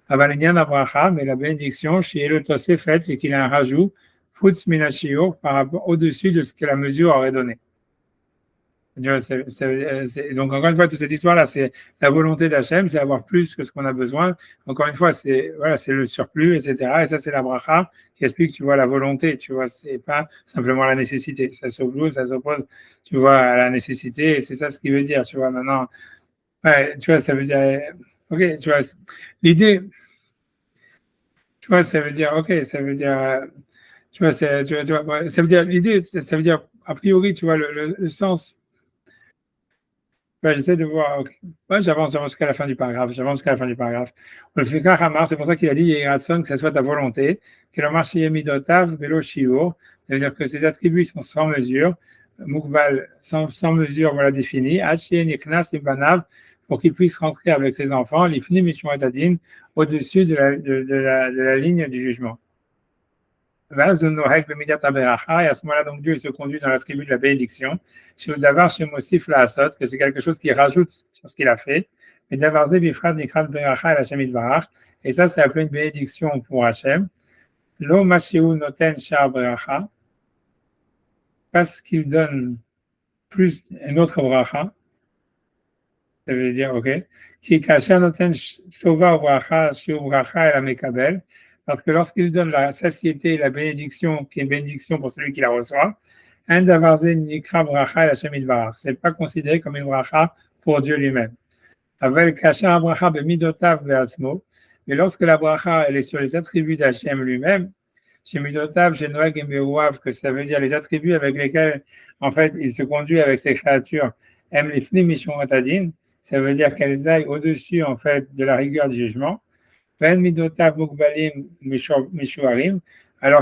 Aval inyan bracha, mais la bénédiction chez le tosefet, c'est qu'il a un rajout futz min hashiur par rapport au-dessus de ce que la mesure aurait donné. Donc, encore une fois, toute cette histoire-là, c'est la volonté d'Hachem, c'est avoir plus que ce qu'on a besoin. Encore une fois, c'est le surplus, etc. Et ça, c'est la bracha qui explique, tu vois, la volonté, tu vois, c'est pas simplement la nécessité. Ça s'oppose, tu vois, à la nécessité, et c'est ça ce qui veut dire, tu vois, maintenant. Ouais, tu vois, ça veut dire, ok, tu vois, l'idée, tu vois, ça veut dire, ok, ça veut dire, tu vois, ça veut dire, l'idée, ça veut dire, a priori, tu vois, le sens. J'essaie de voir. Okay. Ouais, j'avance jusqu'à la fin du paragraphe. Le fait c'est pour ça qu'il a dit Yehiratson, que ce soit ta volonté, que le marché midotav velo shiur, c'est-à-dire que ces attributs sont sans mesure, mukbal sans mesure, voilà défini, hachien yeknas imbanav, pour qu'il puisse rentrer avec ses enfants, l'ifni mishmuatadin, au-dessus de la ligne du jugement. Et à ce moment-là, donc Dieu se conduit dans l'attribut de la bénédiction. Chez Davar, chez Mosif la Asot, que c'est quelque chose qui rajoute sur ce qu'il a fait. Mais Davarze Bifrat Nikrat Beracha et Hachem Idbarach. Et ça, c'est appelé une bénédiction pour Hachem. Lo Mashiu Noten Shar Beracha. Parce qu'il donne plus un autre Beracha. Ça veut dire, ok. Qui Kasher Noten Sova Beracha, Shiu Beracha et la Mekabel. Parce que lorsqu'il donne la satiété et la bénédiction, qui est une bénédiction pour celui qui la reçoit, un davarze nikra bracha et Hachem idbarach. C'est pas considéré comme une bracha pour Dieu lui-même. Avec kasher bracha bemidotav be'atzmo, mais lorsque la bracha elle est sur les attributs d'Hachem lui-même, chez midotav, chez noeg et meouav, que ça veut dire les attributs avec lesquels en fait il se conduit avec ses créatures, em lifni mishon atadin, ça veut dire qu'elles aillent au-dessus en fait de la rigueur du jugement. Alors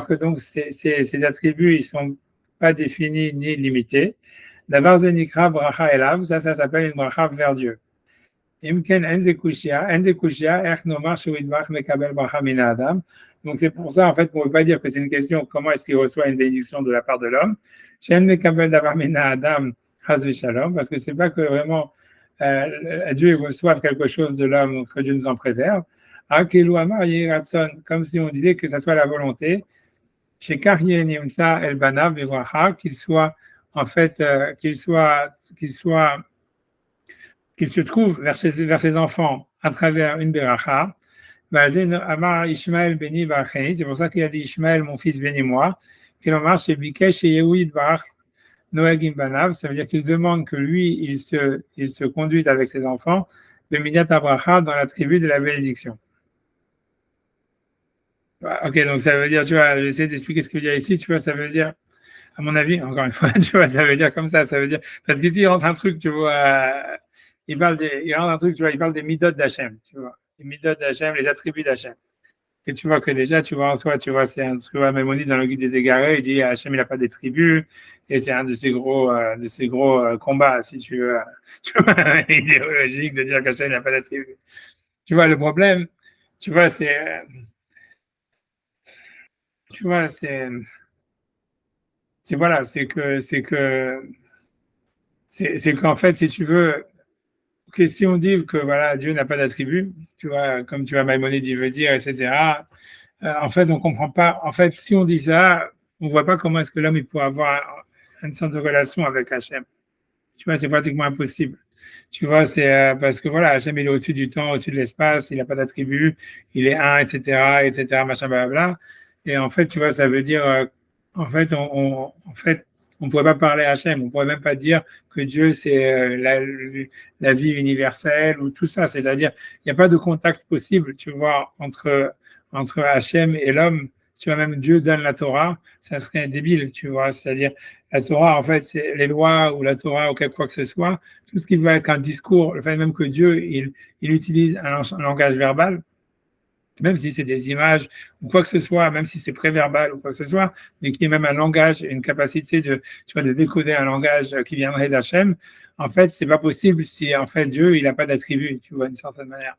que donc ces attributs ils sont pas définis ni limités. D'abord zenikra bracha elav, ça s'appelle une bracha vers Dieu. Imken enzekushia ech nomar shuidbach mekabel bracha min adam. Donc c'est pour ça en fait qu'on ne peut pas dire que c'est une question comment est-ce qu'il reçoit une bénédiction de la part de l'homme. Shen mekabel davar min adam chas shalom, parce que c'est pas que vraiment Dieu reçoive quelque chose de l'homme, que Dieu nous en préserve. Comme si on disait que ça soit la volonté, chez Nimsa El Banav Bevracha, qu'il soit en fait, qu'il se trouve vers ses enfants à travers une Beracha. Amar Ishmael Beni Baracheni, c'est pour ça qu'il a dit Ishmael, mon fils, bénis-moi. Qu'il en marche chez Bikesh et Yehud Barach Noegim Banav, ça veut dire qu'il demande que lui, il se conduise avec ses enfants, Bemidat Abracha, dans la tribu de la bénédiction. Ok, donc ça veut dire, tu vois, j'essaie d'expliquer ce que veut dire ici, tu vois, ça veut dire, à mon avis, encore une fois, tu vois, ça veut dire comme ça veut dire, parce qu'ici, il rentre un truc, tu vois, il rentre un truc, tu vois, il parle des midot d'Hachem, tu vois, les midot d'Hachem, les attributs d'Hachem. Et tu vois que déjà, tu vois, en soi, tu vois, c'est un truc, Maïmonide dans le guide des égarés, il dit, Hachem, il n'a pas des tribus, et c'est un de ces gros combats, si tu veux, tu vois, idéologique de dire qu'Hachem n'a pas d'attributs. Tu vois, le problème, tu vois, c'est voilà, c'est qu'en fait, si tu veux, que si on dit que voilà, Dieu n'a pas d'attribut, tu vois, comme tu vois, Maïmonide il veut dire, etc. En fait, on comprend pas. En fait, si on dit ça, on voit pas comment est-ce que l'homme il peut avoir une sorte de relation avec Hachem. Tu vois, c'est pratiquement impossible. Tu vois, c'est parce que voilà, Hachem il est au-dessus du temps, au-dessus de l'espace, il n'a pas d'attribut, il est un, etc., machin, blablabla. Et en fait, tu vois, ça veut dire, en fait, on ne pourrait pas parler à Hachem, on ne pourrait même pas dire que Dieu, c'est la vie universelle ou tout ça. C'est-à-dire, il n'y a pas de contact possible, tu vois, entre Hachem et l'homme. Tu vois, même Dieu donne la Torah, ça serait débile, tu vois. C'est-à-dire, la Torah, en fait, c'est les lois ou la Torah ou quoi que ce soit, tout ce qui va être un discours, le fait même que Dieu, il utilise un langage verbal, même si c'est des images ou quoi que ce soit, même si c'est préverbal ou quoi que ce soit, mais qui est même un langage, une capacité de décoder un langage qui viendrait d'Hachem, en fait, c'est pas possible si, en fait, Dieu, il n'a pas d'attribut, tu vois, d'une certaine manière.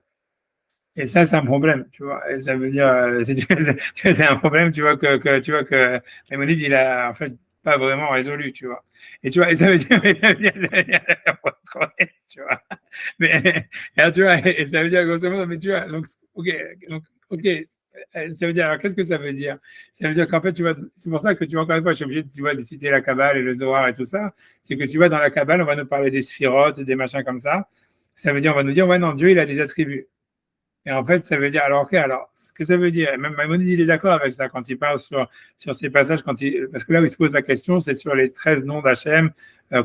Et ça, c'est un problème, tu vois. Et ça veut dire, c'est un problème, tu vois, tu vois, que Maïmonide, il a, en fait, pas vraiment résolu, tu vois. Et tu vois, et ça veut dire, tu vois. Mais, alors, tu vois, et ça veut dire, grosso modo, mais tu vois, donc, ok, ça veut dire, alors, qu'est-ce que ça veut dire? Ça veut dire qu'en fait, tu vois, c'est pour ça que, tu vois, encore une fois, je suis obligé, tu vois, de citer la Kabbale et le Zohar et tout ça. C'est que, tu vois, dans la Kabbale, on va nous parler des sphirotes, des machins comme ça. Ça veut dire, on va nous dire, ouais, non, Dieu, il a des attributs. Et en fait, ça veut dire, alors, ok, alors, ce que ça veut dire, même Maïmonide, il est d'accord avec ça quand il parle sur ces passages, parce que là où il se pose la question, c'est sur les 13 noms d'Hachem,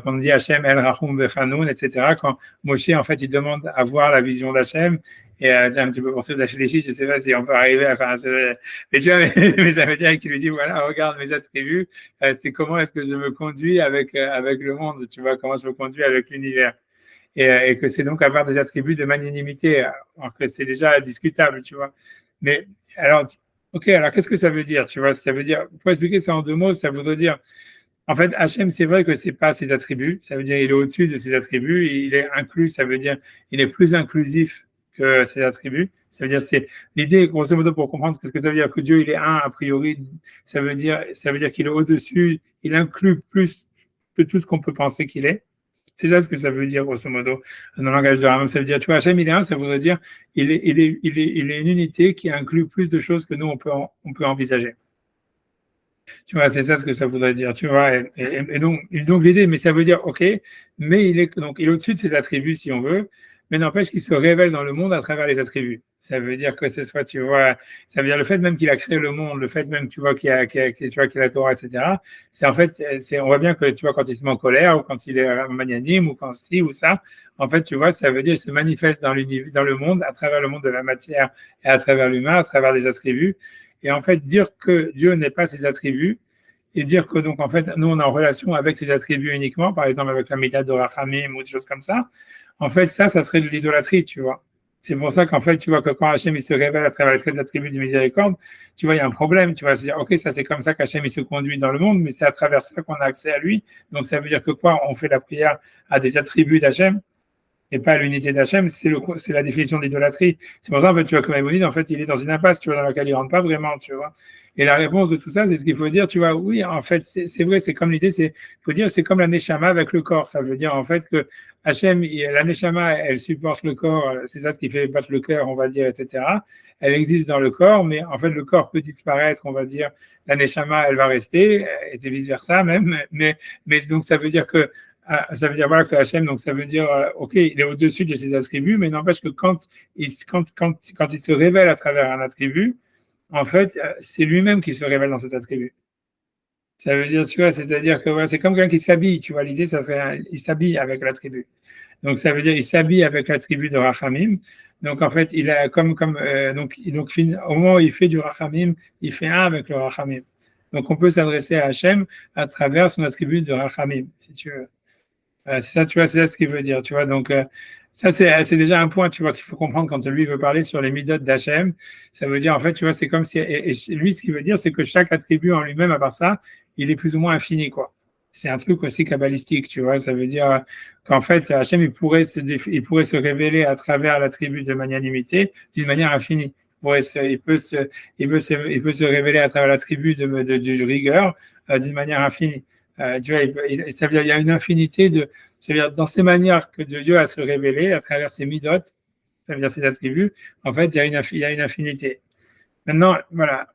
qu'on dit Hachem, El Rahum, Bechanoun, etc. Quand Moshe, en fait, il demande à voir la vision d'Hachem, et c'est un petit peu pour ceux d'Hachléchi, je ne sais pas si on peut arriver à faire mais tu vois, mais ça veut dire qu'il lui dit, voilà, regarde mes attributs, c'est comment est-ce que je me conduis avec le monde, tu vois, comment je me conduis avec l'univers. Et que c'est donc avoir des attributs de magnanimité, alors que c'est déjà discutable, tu vois. Mais alors, ok, alors qu'est-ce que ça veut dire, tu vois? Ça veut dire, pour expliquer ça en deux mots, ça voudrait dire, en fait, Hachem, c'est vrai que c'est pas ses attributs, ça veut dire il est au-dessus de ses attributs, il est inclus, ça veut dire il est plus inclusif que ses attributs. Ça veut dire, c'est l'idée, grosso modo, pour comprendre ce que ça veut dire que Dieu, il est un, a priori, ça veut dire qu'il est au-dessus, il inclut plus que tout ce qu'on peut penser qu'il est. C'est ça ce que ça veut dire, grosso modo, dans le langage de Ramam. Ça veut dire, tu vois, Hachem, il est un, ça voudrait dire, il est une unité qui inclut plus de choses que nous, on peut envisager. Tu vois, c'est ça ce que ça voudrait dire, tu vois. Et donc l'idée, mais ça veut dire, ok, mais il est au-dessus de ses attributs, si on veut, mais n'empêche qu'il se révèle dans le monde à travers les attributs. Ça veut dire que ce soit, tu vois, ça veut dire le fait même qu'il a créé le monde, le fait même, tu vois, tu vois, qu'il a la Torah, etc. C'est en fait, on voit bien que, tu vois, quand il se met en colère, ou quand il est magnanime, ou quand ci ou ça, en fait, tu vois, ça veut dire qu'il se manifeste dans le monde, à travers le monde de la matière et à travers l'humain, à travers les attributs. Et en fait, dire que Dieu n'est pas ses attributs, et dire que donc en fait, nous on est en relation avec ses attributs uniquement, par exemple avec la méthode de Rachamim ou des choses comme ça, en fait, ça serait de l'idolâtrie, tu vois. C'est pour ça qu'en fait, tu vois que quand Hachem il se révèle à travers les 13 attributs de miséricorde, tu vois, il y a un problème, tu vois. C'est-à-dire, ok, ça c'est comme ça qu'Hachem il se conduit dans le monde, mais c'est à travers ça qu'on a accès à lui. Donc ça veut dire que quoi? On fait la prière à des attributs d'Hachem et pas à l'unité d'Hachem, c'est la définition de l'idolâtrie. C'est pour ça, en fait, tu vois, comme Maïmonide, en fait, il est dans une impasse, tu vois, dans laquelle il rentre pas vraiment, tu vois. Et la réponse de tout ça, c'est ce qu'il faut dire, tu vois, oui, en fait, c'est vrai, c'est comme l'idée, faut dire, c'est comme la neshama avec le corps. Ça veut dire, en fait, que Hachem, la neshama, elle supporte le corps, c'est ça ce qui fait battre le cœur, on va dire, etc. Elle existe dans le corps, mais en fait, le corps peut disparaître, on va dire, la neshama, elle va rester, et c'est vice versa même, mais donc, ça veut dire que ça veut dire voilà que Hachem, donc ça veut dire, ok, il est au-dessus de ses attributs, mais n'empêche que quand il se révèle à travers un attribut, en fait, c'est lui-même qui se révèle dans cet attribut. Ça veut dire, tu vois, c'est-à-dire que voilà, c'est comme quelqu'un qui s'habille, tu vois, l'idée, ça serait, il s'habille avec l'attribut. Donc ça veut dire, il s'habille avec l'attribut de Rachamim. Donc en fait, il a donc au moment où il fait du Rachamim, il fait un avec le Rachamim. Donc on peut s'adresser à Hachem à travers son attribut de Rachamim, si tu veux. C'est ça, tu vois, c'est ça ce qu'il veut dire, tu vois. Donc, ça, c'est déjà un point, tu vois, qu'il faut comprendre quand lui veut parler sur les midot d'Hachem. Ça veut dire, en fait, tu vois, c'est comme si, et lui, ce qu'il veut dire, c'est que chaque attribut en lui-même, à part ça, il est plus ou moins infini, quoi. C'est un truc aussi kabbalistique, tu vois. Ça veut dire qu'en fait, Hachem, il pourrait se révéler à travers l'attribut de magnanimité d'une manière infinie. Il peut se révéler à travers l'attribut de rigueur d'une manière infinie. Tu vois, ça veut dire, il y a une infinité ça veut dire, dans ces manières que Dieu a se révéler à travers ses midot, ça veut dire ses attributs, en fait, il y a une infinité. Maintenant, voilà.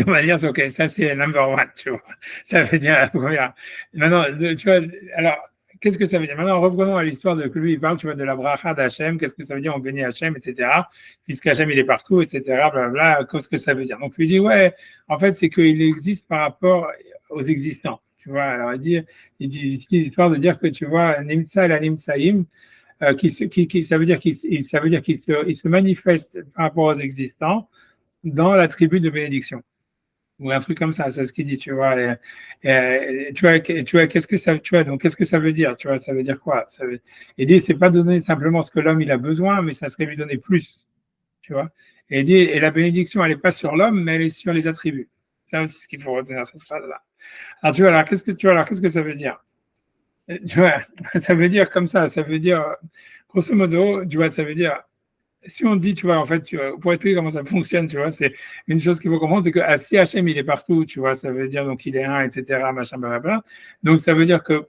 On va dire, ok, ça c'est number one, tu vois. Ça veut dire, maintenant, tu vois, alors, qu'est-ce que ça veut dire? Maintenant, reprenons à l'histoire de que lui, il parle, tu vois, de la bracha d'Hachem, qu'est-ce que ça veut dire, on bénit Hachem, etc. Puisqu'Hachem, il est partout, etc. Blablabla, qu'est-ce que ça veut dire? Donc, lui dit, ouais, en fait, c'est qu'il existe par rapport aux existants, tu vois. Alors, il utilise l'histoire de dire que, tu vois, Nimsa la Nimsaïm, ça veut dire qu'il se manifeste par rapport aux existants dans l'attribut de bénédiction ou un truc comme ça, c'est ce qu'il dit, tu vois. Qu'est-ce que ça, tu vois, donc qu'est-ce que ça veut dire, tu vois, ça veut dire quoi? Il dit, c'est pas donner simplement ce que l'homme il a besoin, mais ça serait lui donner plus, tu vois. Et il dit, et la bénédiction, elle est pas sur l'homme, mais elle est sur les attributs. Ça aussi, c'est ce qu'il faut retenir cette phrase-là. Alors tu vois, qu'est-ce que ça veut dire? Tu vois, ça veut dire comme ça veut dire, grosso modo, tu vois, ça veut dire si on dit, tu vois, en fait, pour expliquer comment ça fonctionne, tu vois, c'est une chose qu'il faut comprendre, c'est que si Hachem, il est partout, tu vois, ça veut dire, donc, il est un, etc., machin, blablabla. Donc, ça veut dire que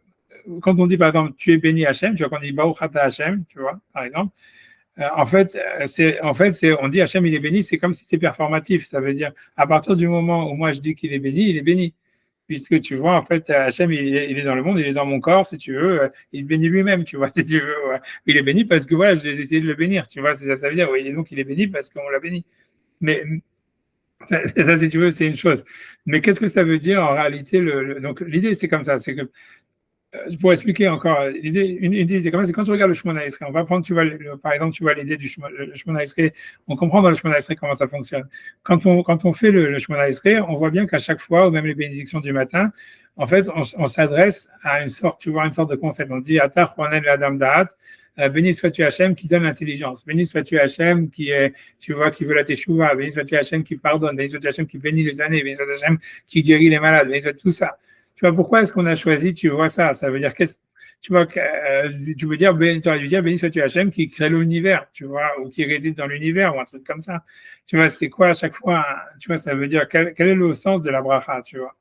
quand on dit, par exemple, tu es béni Hachem, tu vois, quand on dit Baruch Ata Hachem, tu vois, par exemple, on dit Hachem, il est béni, c'est comme si c'est performatif. Ça veut dire, à partir du moment où moi je dis qu'il est béni, il est béni. Puisque tu vois, en fait, Hachem, il est dans le monde, il est dans mon corps, si tu veux, il se bénit lui-même, tu vois, si tu veux. Ouais. Il est béni parce que, voilà, j'ai décidé de le bénir, tu vois, c'est ça, ça veut dire, oui, et donc il est béni parce qu'on l'a béni. Mais ça, si tu veux, c'est une chose. Mais qu'est-ce que ça veut dire en réalité donc l'idée, c'est comme ça, c'est que pour expliquer encore, une idée comme ça, c'est quand tu regardes le Shemona Esrei, on va prendre, tu vois, par exemple, tu vois l'idée du Shemona Esrei, on comprend dans le Shemona Esrei comment ça fonctionne. Quand on fait le Shemona Esrei, on voit bien qu'à chaque fois, ou même les bénédictions du matin, en fait, on s'adresse à une sorte, tu vois, une sorte de concept. On dit, Atah Ronen Ladam Da'at, béni sois-tu Hachem qui donne l'intelligence, béni sois-tu Hachem qui est, tu vois, qui veut la teshuva, béni sois-tu Hachem qui pardonne, béni sois-tu Hachem qui bénit les années, béni sois-tu Hachem qui guérit les malades, béni sois-tu tout ça. Tu vois, pourquoi est-ce qu'on a choisi, tu vois ça? Ça veut dire, tu vois, tu veux dire, tu aurais dû dire, béni sois-tu Hachem qui crée l'univers, tu vois, ou qui réside dans l'univers, ou un truc comme ça. Tu vois, c'est quoi à chaque fois, tu vois, ça veut dire, quel est le sens de la bracha, tu vois.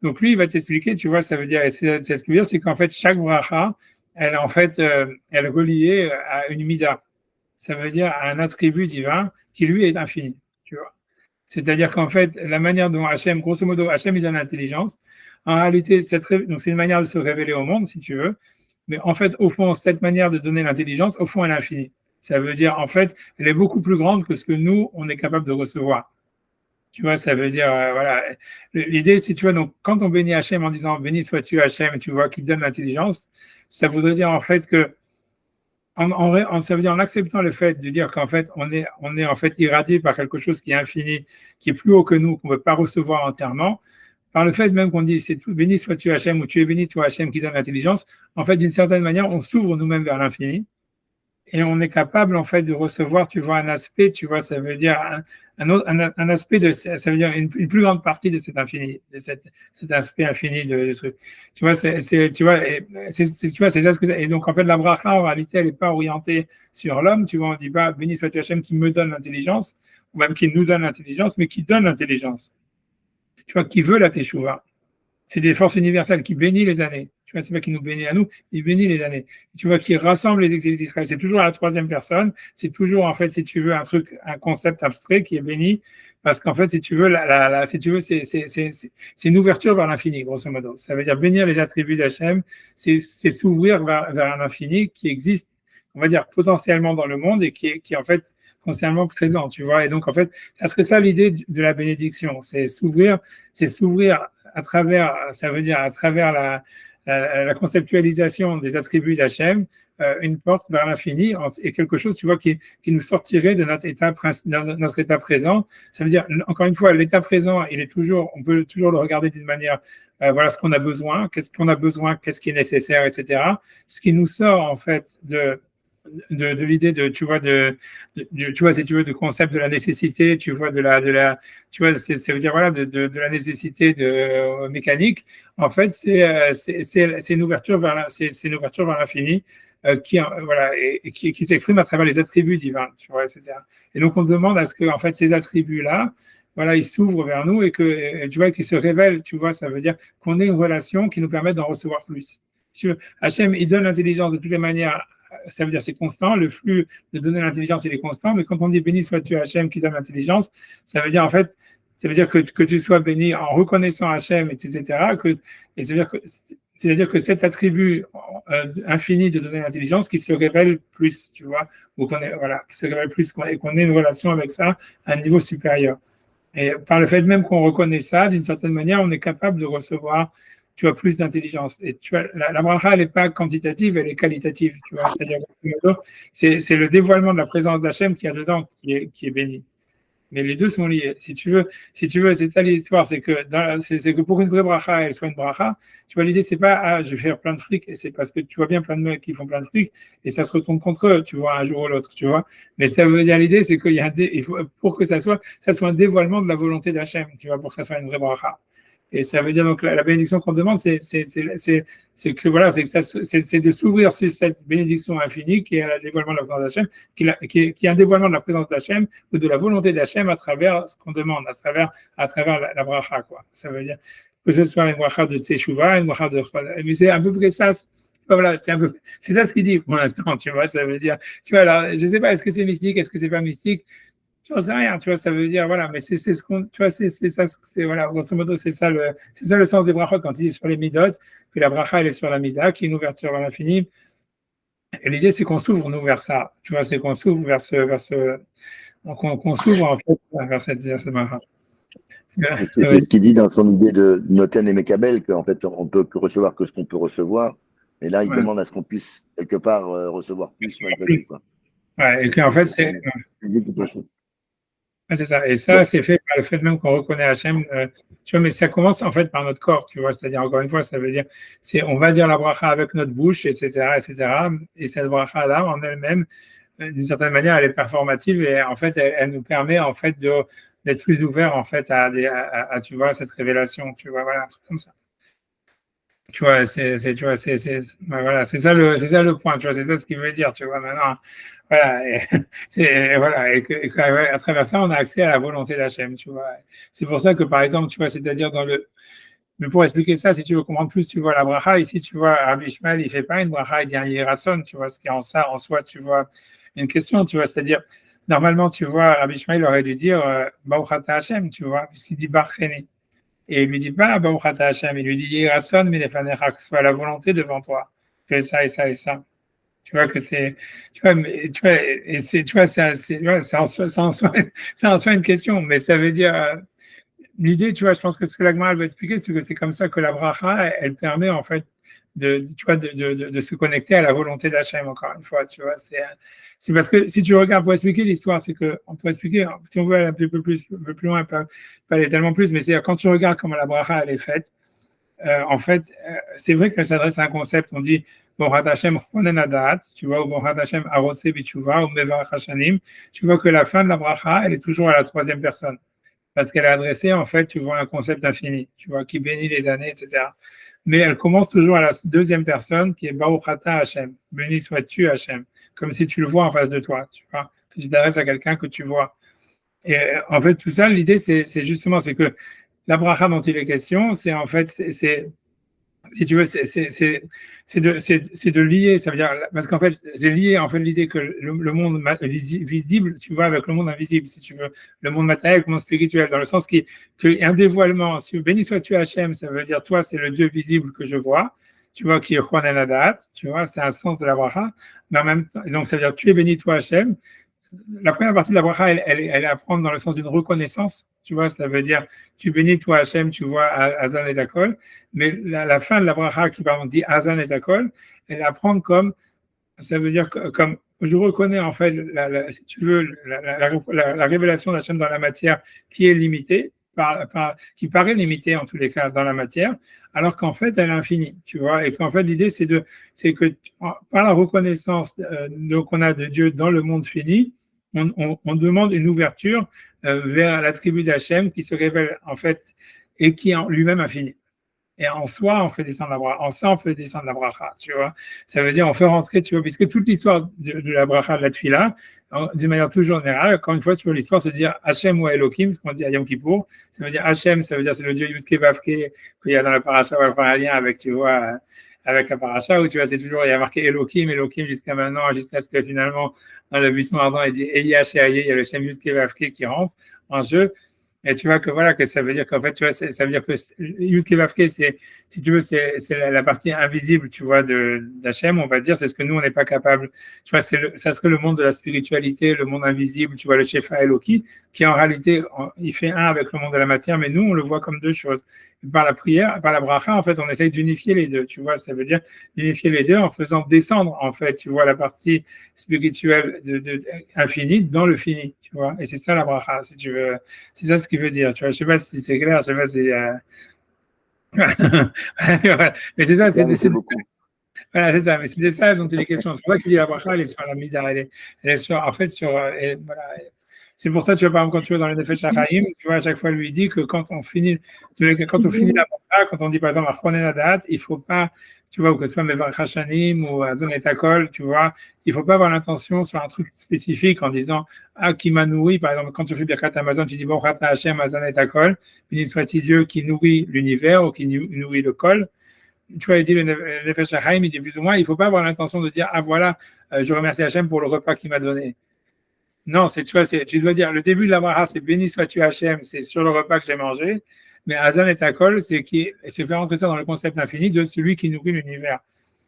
Donc lui, il va t'expliquer, tu vois, ça veut dire, c'est qu'en fait, chaque bracha, elle, en fait, elle est reliée à une mida. Ça veut dire à un attribut divin qui, lui, est infini, tu vois. C'est-à-dire qu'en fait, la manière dont Hachem, grosso modo, Hachem, il donne l'intelligence, en réalité, donc c'est une manière de se révéler au monde, si tu veux, mais en fait, au fond, cette manière de donner l'intelligence, au fond, elle est infinie. Ça veut dire, en fait, elle est beaucoup plus grande que ce que nous, on est capable de recevoir. Tu vois, ça veut dire, voilà. L'idée, c'est, tu vois, donc, quand on bénit Hachem en disant, béni sois-tu Hachem, tu vois, qui donne l'intelligence, ça voudrait dire, en fait, que ça veut dire en acceptant le fait de dire qu'en fait on est en fait irradié par quelque chose qui est infini, qui est plus haut que nous, qu'on ne peut pas recevoir entièrement, par le fait même qu'on dit c'est tout, béni sois-tu Hachem ou tu es béni toi Hachem qui donne l'intelligence, en fait d'une certaine manière on s'ouvre nous-mêmes vers l'infini et on est capable en fait de recevoir, tu vois, un aspect, tu vois, ça veut dire un aspect de, ça veut dire une plus grande partie de cet infini, de cet aspect infini de truc. Tu vois, tu vois, tu vois, c'est ça ce que, et donc en fait la bracha en réalité elle n'est pas orientée sur l'homme, tu vois, on dit pas béni soit Hachem qui me donne l'intelligence, ou même qui nous donne l'intelligence, mais qui donne l'intelligence. Tu vois, qui veut la teshuva. C'est des forces universelles qui bénissent les années. Tu vois, c'est pas qui nous bénit à nous, il bénit les années. Tu vois, qui rassemble les exilés d'Israël. C'est toujours à la troisième personne. C'est toujours, en fait, si tu veux, un concept abstrait qui est béni. Parce qu'en fait, si tu veux, si tu veux, c'est une ouverture vers l'infini, grosso modo. Ça veut dire bénir les attributs d'Hachem, c'est s'ouvrir vers un infini qui existe, on va dire, potentiellement dans le monde et qui est en fait, consciemment présent, tu vois. Et donc, en fait, ça serait ça l'idée de la bénédiction. C'est s'ouvrir à travers, ça veut dire à travers la conceptualisation des attributs d'Hachem, une porte vers l'infini et quelque chose, tu vois, qui nous sortirait de notre état présent. Ça veut dire, encore une fois, l'état présent, on peut toujours le regarder d'une manière, voilà ce qu'on a besoin, qu'est-ce qui est nécessaire, etc. Ce qui nous sort, en fait, de l'idée tu vois, tu vois, si tu veux, du concept de la nécessité, tu vois, tu vois, ça veut dire, voilà, de la nécessité mécanique. En fait, c'est une ouverture vers l'infini, voilà, et qui s'exprime à travers les attributs divins, tu vois, etc. Et donc, on demande à ce que, en fait, ces attributs-là, voilà, ils s'ouvrent vers nous et tu vois, qu'ils se révèlent, tu vois, ça veut dire qu'on ait une relation qui nous permette d'en recevoir plus. Hachem, il donne l'intelligence de toutes les manières. Ça veut dire c'est constant, le flux de donner l'intelligence il est constant, mais quand on dit béni sois-tu Hachem qui donne l'intelligence, ça veut dire en fait, ça veut dire que tu sois béni en reconnaissant Hachem, etc. C'est-à-dire que cet attribut infini de donner l'intelligence qui se révèle plus, tu vois, ou qui se révèle plus et qu'on ait une relation avec ça à un niveau supérieur. Et par le fait même qu'on reconnaît ça, d'une certaine manière, on est capable de recevoir, tu as plus d'intelligence. Et tu vois, la bracha, elle n'est pas quantitative, elle est qualitative. Tu vois, c'est le dévoilement de la présence d'Hachem qui est dedans, qui est béni. Mais les deux sont liés. Si tu veux, c'est ça l'histoire, c'est que pour qu'une vraie bracha, elle soit une bracha, tu vois, l'idée, c'est pas, je vais faire plein de fric, et c'est parce que tu vois bien plein de mecs qui font plein de fric, et ça se retourne contre eux, tu vois, un jour ou l'autre, tu vois. Mais ça veut dire, l'idée, c'est qu'il y a pour que ça soit un dévoilement de la volonté d'Hachem, tu vois, pour que ça soit une vraie bracha. Et ça veut dire donc la bénédiction qu'on demande, c'est que voilà, c'est de s'ouvrir sur cette bénédiction infinie qui est le dévoilement de la présence d'Hachem, qui est un dévoilement de la présence d'Hachem ou de la volonté d'Hachem à travers ce qu'on demande, à travers la bracha, quoi. Ça veut dire que ce soit une bracha de Teshuvah, une bracha de mais c'est à peu près ça. Voilà, c'est ça ce qu'il dit pour l'instant, tu vois, ça veut dire, tu vois, alors, je sais pas, est-ce que c'est mystique, est-ce que c'est pas mystique, j'en sais rien, tu vois, ça veut dire, voilà, mais c'est ce qu'on, tu vois, c'est ça, c'est, voilà, grosso modo, c'est ça le sens des brachot quand il est sur les midot, que la bracha, elle est sur la mida, qui est une ouverture vers l'infini, et l'idée, c'est qu'on s'ouvre, nous, vers ça, tu vois, c'est qu'on s'ouvre vers ce, qu'on s'ouvre, en fait, vers cette bracha. C'est ce qu'il dit dans son idée de Noten et Mekabel, qu'en fait, on peut que recevoir que ce qu'on peut recevoir. Et là, il demande à ce qu'on puisse, quelque part, recevoir plus malgré tout, quoi. Ouais, et qu'en fait, c'est ça. Et ça, c'est fait par le fait même qu'on reconnaît Hachem. Tu vois, mais ça commence en fait par notre corps, tu vois. C'est-à-dire, encore une fois, ça veut dire, on va dire la bracha avec notre bouche, etc., etc. Et cette bracha-là, en elle-même, d'une certaine manière, elle est performative et en fait, elle nous permet en fait d'être plus ouvert en fait à tu vois, cette révélation, tu vois, voilà, un truc comme ça. Tu vois, tu vois, voilà, c'est ça le point, tu vois, c'est ça ce qu'il veut dire, tu vois, maintenant, voilà, voilà, à travers ça, on a accès à la volonté d'Hachem, tu vois. C'est pour ça que, par exemple, tu vois, c'est-à-dire mais pour expliquer ça, si tu veux comprendre plus, tu vois, la bracha, ici, tu vois, Rabbi Ishmael, il fait pas une bracha, il dit un yirason, tu vois, ce qui est en ça, en soi, tu vois, une question, tu vois, c'est-à-dire, normalement, tu vois, Rabbi Ishmael aurait dû dire, Baruch ata Hachem, tu vois, puisqu'il dit Barcheni. Et il lui dit pas Baruch ata Hachem, il lui dit Yirason milefanecha, que ce soit la volonté devant toi, que ça et ça et ça. Tu vois que c'est, tu vois, tu vois, et c'est, tu vois, c'est en soi une question, mais ça veut dire, l'idée, tu vois, je pense que ce que la Gemara va expliquer, c'est que c'est comme ça que la bracha, elle permet en fait tu vois, de se connecter à la volonté d'Hachem, encore une fois, tu vois. C'est parce que si tu regardes, pour expliquer l'histoire, c'est qu'on peut expliquer, si on veut aller un peu plus loin, pas aller tellement plus, mais c'est quand tu regardes comment la bracha, elle est faite, en fait, c'est vrai qu'elle s'adresse à un concept, on dit Borat Hashem Chonen Adat, tu vois, ou Borat Hashem Arotse Bichuva, ou Mevarach Hashanim, tu vois que la fin de la bracha, elle est toujours à la troisième personne. Parce qu'elle est adressée, en fait, tu vois, un concept infini, tu vois, qui bénit les années, etc. Mais elle commence toujours à la deuxième personne, qui est Baruch Ata Hashem, béni sois-tu Hashem, comme si tu le vois en face de toi, tu vois, que tu t'adresses à quelqu'un que tu vois. Et en fait, tout ça, l'idée, c'est justement, c'est que la bracha dont il est question, c'est en fait, si tu veux, c'est de lier, ça veut dire, parce qu'en fait, j'ai lié en fait l'idée que le monde visible, tu vois, avec le monde invisible, si tu veux, le monde matériel, le monde spirituel, dans le sens qu'il y a un dévoilement. Si béni sois-tu Hachem, ça veut dire toi, c'est le Dieu visible que je vois, tu vois, qui est Chonen Adat, tu vois, c'est un sens de la bracha, mais en même temps, donc ça veut dire tu es béni toi Hachem. La première partie de la bracha, elle est à prendre dans le sens d'une reconnaissance, tu vois, ça veut dire, tu bénis toi Hachem, tu vois, Azan et Takol, mais la fin de la bracha qui, par exemple, dit Azan et Takol, elle est à prendre comme, ça veut dire comme, je reconnais en fait, si tu veux, la révélation d'Hachem dans la matière qui est limitée, qui paraît limitée en tous les cas dans la matière, alors qu'en fait, elle est infinie, tu vois, et qu'en fait, l'idée, c'est que par la reconnaissance qu'on a de Dieu dans le monde fini, on demande une ouverture vers l'attribut d'Hachem qui se révèle en fait et qui est en lui-même infini. Et en soi, on fait descendre la bracha. En ça, on fait descendre la bracha, tu vois. Ça veut dire, on fait rentrer, tu vois, puisque toute l'histoire de la bracha de la tefila, d'une manière toujours générale, encore une fois, tu vois, l'histoire, c'est de dire Hachem ou Elohim, ce qu'on dit à Yom Kippour. Ça veut dire Hachem, ça veut dire c'est le Dieu Yudke Vavke qu'il y a dans la paracha, on va faire un lien avec, tu vois, avec la paracha, où tu vois, c'est toujours, il y a marqué Elohim jusqu'à maintenant, jusqu'à ce que finalement, dans le buisson ardent, il dit Eya Sheaye, il y a le Shem Yudke Vavke qui rentre en jeu. Et tu vois que voilà, que ça veut dire qu'en fait, tu vois, ça veut dire que Yudke Vavke, c'est, si tu veux, c'est la partie invisible, tu vois, d'Hachem, on va dire, c'est ce que nous, on n'est pas capable. Tu vois, ça serait le monde de la spiritualité, le monde invisible, tu vois, le Shefa Eloki, qui en réalité, il fait un avec le monde de la matière, mais nous, on le voit comme deux choses. Et par la prière, par la bracha, en fait, on essaye d'unifier les deux, tu vois, ça veut dire d'unifier les deux en faisant descendre, en fait, tu vois, la partie spirituelle infinie dans le fini, tu vois, et c'est ça la bracha, si tu veux, c'est ça ce qu'il veut dire, tu vois, je sais pas si c'est clair, je sais pas si mais c'est ça, voilà, c'est ça, mais c'est ça dont il est question. C'est pour ça qu'il dit la bracha, elle est sur la mida, elle est sur, en fait, sur, voilà, C'est pour ça, tu vois, par exemple, quand tu vas dans le Nefesh HaChaim, tu vois, à chaque fois, lui dit que quand on finit la bracha, quand on dit par exemple Achronen Hadat, il faut pas, tu vois, ou que ce soit Mevarach Hashanim ou Azon et Takol, tu vois, il faut pas avoir l'intention sur un truc spécifique en disant qui m'a nourri, par exemple, quand tu fais Birkat Amazon, tu dis bon, Chata Hashem, Azon et Takol, béni soit-il Dieu qui nourrit l'univers ou qui nourrit le col. Tu vois, il dit le Nefesh HaChaim, il dit plus ou moins, il faut pas avoir l'intention de dire voilà, je remercie Hashem pour le repas qu'il m'a donné. Non, tu vois, tu dois dire, le début de la bracha, c'est béni sois-tu Hachem, c'est sur le repas que j'ai mangé, mais Hazan et Takol, c'est faire rentrer ça dans le concept infini de celui qui nourrit l'univers.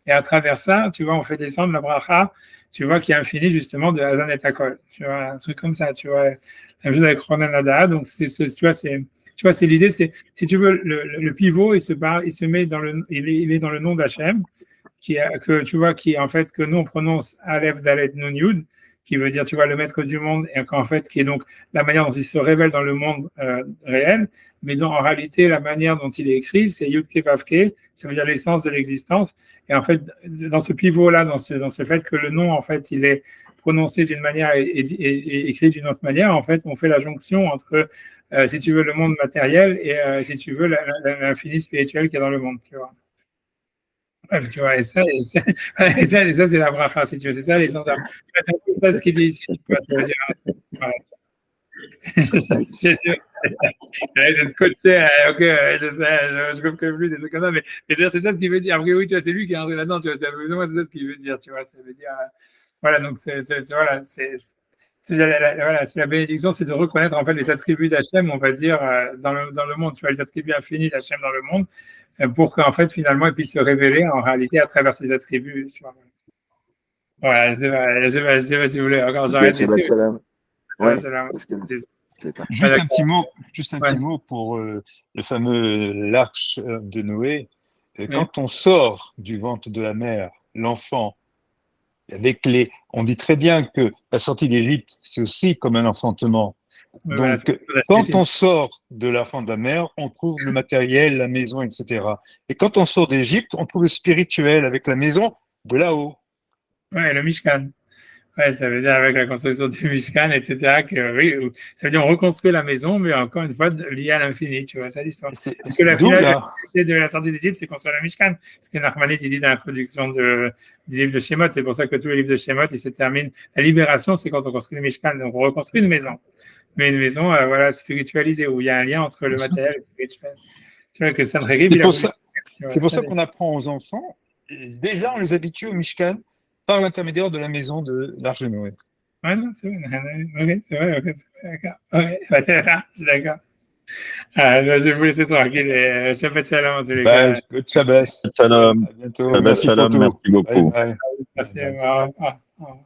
Et à travers ça, tu vois, on fait descendre la bracha, tu vois, qui est infinie justement de Hazan et Takol. Tu vois, un truc comme ça, tu vois, la même chose avec Ronan Nada. Donc, tu vois, c'est l'idée, c'est, si tu veux, le pivot, il se met il est dans le nom d'Hachem, que tu vois, qui en fait, que nous on prononce Aleph, Dalet, Nun, Yud, qui veut dire, tu vois, le maître du monde, et qu'en fait, qui est donc la manière dont il se révèle dans le monde réel, mais en réalité, la manière dont il est écrit, c'est Yud Ke Vav Ke, ça veut dire l'essence de l'existence. Et en fait, dans ce pivot-là, dans ce fait que le nom, en fait, il est prononcé d'une manière et écrit d'une autre manière, en fait, on fait la jonction entre, si tu veux, le monde matériel et, si tu veux, l'infini spirituel qui est dans le monde, tu vois. Bref, tu vois, et ça, c'est la bracha, si tu veux, c'est ça l'essence. C'est pas ce qu'il dit ici, tu vois, ça veut dire, voilà. Je scotché, ok, je sais, je comprends plus des trucs comme ça, mais c'est ça ce qu'il veut dire. Après, oui, tu vois, c'est lui qui est entré là-dedans, tu vois, c'est ça ce qu'il veut dire, tu vois, ça veut dire, voilà, donc voilà, c'est la bénédiction, c'est de reconnaître en fait les attributs d'Hachem, on va dire, dans le monde, tu vois, les attributs infinis d'Hachem dans le monde, pour qu'en fait, finalement, il puisse se révéler en réalité à travers ses attributs, tu vois. Voilà, je sais pas si vous voulez encore, j'arrête ici. Ouais, Juste un petit mot pour le fameux l'arche de Noé. Quand on sort du ventre de la mer, l'enfant, on dit très bien que la sortie d'Égypte, c'est aussi comme un enfantement. Donc, quand on sort de la fin de la mer, on trouve le matériel, la maison, etc. Et quand on sort d'Égypte, on trouve le spirituel avec la maison de là-haut. Ouais, le Mishkan. Ouais, ça veut dire avec la construction du Mishkan, etc. Que oui, ça veut dire on reconstruit la maison, mais encore une fois lié à l'infini, tu vois, c'est l'histoire. Parce que la finale de la sortie d'Égypte, c'est construire le Mishkan. Ce que Nachmanide dit dans l'introduction du livre de Shemot, c'est pour ça que tous les livres de Shemot, ils se terminent. La libération, c'est quand on construit le Mishkan, donc on reconstruit une maison. Mais une maison, voilà, spiritualisée, où il y a un lien entre le matériel et le spirituel. Tu vois que Sancheriv, c'est pour ça qu'on apprend aux enfants, et déjà on les habitue au Mishkan par l'intermédiaire de la maison de l'Arche de Noé. Ouais, non, c'est vrai. Ok, c'est vrai, d'accord. Ok, je suis d'accord. Je vais vous laisser tranquille. Shabbat shalom en tous les cas. Shabbat shalom. À bientôt. Shabbat shalom, merci beaucoup. Bye bye. Merci. Au revoir.